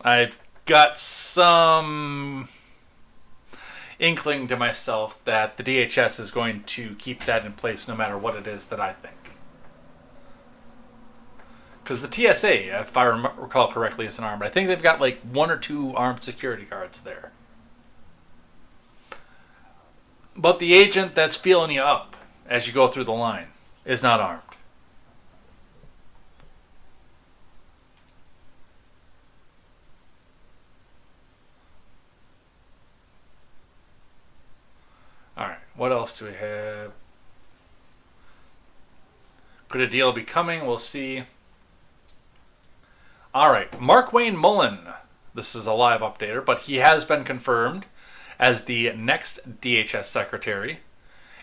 I've got some inkling to myself that the DHS is going to keep that in place no matter what it is that I think. Because the TSA, if I recall correctly, isn't armed. I think they've got like 1 or 2 armed security guards there. But the agent that's feeling you up as you go through the line is not armed. Alright, what else do we have? Could a deal be coming? We'll see. Alright, Mark Wayne Mullen. This is a live updater, but he has been confirmed as the next DHS secretary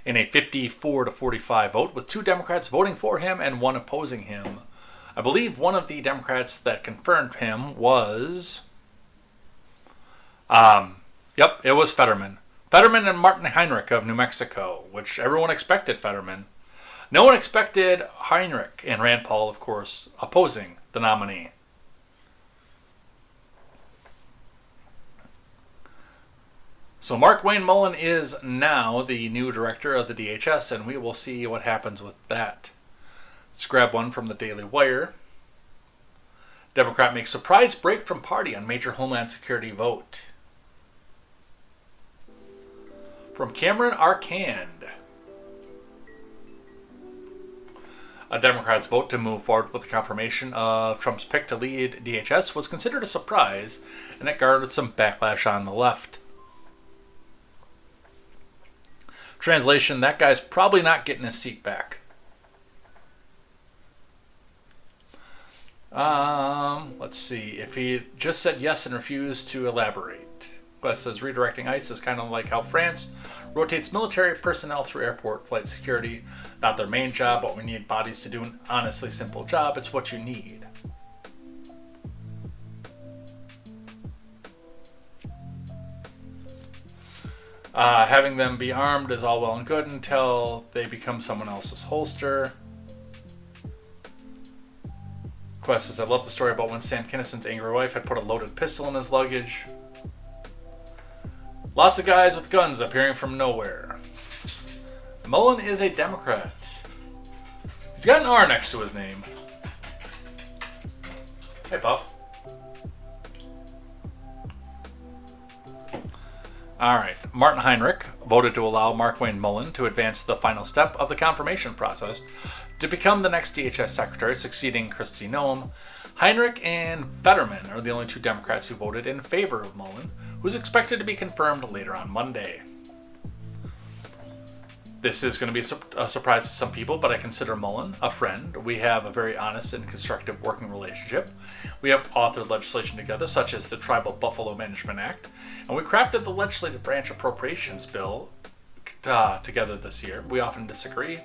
in a 54-45 vote, with 2 Democrats voting for him and 1 opposing him. I believe one of the Democrats that confirmed him was... Yep, it was Fetterman. Fetterman and Martin Heinrich of New Mexico, which everyone expected Fetterman. No one expected Heinrich, and Rand Paul, of course, opposing the nominee. So Mark Wayne Mullen is now the new director of the DHS, and we will see what happens with that. Let's grab one from the Daily Wire. Democrat makes surprise break from party on major Homeland Security vote. From Cameron Arcand. A Democrats' vote to move forward with the confirmation of Trump's pick to lead DHS was considered a surprise, and it garnered some backlash on the left. Translation, that guy's probably not getting his seat back. Let's see. If he just said yes and refused to elaborate. Quest says redirecting ICE is kind of like how France rotates military personnel through airport flight security. Not their main job, but we need bodies to do an honestly simple job. It's what you need. Having them be armed is all well and good until they become someone else's holster. Quest says, I love the story about when Sam Kinnison's angry wife had put a loaded pistol in his luggage. Lots of guys with guns appearing from nowhere. Mullen is a Democrat. He's got an R next to his name. Hey, Pup. Alright, Martin Heinrich voted to allow Mark Wayne Mullen to advance to the final step of the confirmation process to become the next DHS secretary, succeeding Kristi Noem. Heinrich and Fetterman are the only two Democrats who voted in favor of Mullen, who's expected to be confirmed later on Monday. This is going to be a surprise to some people, but I consider Mullen a friend. We have a very honest and constructive working relationship. We have authored legislation together, such as the Tribal Buffalo Management Act, and we crafted the legislative branch appropriations bill together this year. We often disagree,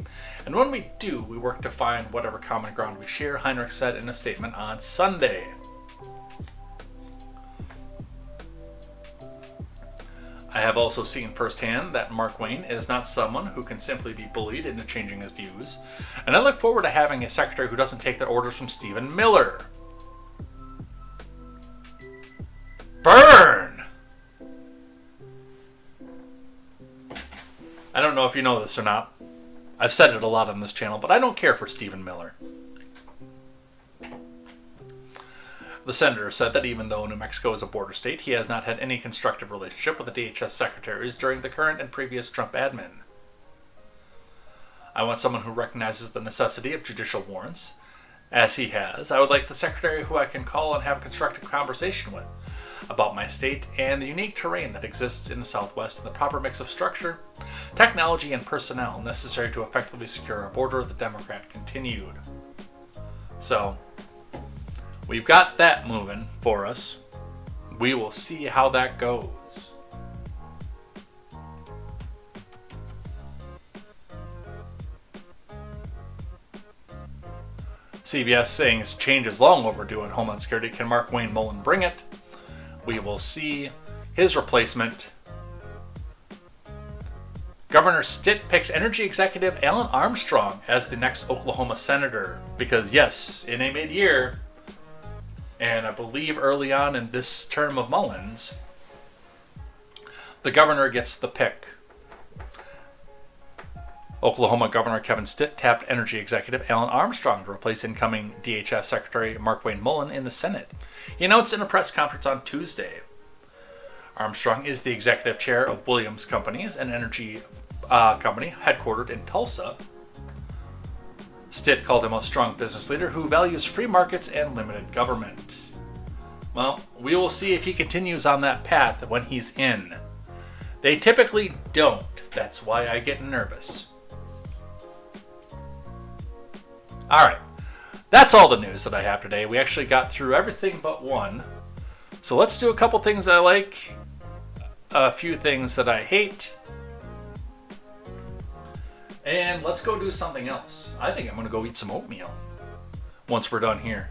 and when we do, we work to find whatever common ground we share, Heinrich said in a statement on Sunday. I have also seen firsthand that Mark Wayne is not someone who can simply be bullied into changing his views, and I look forward to having a secretary who doesn't take the orders from Stephen Miller. Burn! I don't know if you know this or not. I've said it a lot on this channel, but I don't care for Stephen Miller. The senator said that even though New Mexico is a border state, he has not had any constructive relationship with the DHS secretaries during the current and previous Trump admin. I want someone who recognizes the necessity of judicial warrants, as he has. I would like the secretary who I can call and have a constructive conversation with about my state and the unique terrain that exists in the Southwest and the proper mix of structure, technology, and personnel necessary to effectively secure our border, the Democrat continued. So, we've got that moving for us. We will see how that goes. CBS saying change is long overdue on Homeland Security. Can Mark Wayne Mullen bring it? We will see. His replacement. Governor Stitt picks energy executive Alan Armstrong as the next Oklahoma senator. Because yes, in a mid-year, and I believe early on in this term of Mullen's, the governor gets the pick. Oklahoma Governor Kevin Stitt tapped energy executive Alan Armstrong to replace incoming DHS Secretary Mark Wayne Mullen in the Senate. He announced in a press conference on Tuesday. Armstrong is the executive chair of Williams Companies, an energy company headquartered in Tulsa. Stitt called him a strong business leader who values free markets and limited government. Well, we will see if he continues on that path when he's in. They typically don't. That's why I get nervous. Alright, that's all the news that I have today. We actually got through everything but one. So let's do a couple things I like, a few things that I hate, and let's go do something else. I think I'm going to go eat some oatmeal once we're done here.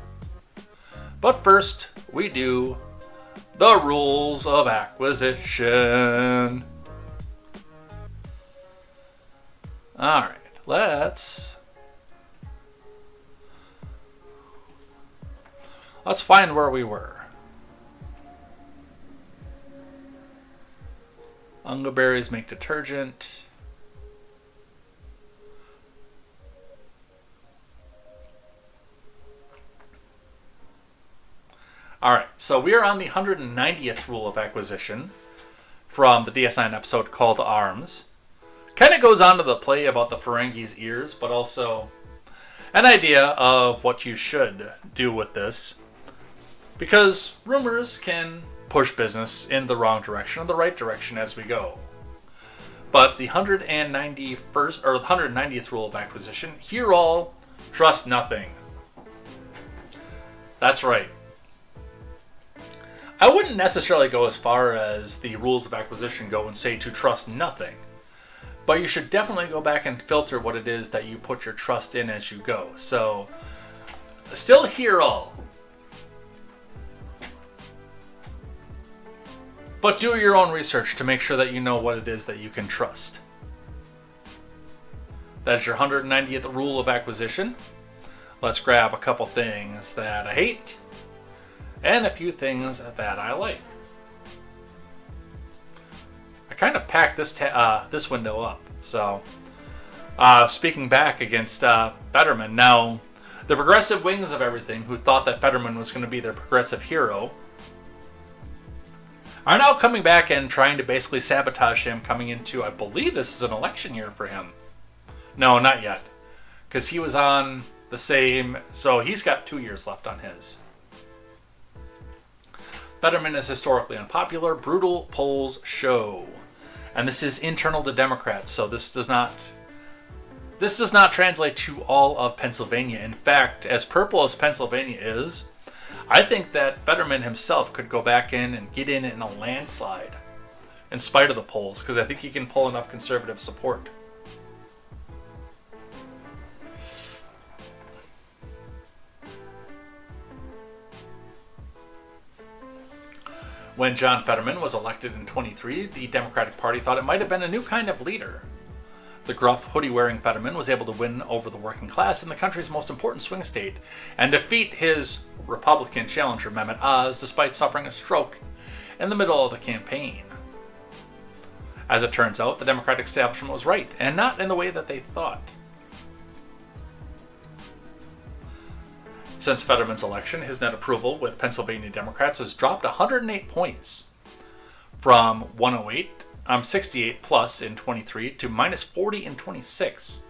But first, we do the rules of acquisition. Alright, let's find where we were. Ungaberries make detergent. Alright, so we are on the 190th rule of acquisition from the DS9 episode Call to Arms. Kind of goes on to the play about the Ferengi's ears, but also an idea of what you should do with this, because rumors can push business in the wrong direction or the right direction as we go. But the 191st or the 190th rule of acquisition: hear all, trust nothing. That's right. I wouldn't necessarily go as far as the rules of acquisition go and say to trust nothing. But you should definitely go back and filter what it is that you put your trust in as you go. So, still hear all. But do your own research to make sure that you know what it is that you can trust. That's your 190th rule of acquisition. Let's grab a couple things that I hate and a few things that I like. I kind of packed this window up. So, speaking back against Fetterman. Now, the progressive wings of everything, who thought that Fetterman was going to be their progressive hero, are now coming back and trying to basically sabotage him coming into, I believe this is an election year for him. No, not yet. Because he was on the same, so he's got 2 years left on his. Fetterman is historically unpopular. Brutal polls show. And this is internal to Democrats, so this does not translate to all of Pennsylvania. In fact, as purple as Pennsylvania is, I think that Fetterman himself could go back in and get in a landslide in spite of the polls, because I think he can pull enough conservative support. When John Fetterman was elected in 23, the Democratic Party thought it might have been a new kind of leader. The gruff, hoodie-wearing Fetterman was able to win over the working class in the country's most important swing state and defeat his Republican challenger Mehmet Oz despite suffering a stroke in the middle of the campaign. As it turns out, the Democratic establishment was right, and not in the way that they thought. Since Fetterman's election, his net approval with Pennsylvania Democrats has dropped 108 points, from 68 plus in 23 to minus 40 in 26.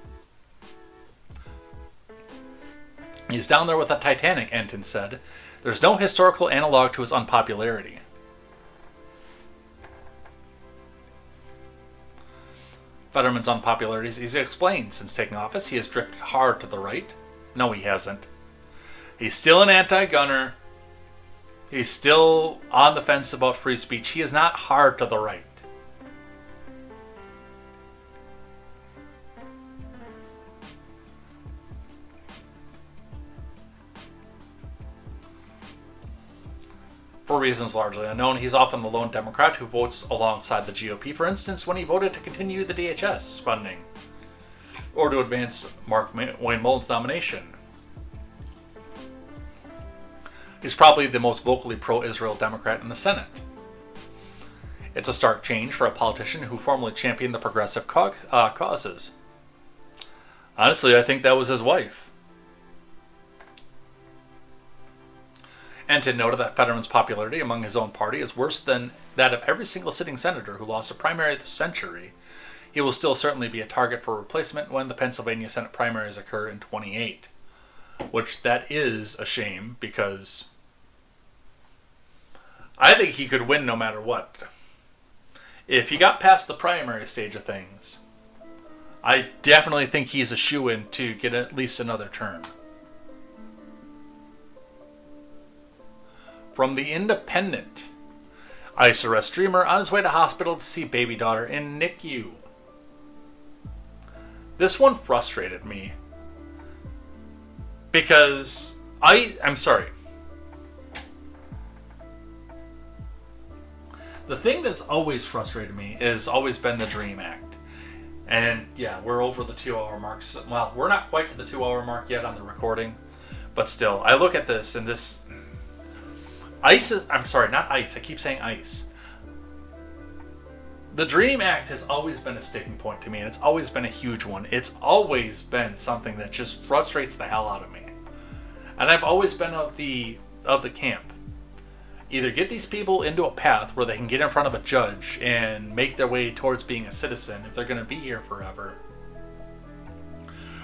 He's down there with the Titanic, Enton said. There's no historical analog to his unpopularity. Fetterman's unpopularity is easy to explain. Since taking office, he has drifted hard to the right. No, he hasn't. He's still an anti-gunner. He's still on the fence about free speech. He is not hard to the right. For reasons largely unknown, he's often the lone Democrat who votes alongside the GOP, for instance, when he voted to continue the DHS funding or to advance Wayne Mullen's nomination. He's probably the most vocally pro-Israel Democrat in the Senate. It's a stark change for a politician who formerly championed the progressive causes. Honestly, I think that was his wife. Enton noted that Fetterman's popularity among his own party is worse than that of every single sitting senator who lost a primary this century. He will still certainly be a target for replacement when the Pennsylvania Senate primaries occur in 28. Which that is a shame, because I think he could win no matter what. If he got past the primary stage of things, I definitely think he's a shoo-in to get at least another term. From The Independent, ICE arrests streamer on his way to hospital to see baby daughter in NICU. This one frustrated me. Because I'm sorry. The thing that's always frustrated me has always been the DREAM Act. And yeah, we're over the 2-hour mark. Well, we're not quite to the 2-hour mark yet on the recording. But still, I look at this and this... ICE is... I'm sorry, not ICE. I keep saying ICE. The DREAM Act has always been a sticking point to me, and it's always been a huge one. It's always been something that just frustrates the hell out of me. And I've always been of the camp. Either get these people into a path where they can get in front of a judge and make their way towards being a citizen if they're going to be here forever.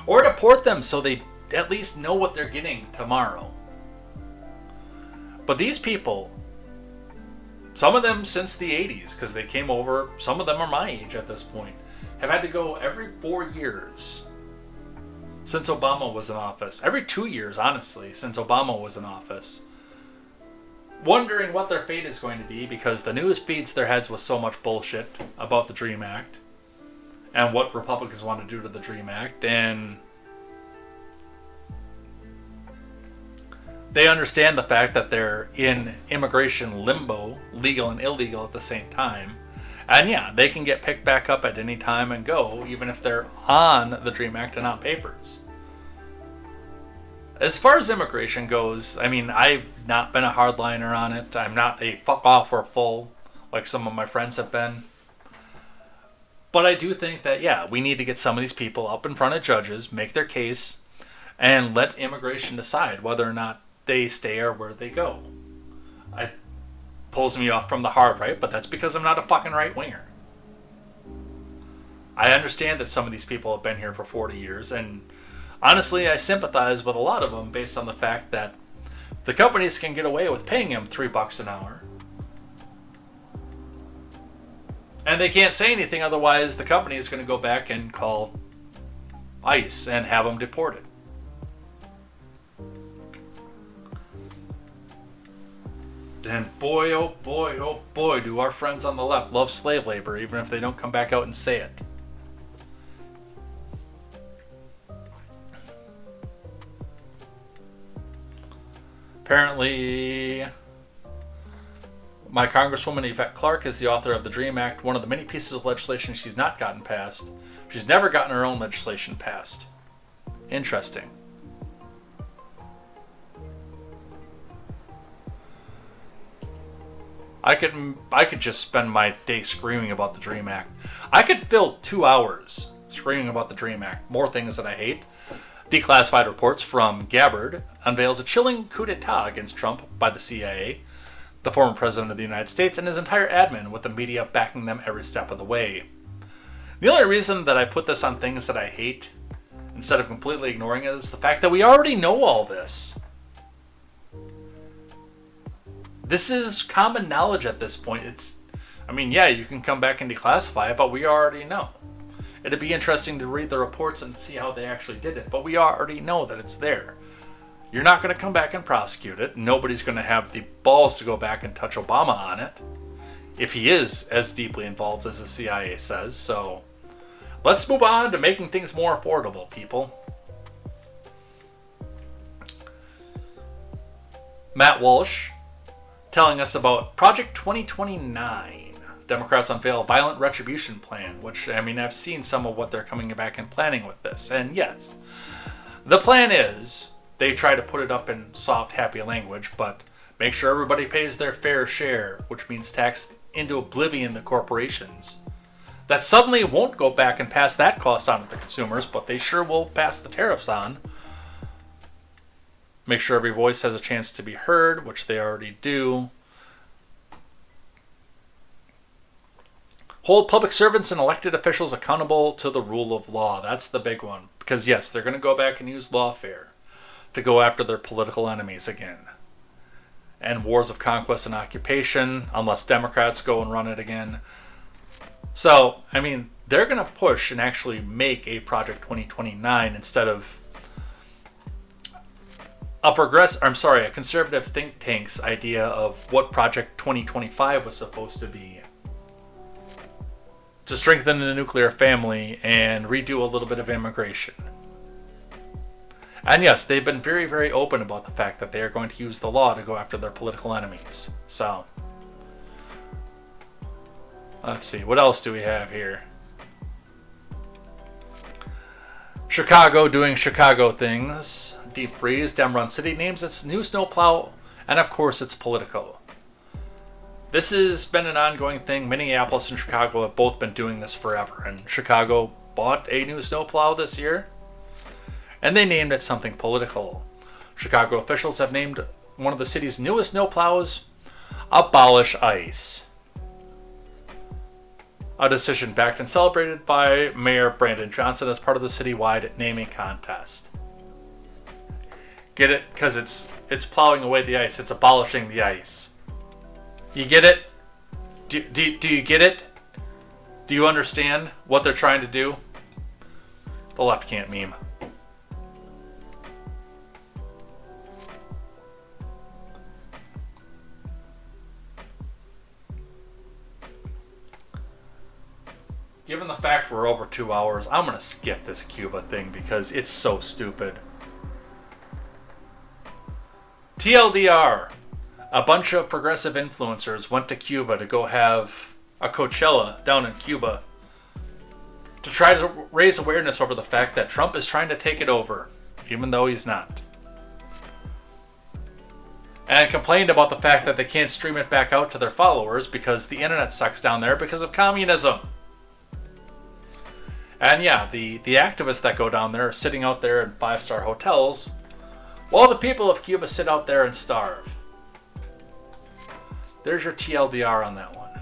Or deport them so they at least know what they're getting tomorrow. But these people, some of them since the 80s, because they came over, some of them are my age at this point, have had to go every 4 years since Obama was in office. Every 2 years, honestly, since Obama was in office. Wondering what their fate is going to be because the news feeds their heads with so much bullshit about the DREAM Act and what Republicans want to do to the DREAM Act. And they understand the fact that they're in immigration limbo, legal and illegal at the same time. And yeah, they can get picked back up at any time and go, even if they're on the DREAM Act and on papers. As far as immigration goes, I mean, I've not been a hardliner on it. I'm not a fuck off or full like some of my friends have been. But I do think that, yeah, we need to get some of these people up in front of judges, make their case, and let immigration decide whether or not they stay or where they go. It pulls me off from the hard right, but that's because I'm not a fucking right-winger. I understand that some of these people have been here for 40 years, and honestly, I sympathize with a lot of them based on the fact that the companies can get away with paying them $3 an hour. And they can't say anything, otherwise the company is going to go back and call ICE and have them deported. And boy, oh boy, do our friends on the left love slave labor, even if they don't come back out and say it. Apparently, my Congresswoman Yvette Clarke is the author of the DREAM Act, one of the many pieces of legislation she's not gotten passed. She's never gotten her own legislation passed. Interesting. I could just spend my day screaming about the DREAM Act. I could fill 2 hours screaming about the DREAM Act. More things that I hate. Declassified reports from Gabbard unveils a chilling coup d'etat against Trump by the CIA, the former president of the United States, and his entire admin, with the media backing them every step of the way. The only reason that I put this on things that I hate, instead of completely ignoring it, is the fact that we already know all this. This is common knowledge at this point. Yeah, you can come back and declassify it, but we already know. It'd be interesting to read the reports and see how they actually did it, but we already know that it's there. You're not going to come back and prosecute it. Nobody's going to have the balls to go back and touch Obama on it, if he is as deeply involved as the CIA says. So let's move on to making things more affordable, people. Matt Walsh telling us about Project 2029. Democrats unveil a violent retribution plan, which, I've seen some of what they're coming back and planning with this. And yes, the plan is, they try to put it up in soft, happy language, but make sure everybody pays their fair share, which means tax into oblivion the corporations. That suddenly won't go back and pass that cost on to the consumers, but they sure will pass the tariffs on. Make sure every voice has a chance to be heard, which they already do. Hold public servants and elected officials accountable to the rule of law. That's the big one. Because yes, they're going to go back and use lawfare to go after their political enemies again. And wars of conquest and occupation, unless Democrats go and run it again. So, they're going to push and actually make a Project 2029 instead of a conservative think tank's idea of what Project 2025 was supposed to be. To strengthen the nuclear family and redo a little bit of immigration. And yes, they've been very, very open about the fact that they are going to use the law to go after their political enemies. So, let's see, what else do we have here? Chicago doing Chicago things. Deep freeze, Dem-run city names its new snowplow, and of course it's political. This has been an ongoing thing. Minneapolis and Chicago have both been doing this forever. And Chicago bought a new snowplow this year. And they named it something political. Chicago officials have named one of the city's newest snowplows Abolish ICE. A decision backed and celebrated by Mayor Brandon Johnson as part of the citywide naming contest. Get it? Because it's plowing away the ice. It's abolishing the ice. You get it? Do you get it? Do you understand what they're trying to do? The left can't meme. Given the fact we're over 2 hours, I'm going to skip this Cuba thing because it's so stupid. TLDR. A bunch of progressive influencers went to Cuba to go have a Coachella down in Cuba to try to raise awareness over the fact that Trump is trying to take it over, even though he's not. And complained about the fact that they can't stream it back out to their followers because the internet sucks down there because of communism. And yeah, the activists that go down there are sitting out there in 5-star hotels while the people of Cuba sit out there and starve. There's your TLDR on that one.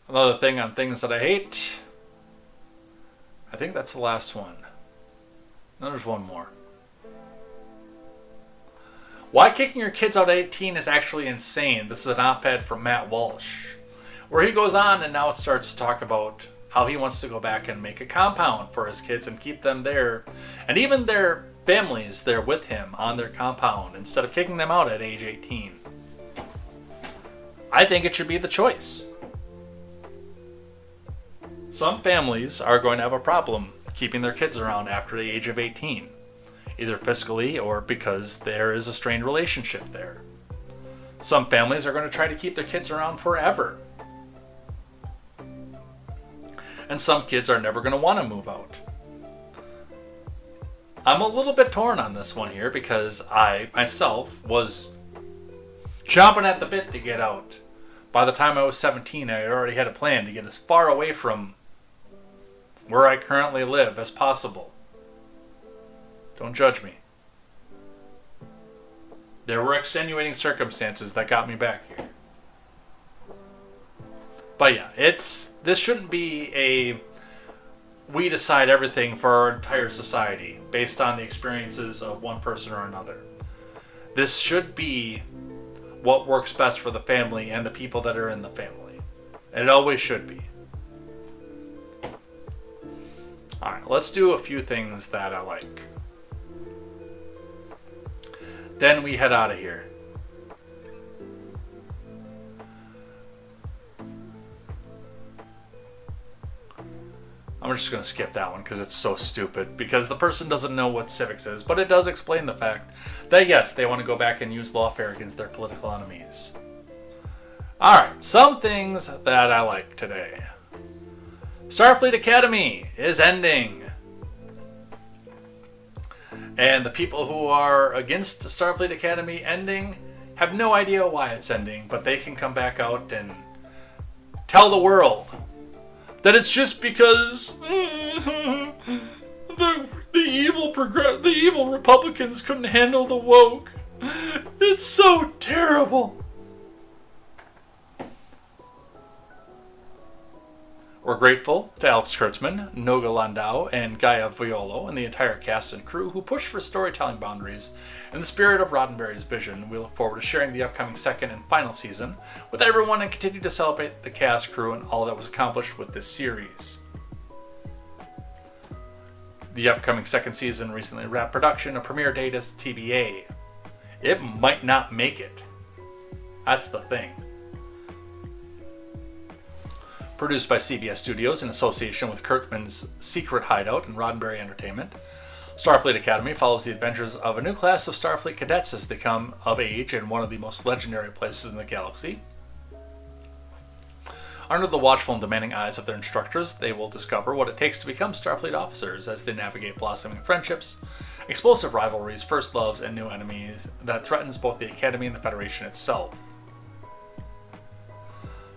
Another thing on things that I hate. I think that's the last one. No, there's one more. Why kicking your kids out at 18 is actually insane. This is an op-ed from Matt Walsh, where he goes on and now it starts to talk about how he wants to go back and make a compound for his kids and keep them there, and even their families there with him on their compound instead of kicking them out at age 18. I think it should be the choice. Some families are going to have a problem keeping their kids around after the age of 18. Either fiscally or because there is a strained relationship there. Some families are going to try to keep their kids around forever. And some kids are never going to want to move out. I'm a little bit torn on this one here because I, myself, was chomping at the bit to get out. By the time I was 17, I already had a plan to get as far away from where I currently live as possible. Don't judge me. There were extenuating circumstances that got me back here. But yeah, this shouldn't be a we decide everything for our entire society based on the experiences of one person or another. This should be what works best for the family and the people that are in the family. And it always should be. Alright, let's do a few things that I like. Then we head out of here. I'm just going to skip that one because it's so stupid. Because the person doesn't know what civics is. But it does explain the fact that yes, they want to go back and use lawfare against their political enemies. Alright, some things that I like today. Starfleet Academy is ending. And the people who are against Starfleet Academy ending have no idea why it's ending, but they can come back out and tell the world that it's just because the evil Republicans couldn't handle the woke. It's so terrible. We're grateful to Alex Kurtzman, Noga Landau, and Gaia Violo, and the entire cast and crew who pushed for storytelling boundaries in the spirit of Roddenberry's vision. We look forward to sharing the upcoming second and final season with everyone and continue to celebrate the cast, crew, and all that was accomplished with this series. The upcoming second season recently wrapped production. A premiere date is TBA. It might not make it. That's the thing. Produced by CBS Studios in association with Kirkman's Secret Hideout and Roddenberry Entertainment, Starfleet Academy follows the adventures of a new class of Starfleet cadets as they come of age in one of the most legendary places in the galaxy. Under the watchful and demanding eyes of their instructors, they will discover what it takes to become Starfleet officers as they navigate blossoming friendships, explosive rivalries, first loves, and new enemies that threatens both the Academy and the Federation itself.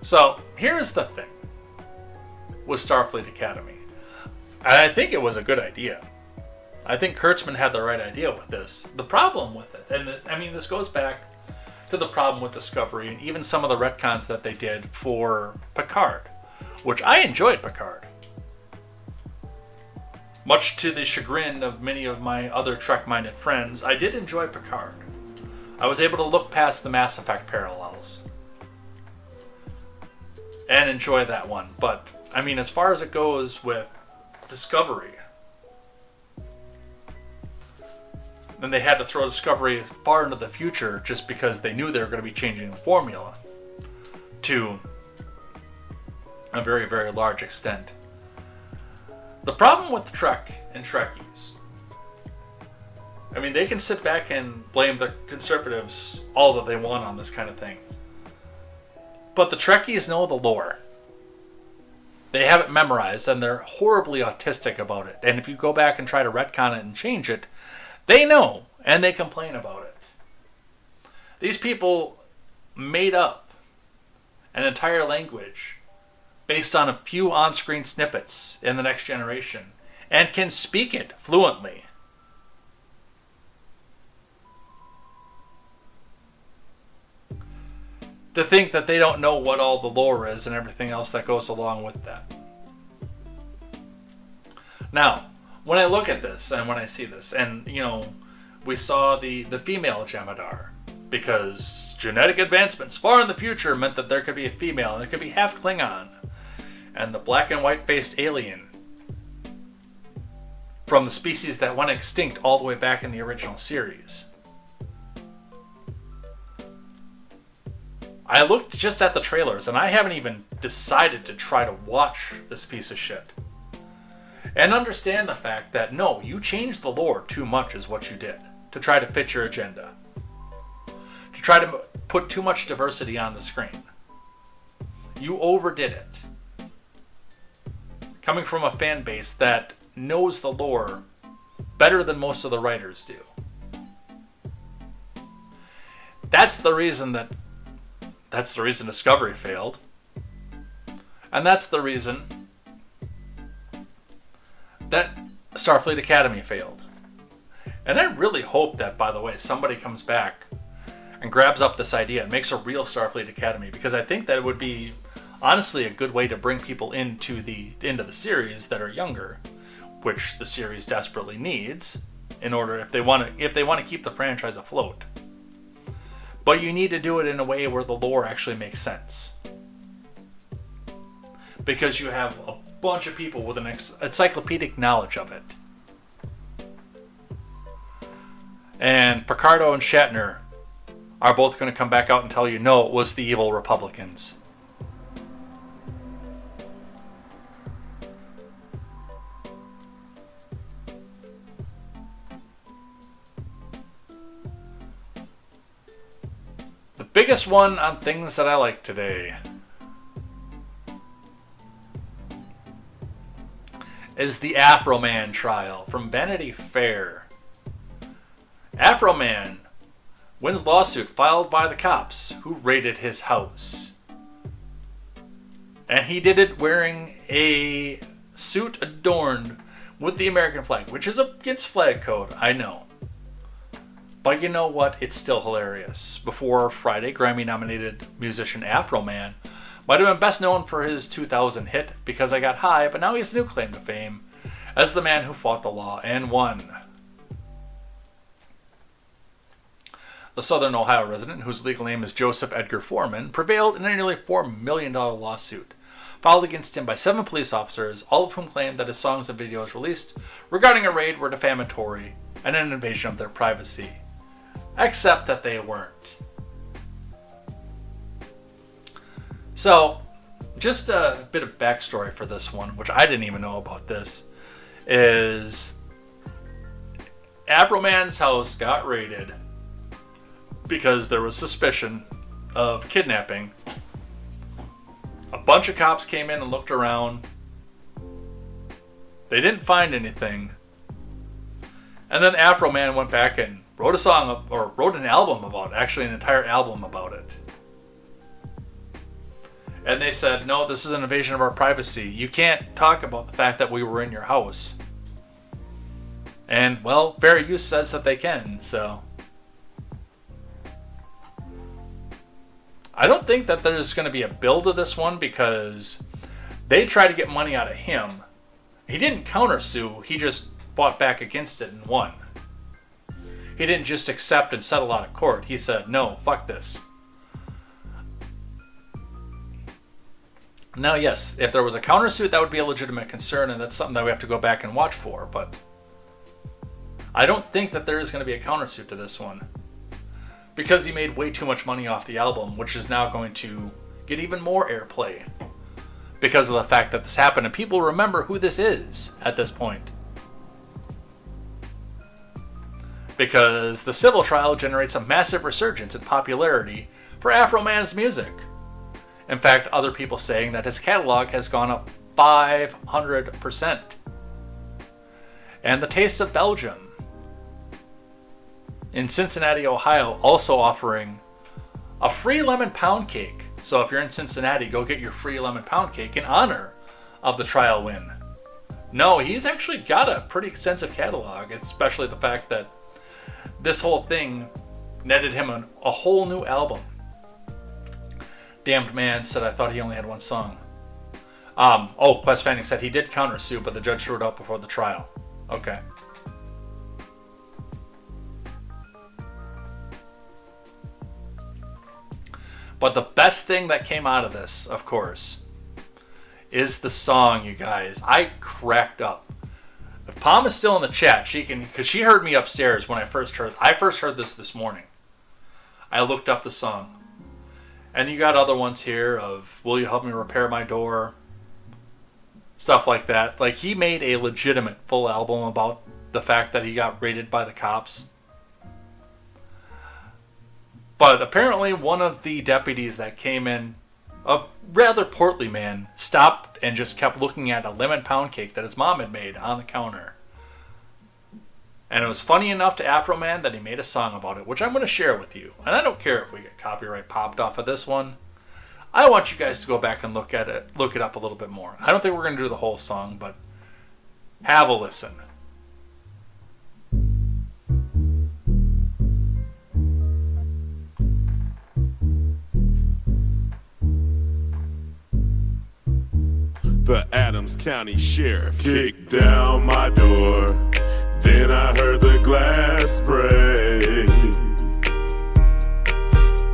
So, here's the thing with Starfleet Academy. I think it was a good idea. I think Kurtzman had the right idea with this. The problem with it, and this goes back to the problem with Discovery and even some of the retcons that they did for Picard, which I enjoyed Picard. Much to the chagrin of many of my other Trek-minded friends, I did enjoy Picard. I was able to look past the Mass Effect parallels and enjoy that one. But, I mean, as far as it goes with Discovery, then they had to throw Discovery far into the future just because they knew they were going to be changing the formula to a very, very large extent. The problem with Trek and Trekkies, I mean, they can sit back and blame the conservatives all that they want on this kind of thing. But the Trekkies know the lore. They have it memorized, and they're horribly autistic about it. And if you go back and try to retcon it and change it, they know, and they complain about it. These people made up an entire language based on a few on-screen snippets in The Next Generation, and can speak it fluently. To think that they don't know what all the lore is and everything else that goes along with that. Now, when I look at this and when I see this, and we saw the female Jemadar, because genetic advancements far in the future meant that there could be a female and it could be half Klingon, and the black and white faced alien from the species that went extinct all the way back in the original series. I looked just at the trailers, and I haven't even decided to try to watch this piece of shit. And understand the fact that, no, you changed the lore too much is what you did, to try to fit your agenda. To try to put too much diversity on the screen. You overdid it. Coming from a fan base that knows the lore better than most of the writers do. That's the reason Discovery failed. And that's the reason that Starfleet Academy failed. And I really hope that, by the way, somebody comes back and grabs up this idea and makes a real Starfleet Academy, because I think that it would be honestly a good way to bring people into the series that are younger, which the series desperately needs in order if they want to keep the franchise afloat. But you need to do it in a way where the lore actually makes sense. Because you have a bunch of people with an encyclopedic knowledge of it. And Picardo and Shatner are both going to come back out and tell you, no, it was the evil Republicans. The biggest one on things that I like today is the Afro Man trial from Vanity Fair. Afro Man wins lawsuit filed by the cops who raided his house. And he did it wearing a suit adorned with the American flag, which is against flag code, I know. But you know what? It's still hilarious. Before Friday, Grammy-nominated musician Afro Man might have been best known for his 2000 hit, Because I Got High, but now he has a new claim to fame as the man who fought the law and won. The Southern Ohio resident, whose legal name is Joseph Edgar Foreman, prevailed in a nearly $4 million lawsuit filed against him by 7 police officers, all of whom claimed that his songs and videos released regarding a raid were defamatory and an invasion of their privacy. Except that they weren't. So, just a bit of backstory for this one, which I didn't even know about this, is Afro Man's house got raided because there was suspicion of kidnapping. A bunch of cops came in and looked around. They didn't find anything. And then Afro Man went back and wrote a song, or wrote an album about it, actually an entire album about it. And they said, no, this is an invasion of our privacy. You can't talk about the fact that we were in your house. And, well, fair use says that they can, so. I don't think that there's going to be a build to this one, because they try to get money out of him. He didn't countersue, he just fought back against it and won. He didn't just accept and settle out of court. He said, no, fuck this. Now, yes, if there was a countersuit, that would be a legitimate concern, and that's something that we have to go back and watch for, but I don't think that there is going to be a countersuit to this one. Because he made way too much money off the album, which is now going to get even more airplay. Because of the fact that this happened, and people remember who this is at this point. Because the civil trial generates a massive resurgence in popularity for Afroman's music. In fact, other people saying that his catalog has gone up 500%. And the Taste of Belgium in Cincinnati, Ohio, also offering a free lemon pound cake. So if you're in Cincinnati, go get your free lemon pound cake in honor of the trial win. No, he's actually got a pretty extensive catalog, especially the fact that this whole thing netted him a whole new album. Damned Man said, I thought he only had one song. Quest Fanning said he did countersue, but the judge threw it out before the trial. Okay. But the best thing that came out of this, of course, is the song, you guys. I cracked up. If Palm is still in the chat, she can, because she heard me upstairs when I first heard this morning. I looked up the song. And you got other ones here of, will you help me repair my door? Stuff like that. Like, he made a legitimate full album about the fact that he got raided by the cops. But apparently one of the deputies that came in, a rather portly man, stopped and just kept looking at a lemon pound cake that his mom had made on the counter. And it was funny enough to Afroman that he made a song about it, which I'm going to share with you. And I don't care if we get copyright popped off of this one. I want you guys to go back and look it up a little bit more. I don't think we're going to do the whole song, but have a listen. The Adams County Sheriff kicked down my door. Then I heard the glass break.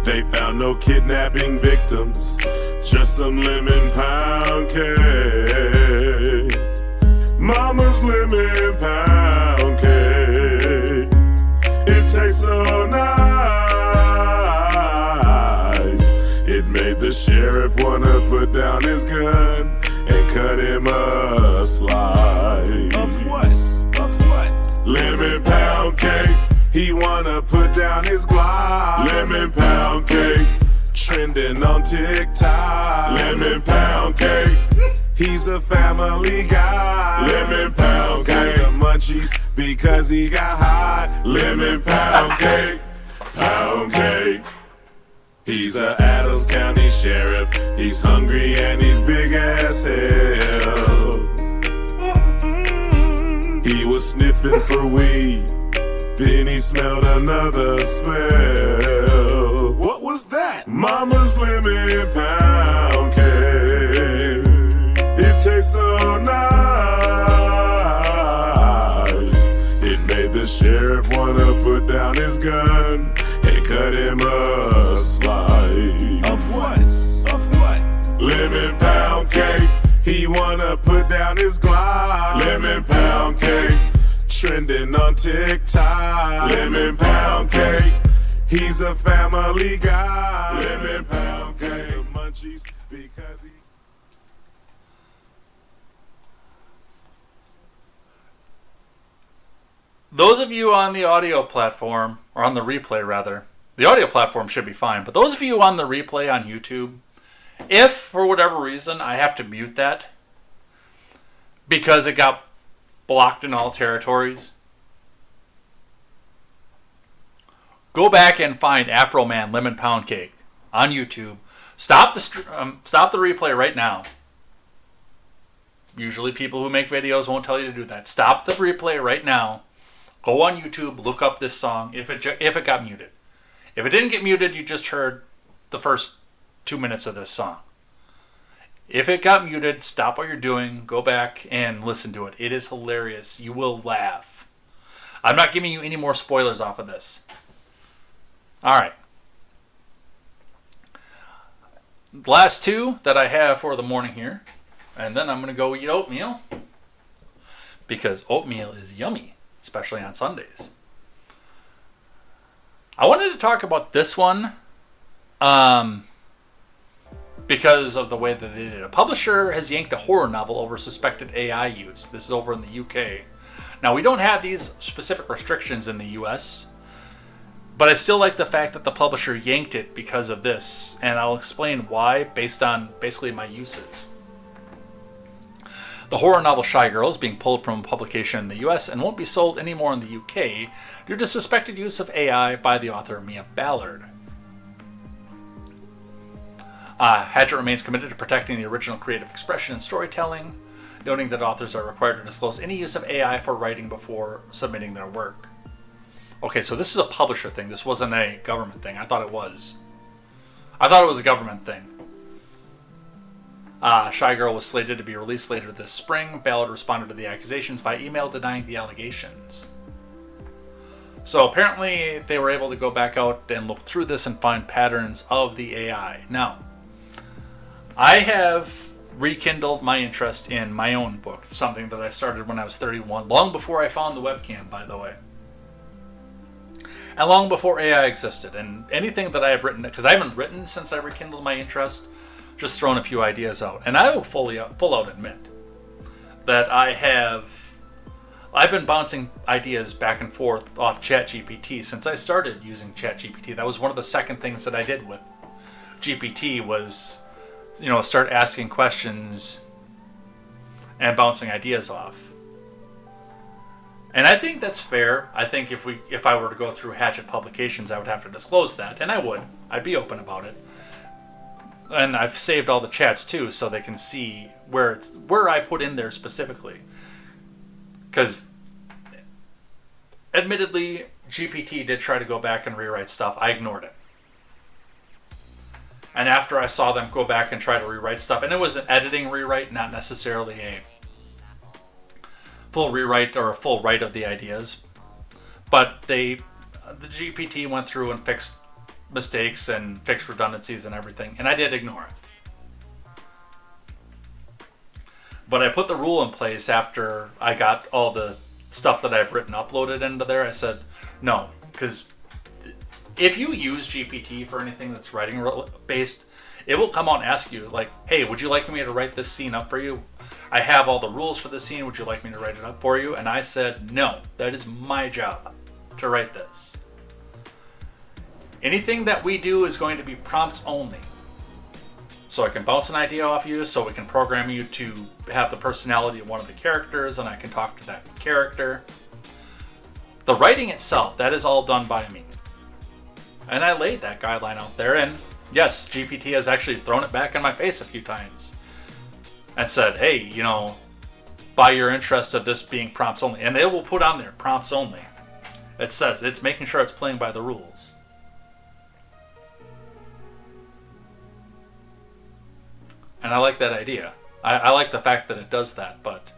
They found no kidnapping victims, just some lemon pound cake. Mama's lemon pound cake. It tastes so nice. It made the sheriff wanna put down his gun and cut him a slice. Of what? Lemon pound cake. He wanna put down his Glock. Lemon pound cake. Trending on TikTok. Lemon pound cake. He's a family guy. Lemon pound cake. The munchies because he got hot. Lemon pound cake. Pound cake. He's a Adams County Sheriff. He's hungry and he's big as hell. He was sniffing for weed, then he smelled another smell. What was that? Mama's lemon pound cake. It tastes so nice. It made the sheriff wanna put down his gun and cut him a slice. Of what? Lemon pound cake. He wanna put down his Glock. Lemon pound cake. Trending on TikTok. Lemon pound cake. He's a family guy. Lemon pound cake. Munchies because he... Those of you on the audio platform, or on the replay rather, the audio platform should be fine, but those of you on the replay on YouTube, if for whatever reason I have to mute that because it got blocked in all territories, go back and find Afroman Lemon Pound Cake on YouTube. Stop the replay right now. Usually people who make videos won't tell you to do that. Stop the replay right now. Go on YouTube, look up this song if it got muted. If it didn't get muted, you just heard the first 2 minutes of this song. If it got muted, stop what you're doing, go back and listen to it. It is hilarious. You will laugh. I'm not giving you any more spoilers off of this. Alright. Last two that I have for the morning here. And then I'm going to go eat oatmeal. Because oatmeal is yummy, especially on Sundays. I wanted to talk about this one because of the way that they did it. A publisher has yanked a horror novel over suspected AI use. This is over in the UK. Now, we don't have these specific restrictions in the US, but I still like the fact that the publisher yanked it because of this, and I'll explain why based on basically my uses. The horror novel Shy Girl is being pulled from publication in the US and won't be sold anymore in the UK due to suspected use of AI by the author Mia Ballard. Hachette remains committed to protecting the original creative expression and storytelling, noting that authors are required to disclose any use of AI for writing before submitting their work. Okay, so this is a publisher thing. This wasn't a government thing. I thought it was. I thought it was a government thing. Shy Girl was slated to be released later this spring. Ballard responded to the accusations by email denying the allegations. So apparently they were able to go back out and look through this and find patterns of the AI. Now, I have rekindled my interest in my own book, something that I started when I was 31, long before I found the webcam, by the way. And long before AI existed. And anything that I have written, because I haven't written since I rekindled my interest, just thrown a few ideas out. And I will full out admit that I've been bouncing ideas back and forth off ChatGPT since I started using ChatGPT. That was one of the second things that I did with GPT was, start asking questions and bouncing ideas off. And I think that's fair. I think if I were to go through Hachette Publications, I would have to disclose that, and I would. I'd be open about it. And I've saved all the chats too, so they can see where I put in there specifically. Because, admittedly, GPT did try to go back and rewrite stuff. I ignored it. And after I saw them go back and try to rewrite stuff, and it was an editing rewrite, not necessarily a full rewrite or a full write of the ideas, but the GPT went through and fixed mistakes and fixed redundancies and everything, and I did ignore it. But I put the rule in place after I got all the stuff that I've written uploaded into there. I said, no, because if you use GPT for anything that's writing based, it will come out and ask you, like, hey, would you like me to write this scene up for you? I have all the rules for the scene. Would you like me to write it up for you? And I said, no, that is my job to write this. Anything that we do is going to be prompts only. So I can bounce an idea off you, so we can program you to have the personality of one of the characters, and I can talk to that character. The writing itself, that is all done by me. And I laid that guideline out there, and yes, GPT has actually thrown it back in my face a few times. And said, hey, by your interest of this being prompts only. And they will put on there, prompts only. It says, it's making sure it's playing by the rules. And I like that idea. I like the fact that it does that. But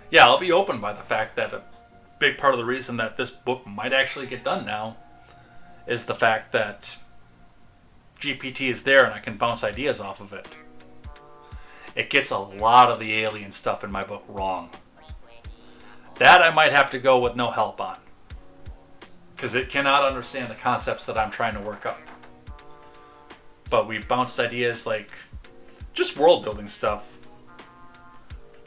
yeah, I'll be open by the fact that a big part of the reason that this book might actually get done now is the fact that GPT is there and I can bounce ideas off of it. It gets a lot of the alien stuff in my book wrong. That I might have to go with no help on. Because it cannot understand the concepts that I'm trying to work up. But we've bounced ideas like just world building stuff.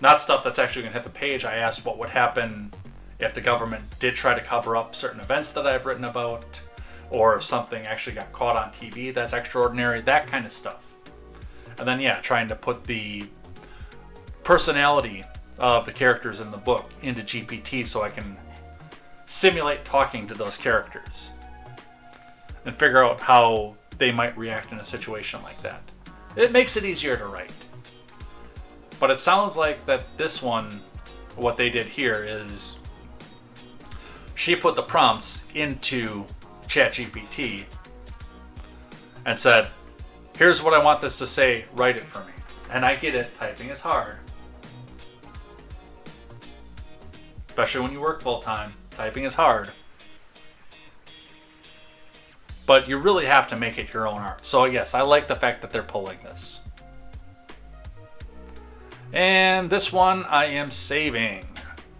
Not stuff that's actually going to hit the page. I asked what would happen if the government did try to cover up certain events that I've written about, or if something actually got caught on TV that's extraordinary, that kind of stuff. And then, trying to put the personality of the characters in the book into GPT so I can simulate talking to those characters and figure out how they might react in a situation like that. It makes it easier to write. But it sounds like that this one, what they did here is she put the prompts into ChatGPT and said, here's what I want this to say, write it for me. And I get it, typing is hard. Especially when you work full time. Typing is hard. But you really have to make it your own art. So yes, I like the fact that they're pulling this. And this one I am saving.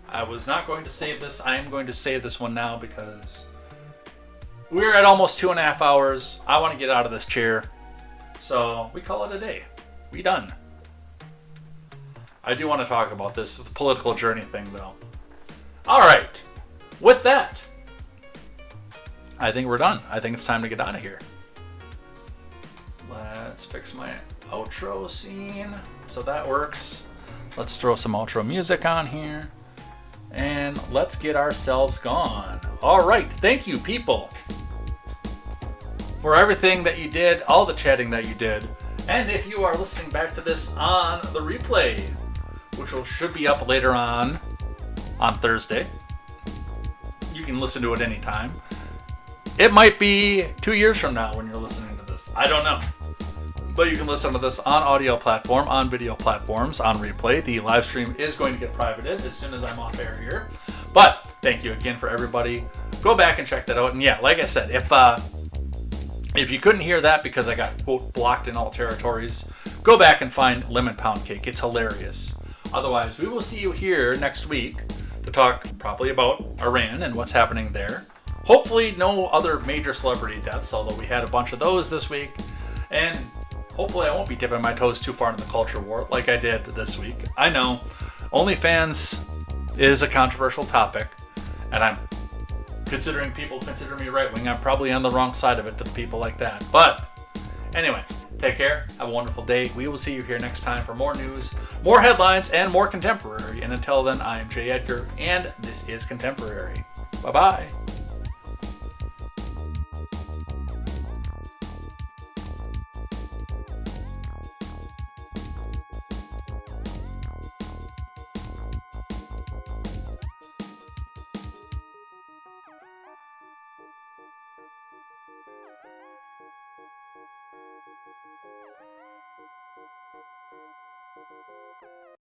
I was not going to save this. I am going to save this one now because we're at almost 2.5 hours. I want to get out of this chair. So we call it a day. We done. I do want to talk about this political journey thing though. All right. With that, I think we're done. I think it's time to get out of here. Let's fix my outro scene so that works. Let's throw some outro music on here. And let's get ourselves gone. All right. Thank you, people, for everything that you did, all the chatting that you did. And if you are listening back to this on the replay, which should be up later on Thursday, you can listen to it anytime. It might be 2 years from now when you're listening to this. I don't know. But you can listen to this on audio platform, on video platforms, on replay. The live stream is going to get privated as soon as I'm off air here. But thank you again for everybody. Go back and check that out. And yeah, like I said, if you couldn't hear that because I got, quote, blocked in all territories, go back and find Lemon Pound Cake. It's hilarious. Otherwise, we will see you here next week to talk probably about Iran and what's happening there. Hopefully no other major celebrity deaths, although we had a bunch of those this week. And hopefully I won't be dipping my toes too far into the culture war like I did this week. I know OnlyFans is a controversial topic, and I'm considering people consider me right-wing. I'm probably on the wrong side of it to the people like that. But anyway, take care. Have a wonderful day. We will see you here next time for more news, more headlines, and more contemporary. And until then, I am Jay Edgar, and this is Contemporary. Bye-bye.